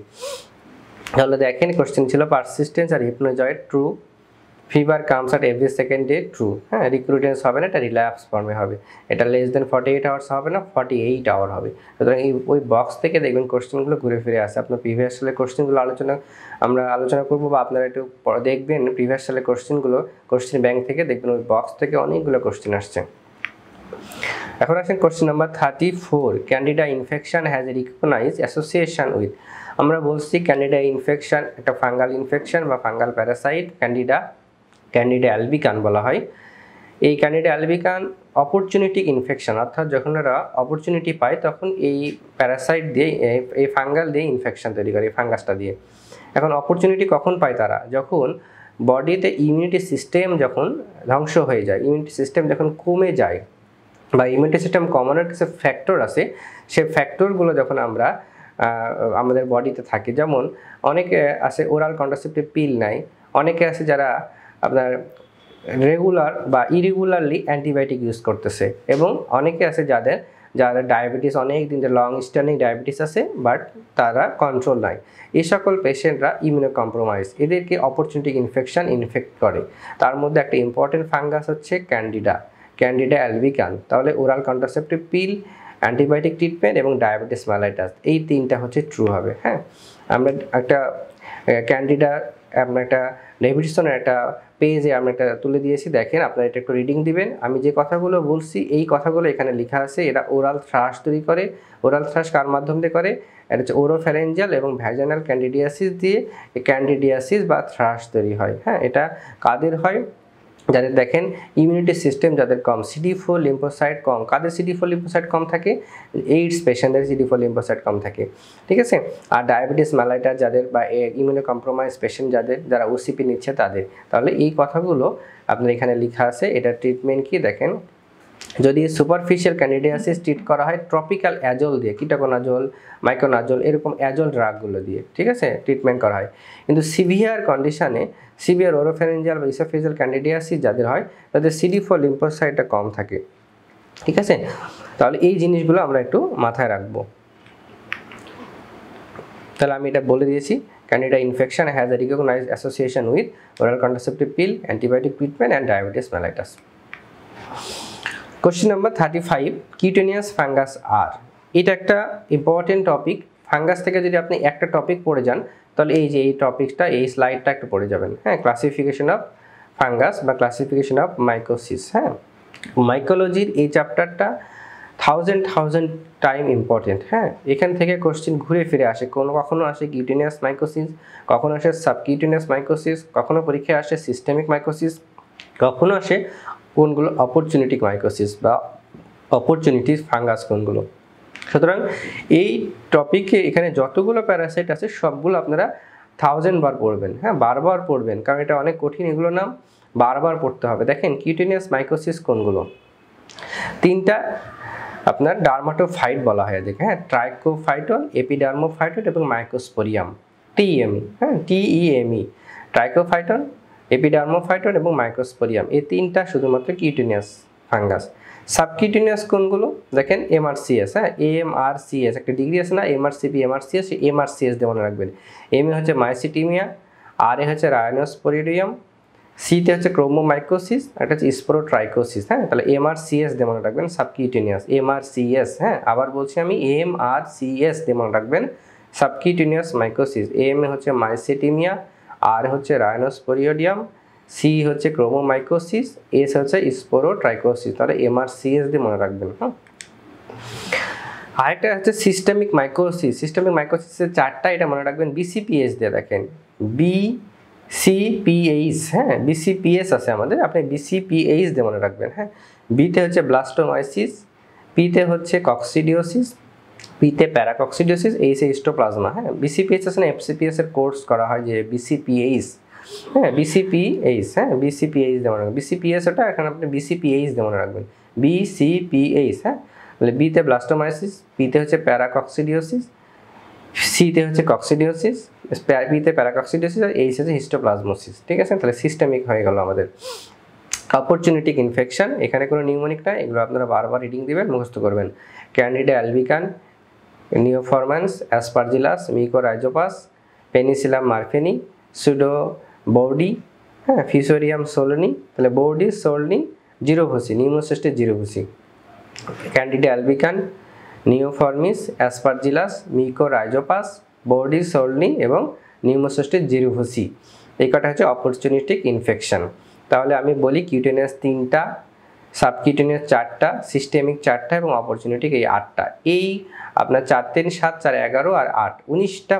তাহলে দেখেন কোশ্চেন ছিল পারসিস্টেন্স আর hypnozoite true, fever comes at every 2nd day true. হ্যাঁ, রিক্রুডেন্স হবে না, এটা রিল্যাপস ফর্মে হবে, এটা লেস দেন 48 আওয়ার্স হবে না, 48 আওয়ার হবে। সুতরাং এই ওই বক্স থেকে দেখবেন কোশ্চেনগুলো ঘুরে ফিরে আসে। আপনার প্রিভিয়াস সালের কোশ্চেনগুলো আমরা আলোচনা করবো, বা আপনারা একটু দেখবেন প্রিভিয়াস সালের কোশ্চেনগুলো, কোশ্চেন ব্যাংক থেকে দেখবেন ওই বক্স থেকে অনেকগুলো কোশ্চেন আসছে। এখন আসেন question number 34, candida infection has a recognized association with. আমরা বলছি ক্যান্ডিডা ইনফেকশন একটা ফাঙ্গাল ইনফেকশন বা ফাঙ্গাল প্যারাসাইট, ক্যান্ডিডা অ্যালবিকান বলা হয়। এই ক্যান্ডিডা অ্যালবিকান অপরচুনিটি ইনফেকশন, অর্থাৎ যখন এরা অপরচুনিটি পায় তখন এই প্যারাসাইট দিয়ে, এই ফাঙ্গাল দিয়ে ইনফেকশন তৈরি করে, এই ফাঙ্গাসটা দিয়ে। এখন অপরচুনিটি কখন পায় তারা, যখন বডিতে ইমিউনিটি সিস্টেম যখন ধ্বংস হয়ে যায়, ইমিউনিটি সিস্টেম যখন কমে যায়, বা ইমিউনিটি সিস্টেম কমানোর কিছু ফ্যাক্টর আছে, সেই ফ্যাক্টরগুলো যখন আমরা আমাদের বডিতে থাকে, যেমন অনেকে আছে ওরাল কন্ট্রাসেপটিভ পিল নেয়, অনেকে আছে যারা আপনার রেগুলার বা ইরেগুলারলি অ্যান্টিবায়োটিক ইউজ করতেছে, এবং অনেকে আছে যারা ডায়াবেটিস, অনেক দিন লং স্ট্যান্ডিং ডায়াবেটিস আছে বাট তারা কন্ট্রোল নাই। এই সকল পেশেন্টরা ইমিউনো কম্প্রোমাইজ, এদেরকে অপরচুনিটি ইনফেকশন ইনফেক্ট করে। তার মধ্যে একটা ইম্পর্টেন্ট ফাঙ্গাস হচ্ছে ক্যান্ডিডা অ্যালবিকান। তাহলে oral contraceptive pill, antibiotic treatment এবং ডায়াবেটিস মেলাইটাস, এই 3টা হচ্ছে ট্রু হবে। হ্যাঁ, আমরা একটা ক্যান্ডিডা, আমরা একটা ডেভিডসনের একটা পেজে আমি এটা তুলে দিয়েছি, দেখেন আপনারা এটা একটু রিডিং দিবেন। আমি যে কথাগুলো বলছি এই কথাগুলো এখানে লেখা আছে। এরা ওরাল থ্রাশ তৈরি করে। ওরাল থ্রাশ কার মাধ্যম দিয়ে করে? এটা হচ্ছে ওরোফ্যারেঞ্জিয়াল এবং ভ্যাজানাল ক্যান্ডিডিয়াসিস দিয়ে ক্যান্ডিডিয়াসিস বা থ্রাশ তৈরি হয়। হ্যাঁ, এটা কাদের হয়? যাদের দেখেন ইমিউনিটি সিস্টেম যাদের কম, CD4 লিম্ফোসাইট কম। কাদের CD4 লিম্ফোসাইট কম থাকে? এইডস পেশেন্টদের CD4 লিম্ফোসাইট কম থাকে, ঠিক আছে। আর ডায়াবেটিস মেলাইটাস যাদের বা ইমিউনো কম্প্রোমাইজ পেশেন্ট যাদের, যারা ওসিপি নিচ্ছে তাদের। তাহলে এই কথাগুলো আপনার এখানে লেখা আছে। এটা ট্রিটমেন্ট কি দেখেন, যদি সুপারফিশিয়াল ক্যান্ডিডিয়াসিস ট্রিট করা হয় ট্রপিক্যাল অ্যাজল দিয়ে, কিটোকোনাজল, মাইক্রোনাজল, এরকম অ্যাজল ড্রাগগুলো দিয়ে, ঠিক আছে, ট্রিটমেন্ট করা হয়। কিন্তু সিভিয়ার কন্ডিশনে, সিভিয়ার ওরোফ্যারেঞ্জিয়াল বা ইসোফেজিয়াল ক্যান্ডিডিয়াসিস যাদের হয় তাদের CD4 লিম্ফোসাইটটা কম থাকে, ঠিক আছে। তাহলে এই জিনিসগুলো আমরা একটু মাথায় রাখবো। তাহলে আমি এটা বলে দিয়েছি, Candida infection has a recognized association with oral contraceptive pill, antibiotic treatment and diabetes mellitus. Question number 35, cutaneous fungus are. এটা একটা ইম্পর্টেন্ট টপিক। ফাঙ্গাস থেকে যদি আপনি একটা টপিক পড়ে যান তাহলে এই যে এই টপিকটা, এই স্লাইডটা একটু পড়ে যাবেন। হ্যাঁ, ক্লাসিফিকেশন অফ ফাঙ্গাস বা ক্লাসিফিকেশন অফ মাইকোসিস। হ্যাঁ, মাইকোলজির এই চ্যাপ্টারটা থাউজেন্ড টাইম ইম্পর্টেন্ট। হ্যাঁ, এখান থেকে কোশ্চেন ঘুরে ফিরে আসে, কখনো আসে কিউটেনিয়াস মাইকোসিস, কখনো আসে সাবকিউটেনিয়াস মাইকোসিস, কখনো পরীক্ষায় আসে সিস্টেমিক মাইকোসিস, কখনো আসে কোনগুলো অপরচুনিটিক মাইকোসিস বা অপরচুনিটিস ফাঙ্গাস কোনগুলো। সুতরাং এই টপিকে এখানে যতগুলো প্যারাসাইট আছে সবগুলো আপনারা 1000 বার পড়বেন। হ্যাঁ, বারবার পড়বেন, কারণ এটা অনেক কঠিন, এগুলো নাম বারবার পড়তে হবে। দেখেন কিউটেনিয়াস মাইকোসিস কোনগুলো, তিনটা আপনার ডার্মাটোফাইট বলা হয় এদেরকে। হ্যাঁ, ট্রাইকোফাইটন, এপিডার্মোফাইটন এবং মাইকোস্পোরিয়াম, TEME। হ্যাঁ, TEME, ট্রাইকোফাইটন, এপিডার্মোফাইটন এবং মাইক্রোস্পোরিয়াম, এই তিনটা শুধুমাত্র কিউটেনিয়াস ফাঙ্গাস। সাবকিউটেনিয়াস কোনগুলো দেখেন, MRCS। হ্যাঁ, MRCS একটা ডিগ্রি আছে না, MRCP, MRCS, MRCS দিয়ে মনে রাখবেন। M হচ্ছে মাইসিটিমিয়া, R হচ্ছে রায়ানোস্পোরিডিয়াম, C তে হচ্ছে ক্রোমোমাইকোসিস, একটা হচ্ছে স্পোরোট্রাইকোসিস। হ্যাঁ, তাহলে MRCS দিয়ে মনে রাখবেন সাবকিউটেনিয়াস, MRCS। হ্যাঁ, আবার বলছি আমি MRCS দিয়ে মনে রাখবেন সাবকিউটেনিয়াস মাইকোসিস। M হচ্ছে মাইসিটিমিয়া, R হচ্ছে রায়ানোস্পোরিডিয়াম, C হচ্ছে ক্রোমোমাইকোসিস, S হচ্ছে স্পোরোট্রাইকোসিস। তাহলে MRCS দিয়ে মনে রাখবেন। হ্যাঁ, আরেকটা হচ্ছে সিস্টেমিক মাইকোসিস। সিস্টেমিক মাইকোসিসের চারটা, এটা মনে রাখবেন BCPS দিয়ে। দেখেন BCPH, হ্যাঁ, BCPS আছে আমাদের, আপনি BCPH দিয়ে মনে রাখবেন। হ্যাঁ, B তে হচ্ছে ব্লাস্টোমাইসিস, P তে হচ্ছে কক্সিডিওসিস, P তে প্যারাকক্সিডিওসিস, H এ হিস্টোপ্লাজমা। হ্যাঁ, BCPH আছে না, FCPS এর কোর্স করা হয় যে BCPH। হ্যাঁ, BCPH, হ্যাঁ, BCPH দিয়ে মনে রাখবেন। BCPS ওটা, এখন আপনি BCPH দিয়ে মনে রাখবেন, BCPH। হ্যাঁ, তাহলে B তে ব্লাস্টোমাইসিস, P তে হচ্ছে প্যারাকক্সিডিওসিস, C তে হচ্ছে কক্সিডিওসিস, P তে প্যারাকক্সিডিওসিস আর H হচ্ছে হিস্টোপ্লাজমোসিস। ঠিক আছে, তাহলে সিস্টেমিক হয়ে গেল আমাদের। অপরচুনিটিক ইনফেকশন, এখানে কোনো নিউমোনিক না, এগুলো আপনারা বারবার রিডিং দিবেন, মুখস্থ করবেন। ক্যান্ডিডা অ্যালবিকান, নিওফরমান্স, অ্যাসপারজিলাস, মিকোরাইজোপাস, পেনিসিলাম মারফেনি, সুডো বৌডি, হ্যাঁ, ফিসোরিয়াম সোলনি, তাহলে বৌডি, সোলনি, জিরোভুসি, নিউমোসিস্টের জিরোভুসি। ক্যান্ডিডা অ্যালবিকান, নিওফরমিস, অ্যাসপারজিলাস, মিকোরাইজোপাস, বৌডি, সোলনি এবং নিউমোসিস্টের জিরোভুসি। এই কটা হচ্ছে অপরচুনিটিক ইনফেকশন। তাহলে আমি বলি কিউটেনিয়াস 3টা, সাবকিউটেনিয়াস 4টা, সিস্টেমিক 4টা এবং অপরচুনিটিক এই 8টা। এই আপনার 4 3 7 4 11 আর 8 19টা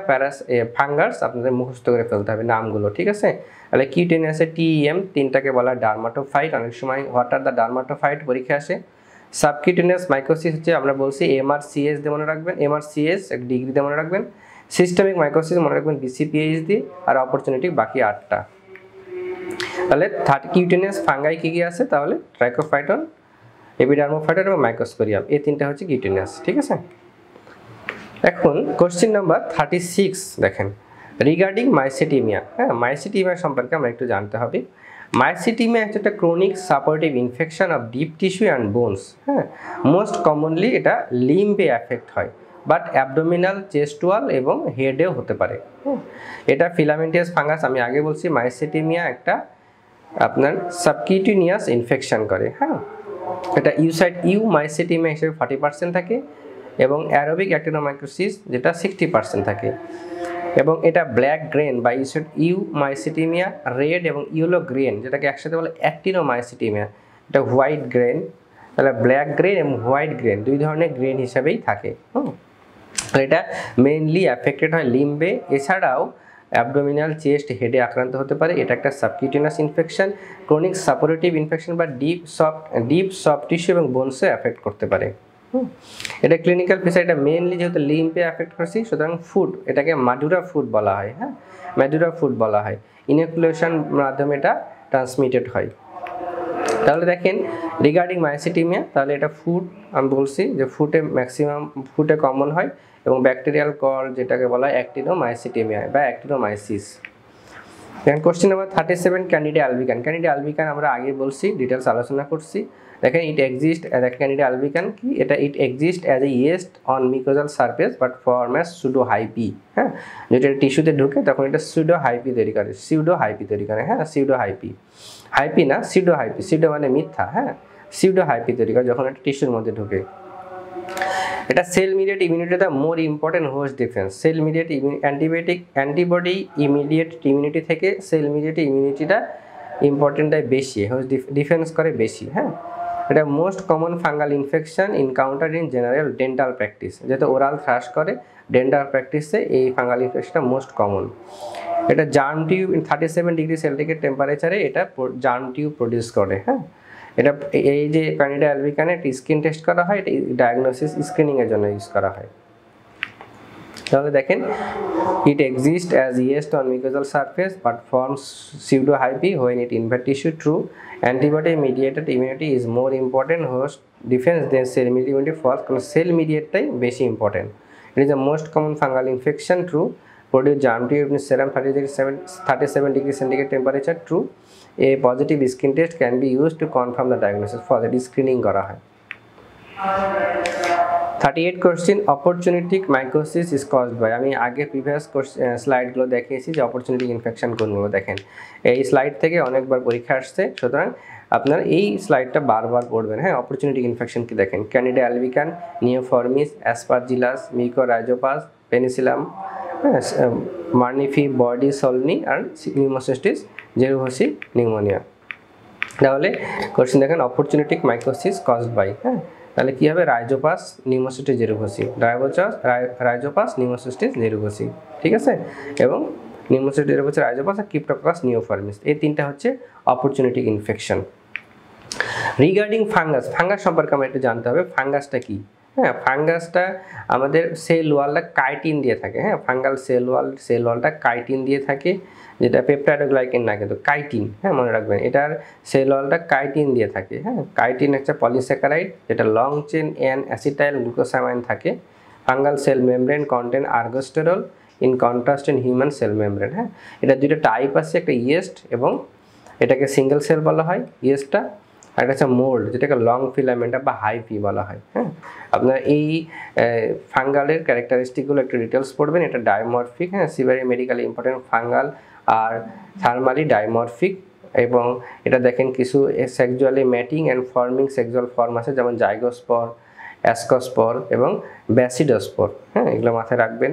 ফাঙ্গাস আপনাদের মুখস্থ করে ফেলতে হবে নামগুলো। ঠিক আছে, তাহলে কিউটেনিয়াসের TEM, 3টাকে বলা ডার্মাটোফাইট, অনেক সময় হোয়াট আর দ্য ডার্মাটোফাইট পরীক্ষা আসে। সাবকিউটেনিয়াস মাইকোসিস হচ্ছে আমরা বলছি MRCS দিয়ে মনে রাখবেন, MRCS এক ডিগ্রি দিয়ে মনে রাখবেন। সিস্টেমিক মাইকোসিস মনে রাখবেন BCPH দিয়ে, আর অপরচুনিটিক বাকি 8টা। তাহলে কিউটেনিয়াস ফাঙ্গাই কী কী আছে, তাহলে ট্রাইকোফাইটন, এপিডার্মোফাইটন এবং মাইকোস্পোরিয়াম, এই 3টা হচ্ছে কিউটেনিয়াস। ঠিক আছে, এখন কোশ্চেন নাম্বার 36 দেখেন, রিগার্ডিং মাইসিটিমিয়া। হ্যাঁ, মাইসিটিমিয়া সম্পর্কে আমরা একটু জানতে হবে। মাইসিটিমিয়া হচ্ছে একটা chronic supportive infection of deep tissue and bones. হ্যাঁ, মোস্ট কমনলি এটা লিম্বে অ্যাফেক্ট হয়, বাট অ্যাবডোমিনাল, চেস্ট ওয়াল এবং হেডেও হতে পারে। এটা ফিলামেন্টিয়াস ফাঙ্গাস, আমি আগে বলছি মাইসিটিমিয়া একটা আপনার সাবকিউটেনিয়াস ইনফেকশন করে। হ্যাঁ, এটা ইউ মাইসিটিমিয়া হিসেবে 40% থাকে এবং অ্যারোবিক অ্যাক্টিনোমাইকোসিস যেটা 60% থাকে। এবং এটা ব্ল্যাক গ্রেন বা ইউমাইসিটিমিয়া, রেড এবং ইয়েলো গ্রেন, যেটাকে একসাথে বলে অ্যাক্টিনোমাইসিটিমিয়া। এটা হোয়াইট গ্রেন, তাহলে ব্ল্যাক গ্রেন এবং হোয়াইট গ্রেন দুই ধরনের গ্রেন হিসাবেই থাকে। এটা মেইনলি অ্যাফেক্টেড হয় লিম্বে, এছাড়াও অ্যাবডোমিনাল, চেস্ট, হেডে আক্রান্ত হতে পারে। এটা একটা subcutaneous infection, chronic suppurative infection বা ডিপ সফট টিস্যু এবং বোনসে অ্যাফেক্ট করতে পারে। এটা ক্লিনিক্যাল ফিচার, এটা মেইনলি যেহেতু লিম্পে অ্যাফেক্ট করছি, সুতরাং ফুড, এটাকে মাডুরা ফুড বলা হয়। হ্যাঁ, ম্যাডুরা ফুড বলা হয়। ইনকুলেশন মাধ্যমে এটা ট্রান্সমিটেড হয়। তাহলে দেখেন রিগার্ডিং মাইসিটিমিয়া, তাহলে এটা ফুড, আমি বলছি যে ফুটে কমন হয় এবং ব্যাকটেরিয়াল কল যেটাকে বলা হয় অ্যাক্টিনোমাইসিটিমিয়া বা অ্যাক্টিনোমাইসিস। দেখেন question number 37, Candida albicans. Candida albicans আমরা আগে বলছি, ডিটেলস আলোচনা করছি। দেখেন it exist as Candida albicans কি, এটা it exist as a yeast on mucosal surface but form as pseudo hyphae. হ্যাঁ, যেটা টিস্যুতে ঢুকে তখন এটা সুডো হাইপি তৈরি করে। হ্যাঁ, সুডো হাইপি না, সিডো হাইপি, সিডো মানে মিথ্যা। হ্যাঁ, সিডো হাইপি তৈরি করে যখন এটা টিস্যুর মধ্যে ঢুকে। এটা cell mediate immunity the more important host defence. Cell mediate antibody immediate immunity থেকে সেল মিডিয়েট ইমিউনিটিটা ইম্পর্টেন্টটাই বেশি, হোস্ট ডিফেন্স করে বেশি। হ্যাঁ, এটা most common fungal infection encounter in general dental practice, যেহেতু ওরাল থ্রাশ করে ডেন্টাল প্র্যাকটিসে এই ফাঙ্গাল ইনফেকশনটা মোস্ট কমন। এটা জার্ম টিউব 37 ডিগ্রি সেন্টিগ্রেড টেম্পারেচারে এটা জার্ম টিউব প্রডিউস করে। হ্যাঁ, এটা এই যে ক্যান্ডিডা আলবিকানে স্কিন টেস্ট করা হয়, এটা ডায়াগনোসিস স্ক্রিনিংয়ের জন্য ইউজ করা হয়। তাহলে দেখেন it exist as yeast on mucosal surface but forms pseudo hyphae when it invade tissue. True, antibody mediated immunity is more important host defence than cell immunity. False, কারণ cell মিডিয়েটটাই বেশি important. It is the most common fungal infection. True, produce germ tube in serum 37 degree centigrade temperature. True, a positive skin test can be used to confirm the diagnosis. For that screening করা হয়। 38 question, opportunistic mycosis is caused by, আমি আগে previous স্লাইডগুলো দেখিয়েছি যে opportunity infection কোনগুলো। দেখেন এই slide থেকে অনেকবার পরীক্ষা আসছে, সুতরাং আপনারা এই স্লাইডটা বারবার পড়বেন। হ্যাঁ, অপরচুনিটি ইনফেকশন কি দেখেন, ক্যান্ডিডা আলবিকান, নিওফর্মিস, অ্যাসপারজিলাস, মিকোরাইজোপাস, পেনিসিলাম, মার্নিফি বডি সলনি আর নিউমোসিস্টিস জেরুহোসি নিউমোনিয়া। তাহলে কোশ্চেন দেখেন অপরচুনিটিক মাইকোসিস কজড বাই। হ্যাঁ, তাহলে কী হবে, রাইজোপাস নিউমোসিস্টিস জেরুহোসি, রাইজোপাস নিউমোসিস্টিস জেরুহোসি, ঠিক আছে। এবং নিউমোসিস্টিস জেরুহোসি, রাইজোপাস আর ক্রিপ্টোককাস নিওফর্মিস, এই তিনটা হচ্ছে অপরচুনিটিক ইনফেকশন। রিগার্ডিং ফাঙ্গাস, ফাঙ্গাস সম্পর্কে আমরা একটু জানতে হবে, ফাঙ্গাসটা কি। হ্যাঁ, ফাঙ্গাসটা আমাদের সেল ওয়ালটা কাইটিন দিয়ে থাকে। হ্যাঁ, ফাঙ্গাল সেল ওয়ালটা কাইটিন দিয়ে থাকে, যেটা পেপটাইডোগ্লাইকেন না, কিন্তু কাইটিন। হ্যাঁ, মনে রাখবেন এটার সেল ওয়ালটা কাইটিন দিয়ে থাকে। হ্যাঁ, কাইটিন একটা পলিস্যাকারাইড, যেটা long chain N acetyl glucosamine থাকে। Fungal cell membrane contain ergosterol in contrast in human cell membrane. হ্যাঁ, এটা দুইটা টাইপ আছে, একটা ইয়েস্ট এবং এটাকে সিঙ্গেল সেল বলা হয় ইয়েস্টটা, আর একটা হচ্ছে মোল্ড, যেটাকে লং ফিলামেন্ট বা হাইপি বলা হয়। হ্যাঁ, আপনারা এই ফাঙ্গালের ক্যারেক্টারিস্টিকগুলো একটু ডিটেলস পড়বেন। এটা ডাইমরফিক, হ্যাঁ, সিভারি মেডিক্যালি ইম্পর্টেন্ট ফাঙ্গাল আর থার্মালি ডাইমরফিক। এবং এটা দেখেন কিছু sexually matting and forming sexual form আছে, যেমন জাইগোস্পর, অ্যাসকোস্পর এবং ব্যাসিডোস্পর। হ্যাঁ, এগুলো মাথায় রাখবেন।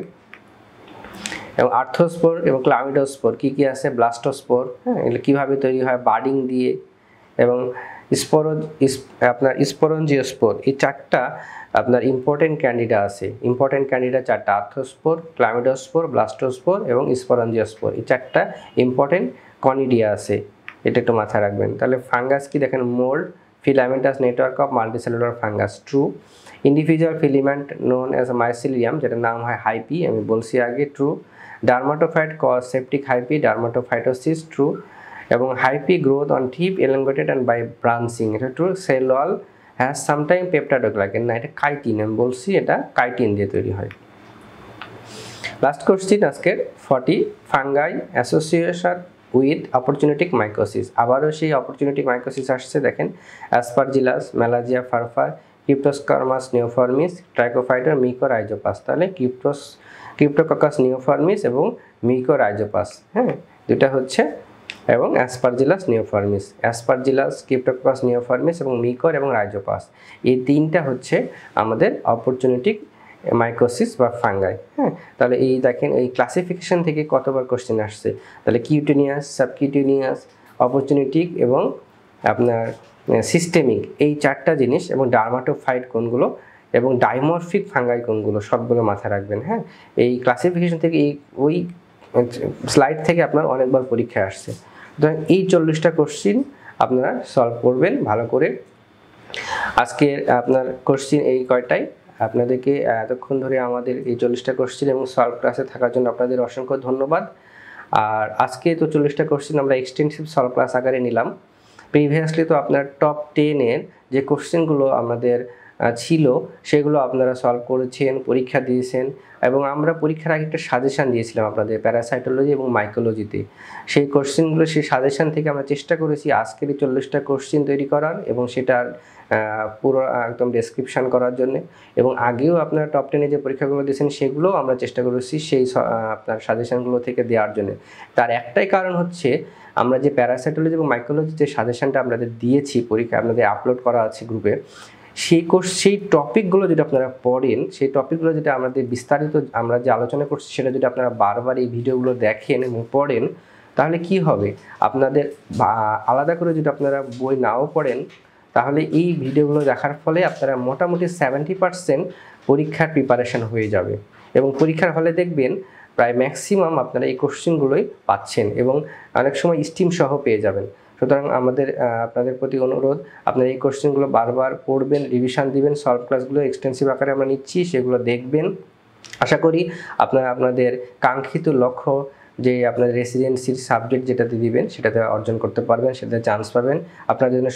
এবং আর্থোস্পোর এবং ক্লামিডোস্পোর কী কী আছে, ব্লাস্টোস্পোর। হ্যাঁ, এগুলো কীভাবে তৈরি হয়, বাডিং দিয়ে। এবং আপনার স্পোরঞ্জিওস্পোর, এই চারটা আপনার ইম্পর্টেন্ট ক্যান্ডিডা আছে। ইম্পর্টেন্ট ক্যান্ডিডা চারটা, আর্থোস্পোর, ক্লামিডোস্পোর, ব্লাস্টোস্পোর এবং স্পোরঞ্জিওস্পোর, এই চারটা ইম্পর্টেন্ট কনিডিয়া আছে, এটা একটু মাথায় রাখবেন। তাহলে ফাঙ্গাস কি দেখেন, mould, filamentous network of multicellular fungus. True, individual filament known as mycelium, যেটা নাম হয় হাইপি, আমি বলছি আগে। True, dermatophyte cause septate hyphae, dermatophytosis. True, এবং hyphae growth on tip elongated and by branching, এটা true. Cell wall has sometime peptidoglycan, না এটা কাইটিন, আমি বলছি এটা কাইটিন দিয়ে তৈরি হয়। লাস্ট কোশ্চিন আজকের 40, ফাঙ্গাই অ্যাসোসিয়েশন উইথ অপরচুনিটিক মাইকোসিস। আবারও সেই অপরচুনিটিক মাইকোসিস আসছে, দেখেন অ্যাসপারজিলাস, ম্যালাজিয়া ফারফার, ক্রিপ্টোস্কারমাস নিওফর্মিস, ট্রাইকোফাইটার, মিকোরাইজোপাস। তাহলে ক্রিপ্টোককাস নিওফর্মিস এবং মিকোরাইজোপাস, হ্যাঁ, দুটা হচ্ছে, এবং অ্যাসপারজিলাস নিওফর্মিস, অ্যাসপারজিলাস, ক্রিপ্টোককাস নিওফর্মিস এবং মিকর এবং রাইজোপাস, এই তিনটা হচ্ছে আমাদের অপরচুনিটিক মাইকোসিস বা ফাঙ্গাই। হ্যাঁ, তাহলে এই দেখেন এই ক্লাসিফিকেশন থেকে কতবার কোশ্চেন আসছে। তাহলে কিউটেনিয়াস, সাবকিউটেনিয়াস, অপরচুনিটিক এবং আপনার সিস্টেমিক, এই 4টা জিনিস, এবং ডার্মাটোফাইট কোনগুলো এবং ডাইমরফিক ফাঙ্গাই কোনগুলো, সবগুলো মাথায় রাখবেন। হ্যাঁ, এই ক্লাসিফিকেশন থেকে ওই স্লাইড থেকে আপনার অনেকবার পরীক্ষা আসছে। সুতরাং এই 40টা কোশ্চিন আপনারা সলভ করবেন ভালো করে। আজকের আপনার কোশ্চিন এই কয়টাই। আপনাদেরকে এতক্ষণ ধরে আমাদের এই 40টা কোশ্চিন এবং সলভ ক্লাসে থাকার জন্য আপনাদের অসংখ্য ধন্যবাদ। আর আজকে তো 40টা কোশ্চিন আমরা এক্সটেন্সিভ সলভ ক্লাস আকারে নিলাম। প্রিভিয়াসলি তো আপনার টপ 10-এর যে কোশ্চেনগুলো আমাদের ছিল সেগুলো আপনারা সলভ করেছেন, পরীক্ষা দিয়েছেন, এবং আমরা পরীক্ষার আগে একটা সাজেশান দিয়েছিলাম আপনাদের প্যারাসাইটোলজি এবং মাইকোলজিতে। সেই কোশ্চেনগুলো, সেই সাজেশান থেকে আমরা চেষ্টা করেছি আজকের এই 40টা কোশ্চেন তৈরি করার এবং সেটার পুরো একদম ডেসক্রিপশান করার জন্য। এবং আগেও আপনারা টপ 10-এ যে পরীক্ষাগুলো দিয়েছেন সেগুলোও আমরা চেষ্টা করেছি সেই আপনার সাজেশানগুলো থেকে দেওয়ার জন্য। তার একটাই কারণ হচ্ছে আমরা যে প্যারাসাইটোলজি এবং মাইকোলজি যে সাজেশানটা আপনাদের দিয়েছি, পরীক্ষা আপনাদের আপলোড করা আছে গ্রুপে, সেই টপিকগুলো যদি আপনারা পড়েন, সেই টপিকগুলো যেটা আমাদের বিস্তারিত আমরা যে আলোচনা করছি সেটা যদি আপনারা বারবার এই ভিডিওগুলো দেখেন এবং পড়েন, তাহলে কি হবে, আপনাদের আলাদা করে যদি আপনারা বই নাও পড়েন, তাহলে এই ভিডিওগুলো দেখার ফলে আপনারা মোটামুটি 70% পরীক্ষার প্রিপারেশন হয়ে যাবে। এবং পরীক্ষার হলে দেখবেন প্রায় ম্যাক্সিমাম আপনারা এই কোশ্চেনগুলোই পাচ্ছেন এবং অনেক সময় স্টিম সহ পেয়ে যাবেন। সুতরাং আপনাদের প্রতি অনুরোধ, আপনারা এই কোশ্চেনগুলো বারবার পড়বেন, রিভিশন দিবেন, সলভ ক্লাসগুলো এক্সটেন্সিভ আকারে আমরা নিচ্ছি, সেগুলো দেখবেন। আশা করি আপনারা আপনাদের কাঙ্ক্ষিত লক্ষ্য, যে আপনার রেসিডেন্সির সাবজেক্ট যেটাতে দিবেন সেটাতে অর্জন করতে পারবেন, সেটাতে চান্স পাবেন। আপনাদের জন্য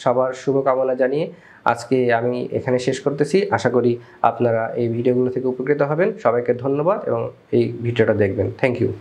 সবার শুভকামনা জানিয়ে আজকে আমি এখানে শেষ করতেছি। আশা করি আপনারা এই ভিডিওগুলো থেকে উপকৃত হবেন। সবাইকে ধন্যবাদ এবং এই ভিডিওটা দেখবেন। Thank you.